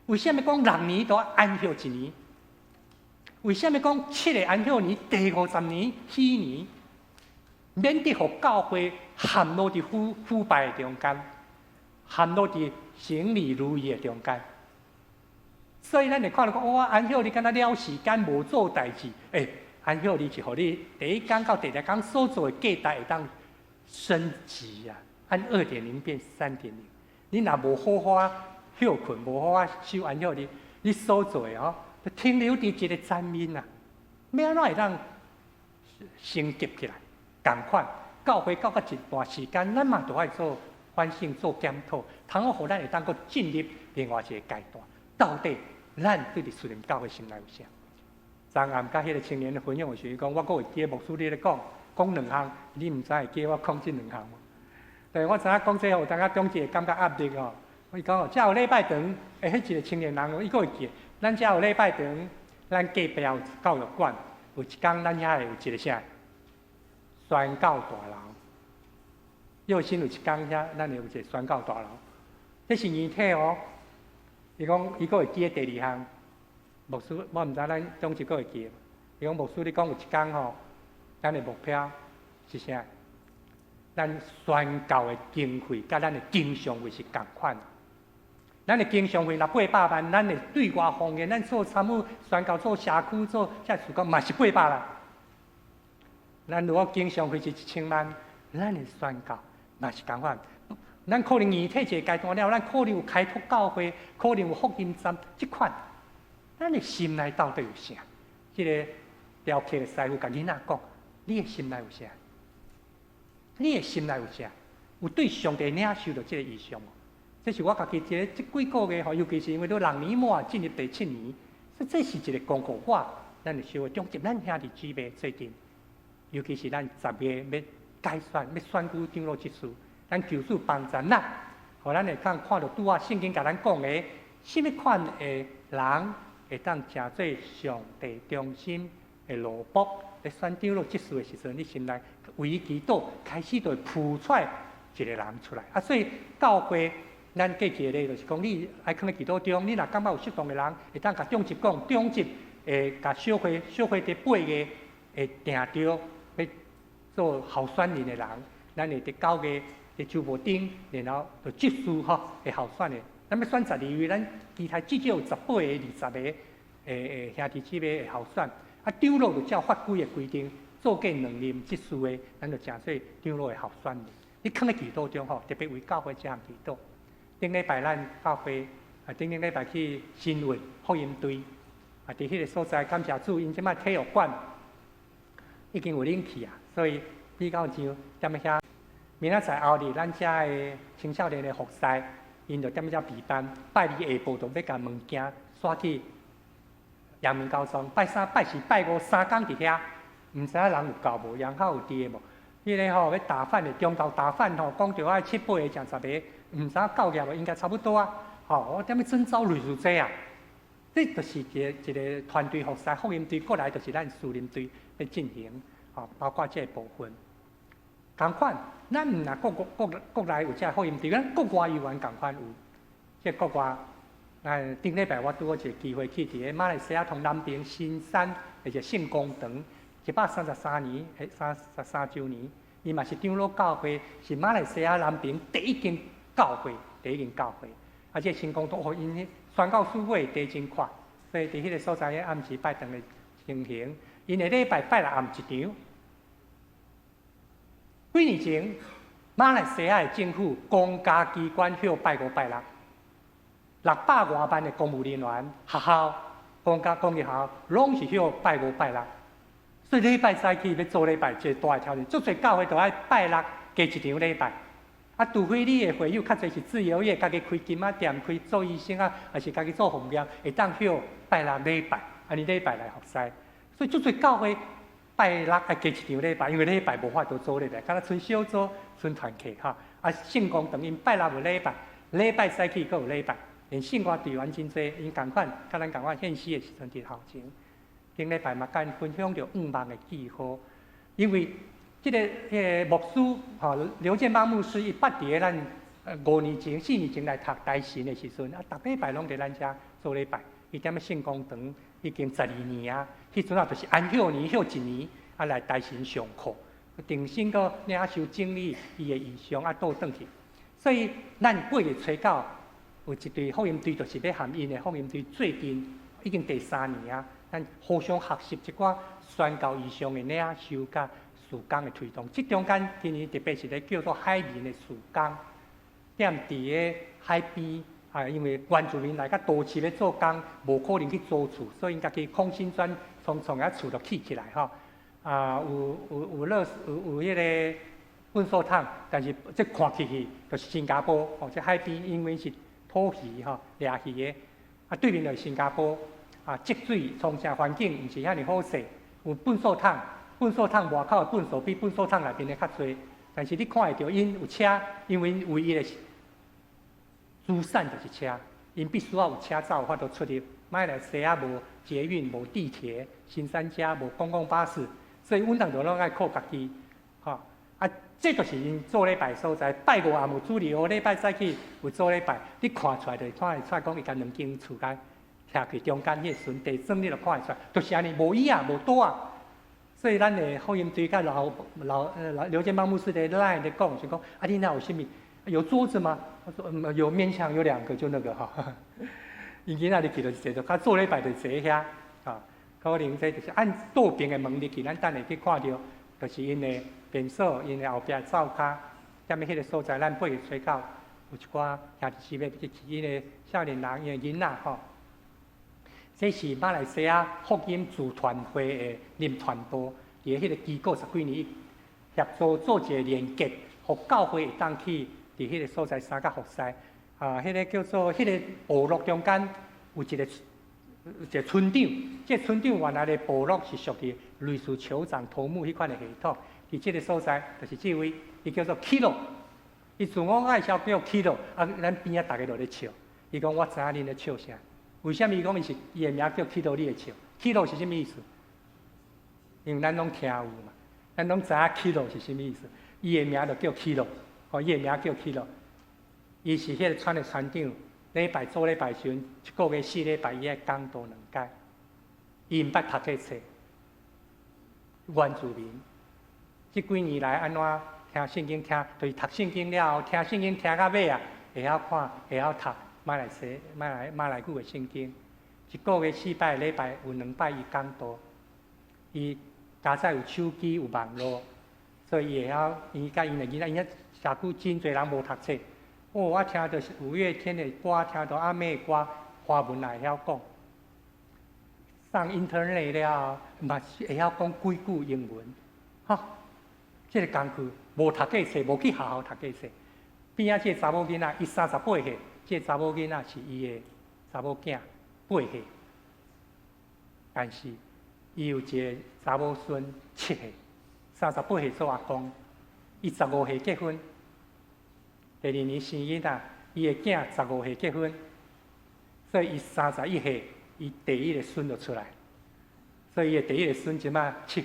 Speaker 5: 为什么讲6年都要安息1年？为什么讲7个安息年，第50年、4年，免得互教会陷落伫腐败的中间，陷落伫行礼如仪的中间？所以咱会看到讲，哇，安孝你敢若了时间无做代志，安孝你是互你第一天到第二天所做的价值会当升级啊，按2.0变3.0。你若无好好休困，无好好修安孝你所做的就停留伫一个层面啊，要安怎会当升级起来？同款，教会到一段时间，咱嘛都爱做反省、做检讨，通好互咱会当搁进入另外一个阶段。到底咱对伫属灵教会心内有啥？昨暗甲迄个青年的分享的时候，讲我搁会记牧师你咧讲2项，你毋知会记我讲即2项无？但是我知影讲这有当下中间感觉压力哦。伊讲遮有礼拜堂，迄一个青年人，伊搁会记。咱遮有礼拜堂，咱隔壁有教育馆，有一天咱遐有一个啥宣教大楼。又新有一天遐，咱有一个宣教大楼，这是年体哦。伊讲伊搁会记第2项，牧师我毋知咱总是搁会记。伊讲牧师你讲有一天咱的目标是啥？咱宣教的经费甲咱的经常费是共款。咱的经常费若800万，咱的对外方言，咱做参与宣教、做社区、做遮事工嘛是800万。咱如果经常费是1000万，咱的宣教嘛是共款。咱可能年体一个阶段了，咱可能有开拓教会，可能有福音站即款。咱的心内到底有啥？即个雕刻的师傅甲囡仔讲，你的心内有啥？你的心内有啥？有对上帝领受到这个意向无？这是我家己这几个月尤其是因为都6年末进入第7年，所以这是一个功课。咱的社会中，咱兄弟姊妹最近，尤其是咱10月要改选、要选举长老执事，咱求主帮助咱，互咱会当看到拄啊圣经甲咱讲的，什么款的人会当成做上帝中心的路卜。在选长老执事的时阵，你心内为伊祈祷，开始就会浮出来一个人出来。所以教会咱过去的就是讲，你爱放在祈祷中，你若感觉有适当的人会当甲中级讲，中级会甲小会伫8月会定着要做候选人的人，咱会伫9月伫周末顶，然后就执事会候选的。咱要选12位，咱其他至少有18个、20个兄弟姊妹会候选。长老就照法规的规定，做过2任执事的，咱就正做长老的候选人。你放在祈祷中特别为教会这项祈祷。顶礼拜咱教会顶礼拜去新运福音队伫迄个所在，感谢主，因即摆体育馆已经有冷气啊，所以比较上踮咧遐。明仔载后日，咱遮的青少年的服侍，因就踮咧遮备班。拜2下晡就要甲物件刷去阳明高中，拜3、拜4、拜5 3天伫遐，毋知影人有够无，人口有伫的无？迄个要打饭的，中昼打饭讲着爱7、8个、10个，毋知影9个无，应该差不多啊。我踮咧征召类似这啊，这就是一个团队服侍，福音队过来就是咱属灵队要进行，包括这个部分。同款，咱毋若国内有这福音队，咱国外语言同款有，这国外。顶礼拜我拄好一个机会去伫个马来西亚同南边新山一个圣公堂，133年33周年，伊嘛是长老教会，是马来西亚南边第一间教会，而且圣公堂互因宣教书会地真快，所以伫迄个所在暗时拜堂的情形，因个礼拜拜6暗一场。几年前，马来西亚的政府公家机关休拜5、拜6。600多万的公务人员、学校、公立学校，拢是休拜5、拜6。所以礼拜3去要做礼拜，一个大的挑战。足侪教会都爱拜6加一场礼拜。除非你的会友较侪是自由业，家己开金仔店、开做医生还是家己做服务业，会当休拜6礼拜，安尼礼拜来服侍。所以足侪教会拜6爱加一场礼拜，因为礼拜无法度做礼拜，敢若剩小组、剩团契圣公堂因拜6有礼拜，礼拜3去阁有礼拜。连圣歌队员真侪，因共款，甲咱共款献诗的时阵伫头前。顶礼拜嘛，甲因分享着5万的记号，因为这个牧师刘建邦牧师，伊捌伫个咱5年前、4年前来读大神的时阵，逐礼拜拢伫咱遮做礼拜。伊踮咧圣公堂已经12年啊，迄阵就是安休年休1年，来大神上课，定心个领受经历伊的异象倒转去。所以咱8月初9。有一队福音队，就是要含因的福音队最近已经第3年啊，咱互相学习一寡宣教意向的领袖甲事工的推动。即中间今年特别是咧叫做海面的事工，踮伫个海边啊，因为原住民来甲都市咧做工，无可能去租厝，所以因家己空心砖从遐厝就起来吼。啊，有迄个粪扫桶，但是即看起去就是新加坡哦，即海边因为是土鱼吼，掠鱼的，啊对面就是新加坡，啊积水从啥环境毋是遐尼好势，有粪扫桶，粪扫桶外口的粪扫比粪扫桶内面的较侪，但是你看会到因有车，因为唯一的疏散就是车，因必须要有车才有法度出入。马来西亚无捷运、无地铁，新三家无公共巴士。所以阮当着拢爱靠家己，吼啊，这就是因做礼拜所在。拜五也无主日哦，礼拜早起有做礼拜，你看出来就看会出来讲伊甲两间厝间徛去中间迄个船地砖，你就看会出来，就是安尼，无椅啊，无桌啊。所以咱的福音队甲刘建邦牧师的 line 咧讲，就讲啊，你那有啥物？有桌子吗？我说有勉强有2个，就那个哈。因囡仔入去就坐着，较做礼拜就坐遐啊。可能这就是按桌边的门入去，咱等下去看到，就是因的便所，因的后壁灶骹，踮迄个所在，咱八月初9有一寡兄弟姊妹去因的少年人，因的囡仔吼。这是马来西亚福音助团会的林传部，伫迄个机构10几年协助做一个连结，互教会会当去伫迄个所在参加服侍。啊，迄个叫做迄个部落中间有一个村长，这村长原来的部落是属于类似酋长头目迄款的系统，伫这个所在就是这位，伊叫做 Kilo， 伊自我介绍叫 Kilo， 啊，咱边仔大家都咧笑，伊讲我知影恁咧笑啥，为什么伊讲伊的名叫 Kilo， 你会笑 ？Kilo 是啥物意思？因为咱拢听有嘛，咱拢知影 Kilo 是啥物意思，伊的名就叫 Kilo， 哦，伊的名叫 Kilo。伊是迄个村的村长，礼拜做礼拜时阵，1个月4礼拜，伊爱讲道2届。伊毋捌读过册，原住民。即几年来安怎听圣经听，就是读圣经了后，听圣经听到尾啊，会晓看，会晓读马来语的圣经。1个月4摆，礼拜有2摆伊讲道。伊加在有手机有网络，所以伊会晓，伊甲因的囡仔，因社区真侪人无读册。哦，我听到是5月天的歌，听到阿妹的歌，华文也会晓讲。上 internet 了，嘛是会晓讲几句英文，吼。这个工具无读过册，无去学校读过册。边仔这查某囡仔，伊38岁，这查某囡仔是伊的查某囝8岁，但是伊有一个查某孙7岁，38岁做阿公，伊15岁结婚。第2年生囡仔，伊的囝15岁结婚，所以伊31岁，伊第1个孙就出来，所以伊的第1个孙即马7岁，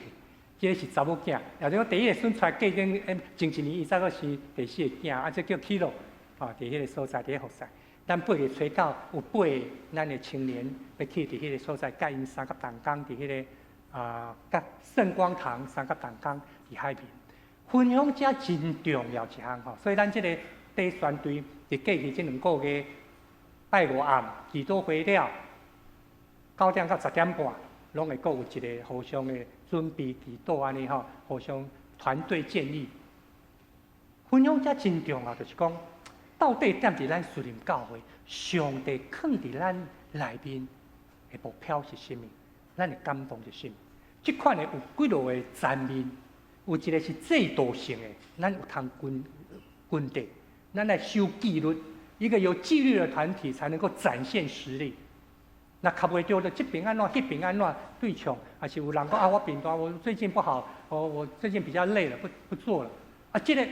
Speaker 5: 这是查某囝。也就是讲第1个孙出来，过前1年伊再个是第4个囝，啊，这叫 Kilo， 啊，伫迄个所在伫服侍。咱8月初9有8个咱的青年要去伫迄个所在，甲因3甲同工伫迄个甲圣光堂3甲同工伫海面。分享者真重要一项吼，所以咱即个。第宣队伫过去这2个月，拜5暗祈祷会了，9点到10点半，拢会各有一个互相的准备祈祷安尼吼，互相团队建立。分享者真重要，就是讲到底踮伫咱属灵教会，上帝放伫咱内面的目标是啥物？咱的感动是啥物？即款的有几落个层面，有一个是制度性的，咱有通军队。咱来修纪律，一个有纪律的团体才能够展现实力。那卡袂着的，这边安怎，那边安怎对冲，还是有人讲啊，我扁担，我最近不好，我最近比较累了，不做了。啊，这个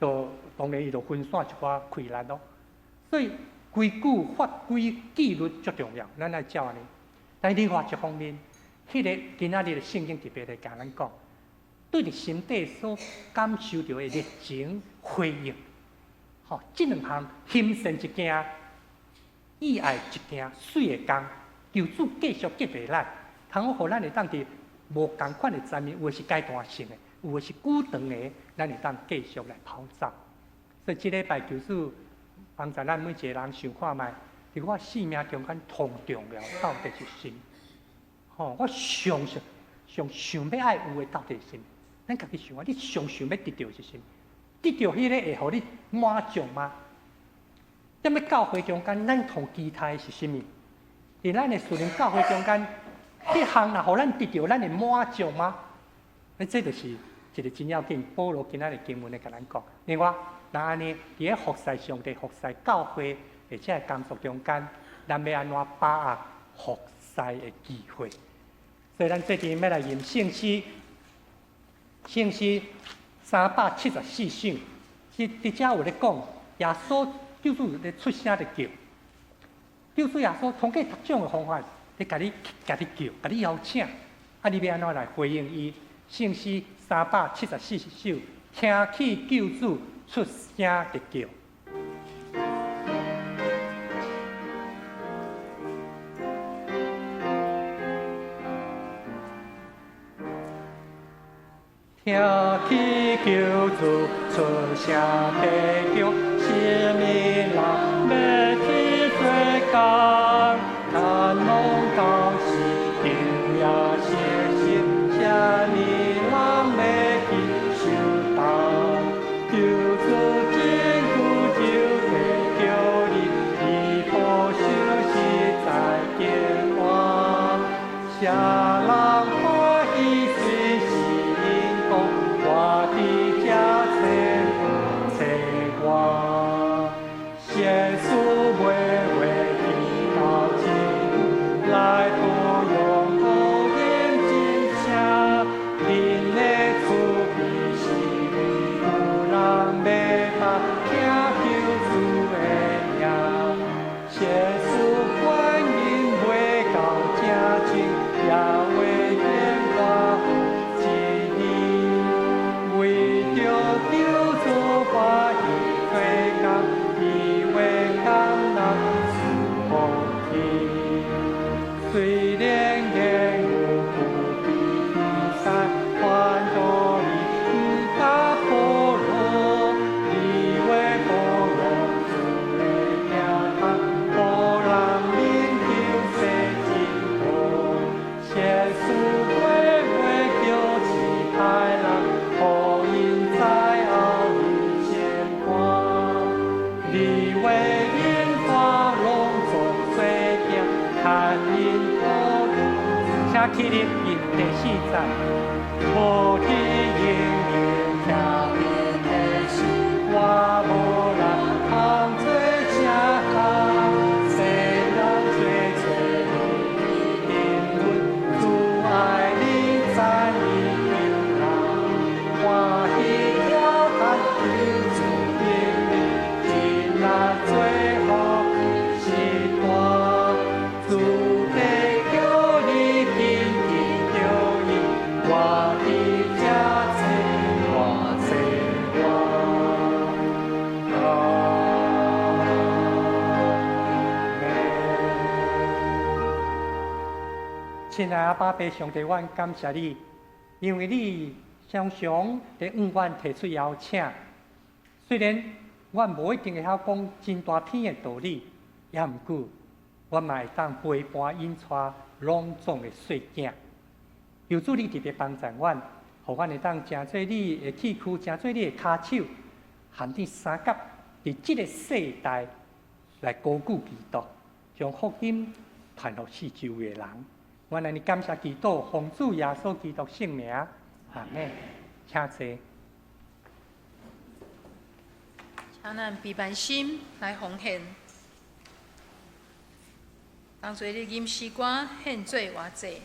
Speaker 5: 就当然伊就分散一寡困难咯。所以规矩、法规、纪律最重要，咱来教安尼。但另外一方面，迄个今仔日的圣经特别来甲咱讲，对着心底所感受到的热情回应。吼，这2项心善一件，意爱一件，水的工，求主继续激励咱，通好互咱会当伫无共款的层面，有的是阶段性的，有的是久长的，咱会当继续来跑走。所以这礼拜求主帮助咱每一个人想看卖，伫我生命中间同重要到底是什么？我上想要爱有的到底是什么？咱家己想啊，你上想要得到是什么？得到迄个会互你满足吗？踮咧教会中间，咱同期待是什么？伫咱的属灵教会中间，迄项若互咱得到咱的满足吗？这就是一个真要紧。保罗今仔日经文咧甲咱讲。另外，那安尼伫咧服侍上帝、服侍教会，而且工作中间，咱要安怎把握服侍的机会？所以，咱最近要来吟圣诗374首。伫遮有咧讲，耶稣救主咧出声咧叫，救主耶稣通过各种的方法，咧甲你叫，甲你邀请，你要安怎来回应伊？圣诗374首，听起救主出声咧叫。听起救主出声地叫，生命人要去做工，看拢到是救也是心，生命人要去受当，救主真久就会叫你保守实在健康，谁人欢喜随时。我的家找我，耶稣为祈祷经，来多用好眼睛下，恁的厝边是有人要把听救主的名，耶稣欢迎未到家境，也为天国。救主欢喜做工，伊为工人赐福气。虽然言语不比赛，还多你不打破落，你为保罗主的名堂，保人领救世尽头。耶稣为救其他人。在奥里显光，你为因花龙总水平，看因火炉，请起立吟第4站，无的应应听因的事，我无人通做声，世人做你定论，主爱你赞你救人，欢喜。最后是大，主地叫你紧紧着伊，我的家找我。亲爱阿爸爸上帝，阮感谢你，因为你常常伫5愿提出邀请，虽然。我无一定会晓讲真大片的道理，也毋过，我嘛会当陪伴引带朗诵的细囝。求主你特别帮助阮，互阮会当成做你的器躯，成做你的骹手，含你三角，伫即个世代来高举基督，将福音传互四周的人。阮安尼感谢基督，奉主耶稣基督圣名，阿门。请坐。
Speaker 7: 请咱备办心来奉献，当做你吟诗歌献做偌济。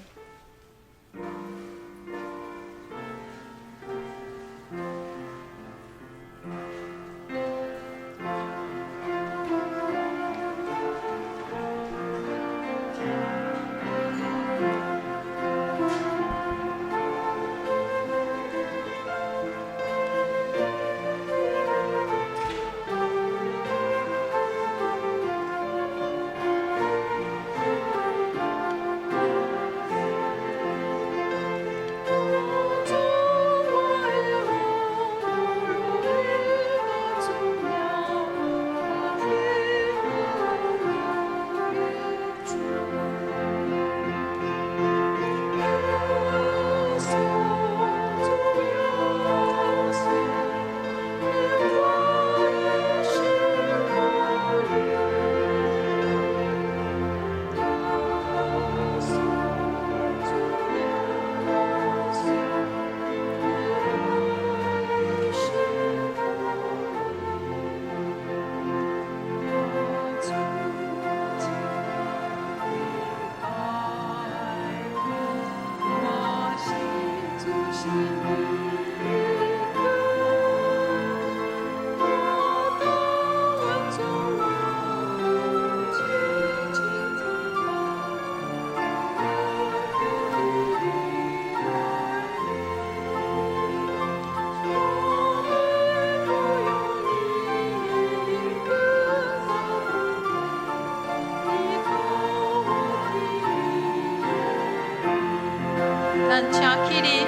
Speaker 7: 咱请起立。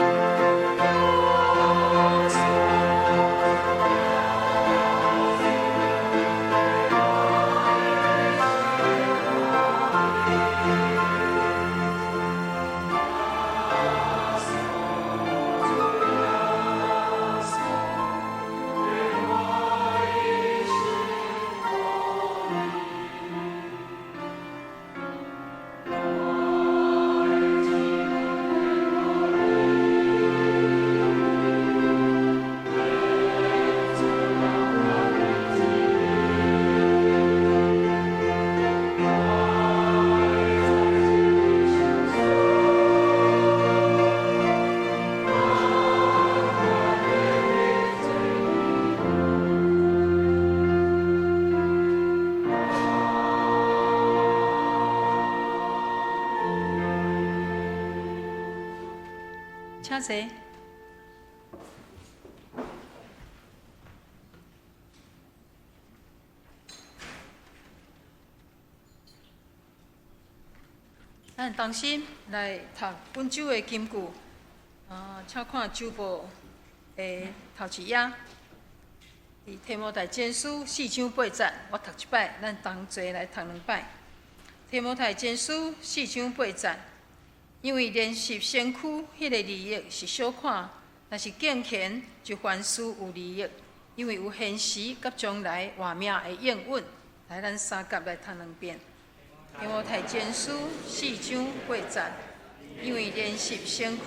Speaker 7: 请坐。咱同心来读本周的金句，请看周报的头一页，伫提摩太前书4章8节，我读一摆，咱同齐来读2摆。提摩太前书4章8节。因为练习身躯迄个利益是小看，若是敬虔就凡事有利益。因为有现时甲将来活命的应允。来，咱三甲来读2遍。提摩太前书4章8节。因为练习身躯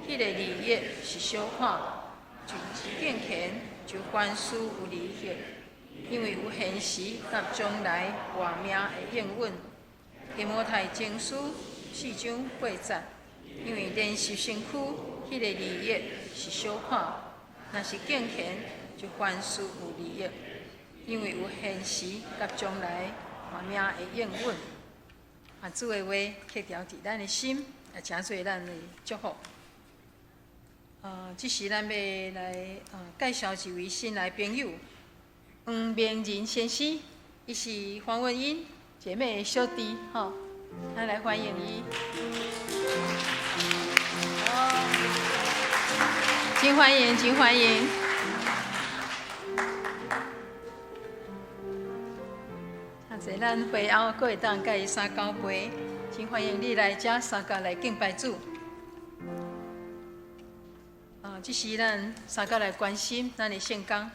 Speaker 7: 迄个利益是小看，就是敬虔就凡事有利益。因为有现时甲将来活命的应允。提摩太前书4章8节，因为练习身躯迄个利益是小看，若是敬虔就凡事有利益，因为有现时甲将来活命的应允。主的话刻条伫咱的心，也诚侪咱的祝福。即时咱要来介绍一位新来朋友，黄明仁先生，伊是黄文英姐妹的小弟，吼。咱来欢迎伊，真欢迎，真欢迎。啊，这咱会后阁会当甲伊相交陪，真欢迎你来遮三甲来敬拜主。即时咱三甲来关心咱的圣工。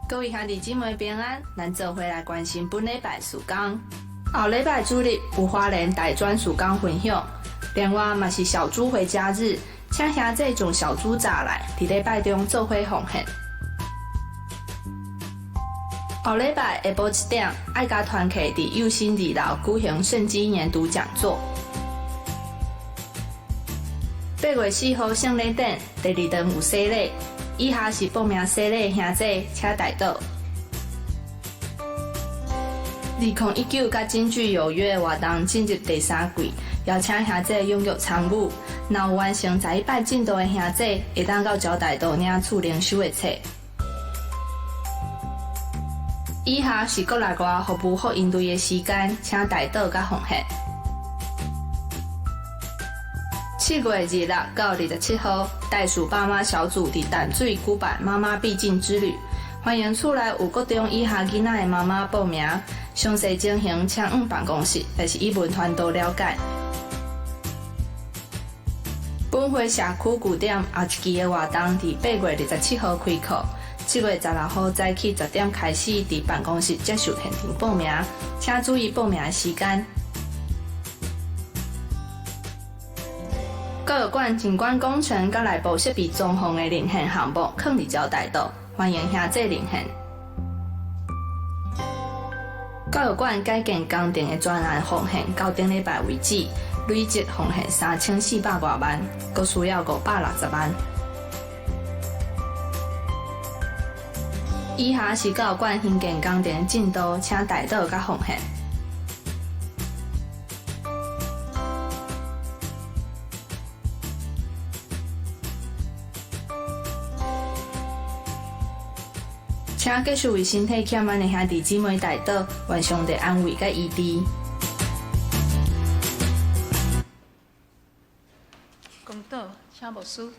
Speaker 4: 各位兄弟姊妹平安，咱做伙来关心本礼拜事工。后礼拜主日有花莲大专事工分享，另外嘛是小猪回家日，请兄弟将小猪抓来，伫礼拜中做伙奉献。后礼拜下晡1点，爱家团契伫幼心2楼举行圣经研读讲座。8月4號聖禮典第2堂有洗禮。以下是報名洗禮的兄弟，請帶到。2019甲京劇有約活動進入第3季，邀請兄弟踴躍參與。若有完成在100進度的兄弟，會當到招待到領取靈修的冊。以下是國內外服務福音隊的時間，請帶到甲奉獻。7月26到27號，袋鼠爸媽小組伫淡水舉辦媽媽必進之旅，歡迎厝內有各種以下囡仔的媽媽報名，詳細情形請往辦公室或是語文團隊了解。本會社區據點後一期的活動伫8月27號開課， 7月16號早起10點開始佇辦公室接受現場報名，請注意報名的時間。教育館景觀工程甲內部設備裝潢的零線項目囥佇招待島，歡迎兄弟零線。教育館改建工程的專案奉獻到頂禮拜為止，累計奉獻3400多萬，佫需要560萬。以下是教育館興建工程的進度，請大島甲奉獻。請繼續為身體欠安的兄弟姊妹代禱，願上帝安慰甲醫治。
Speaker 7: 公道，請牧師。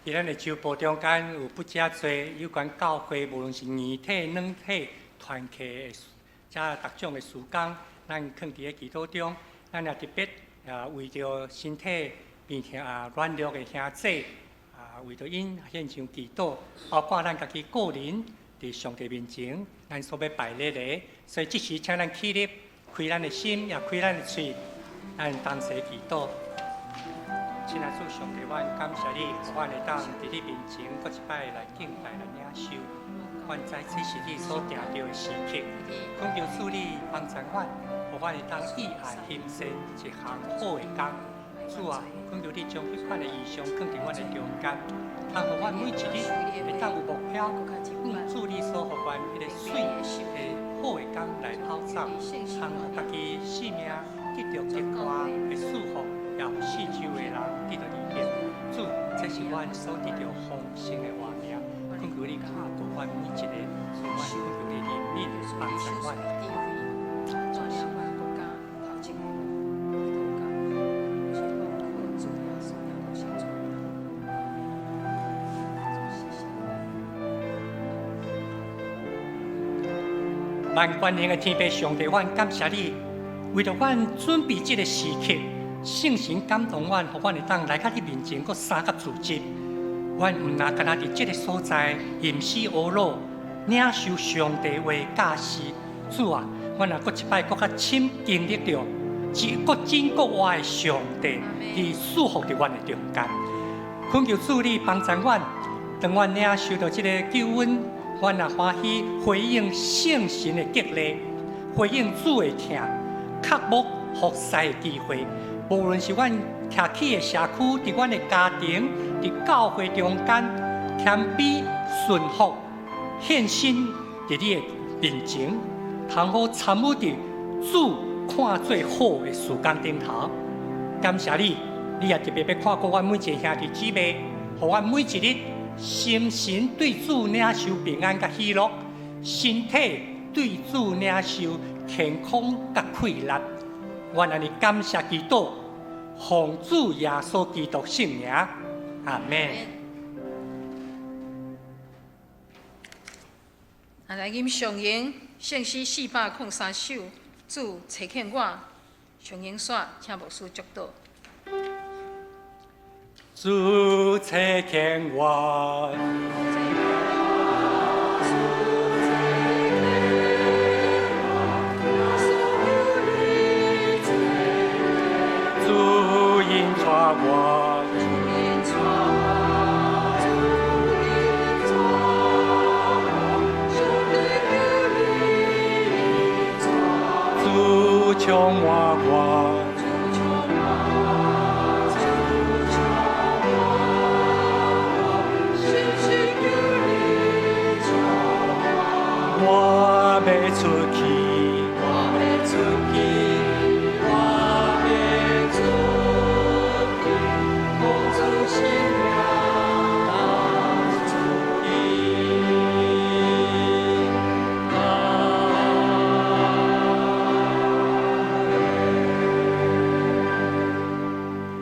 Speaker 5: 伫咱的周报中间有不遮多有关教会，无论是硬体、软体、团契的，遮各种的事工，咱囥伫咧祈祷中，咱也特别为着身体变软弱的兄弟，为着因献上祈祷，包括咱家己个人伫上帝面前，咱所要拜礼的，所以即时请咱起立，开咱的心，也开咱的嘴，咱同时祈祷。亲爱主上帝，阮感谢你，阮会当伫你面前，搁一摆来敬拜来领受。阮知这是你所定着的时刻，恳求主你帮助阮，互阮会当意爱行善一项好的工。主啊，恳求你将迄款的意象放伫阮的中间，通互阮每一日会当有目标，主你所互阮迄个水的好的工来跑走，通互家己性命得到结果的祝福。也四周的人得到利益，主，这是阮所得到丰盛的画面。恳求你看顾阮每一个，阮恳求你怜悯帮助阮。万关灵的天父上帝，阮感谢你，为着阮准备这个时刻。圣神感动阮，互阮会当来到你面前，搁三甲自责。阮毋那干那伫这个所在，吟诗学路，领受上帝话教示。主啊，阮也搁一摆搁较深经历着，一个真个活的上帝，伫束缚伫阮的中间。恳求主你帮助阮，当阮领受到这个救恩，阮也欢喜回应圣神的激励，回应主的听，克服服侍的机会。无论是阮徛起的社区，伫阮的家庭，伫教会中间，谦卑顺服，献身伫你的面前，通好参与伫主看最好的事工顶头。感谢你，你也特别要看顾阮每一个兄弟姊妹，互阮每一日心神对主领受平安甲喜乐，身体对主领受健康甲快乐。阮安尼感谢基督，奉主耶稣基督圣名，阿门。
Speaker 7: 来吟上吟圣诗403首，主垂听我。上吟煞，请牧师祝祷。
Speaker 5: 主垂听我。主将我我要出去。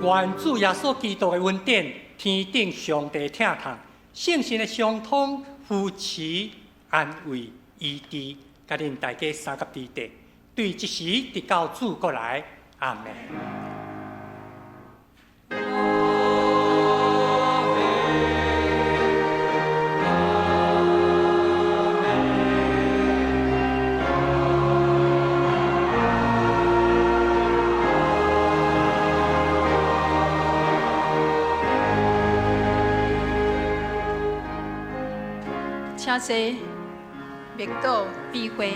Speaker 5: 愿主耶稣基督的恩典、天顶上帝疼痛、圣神的相通、扶持、安慰、医治，甲恁大家三甲地地，对即时直到主过来，阿门。
Speaker 7: 请坐，灭岛避讳。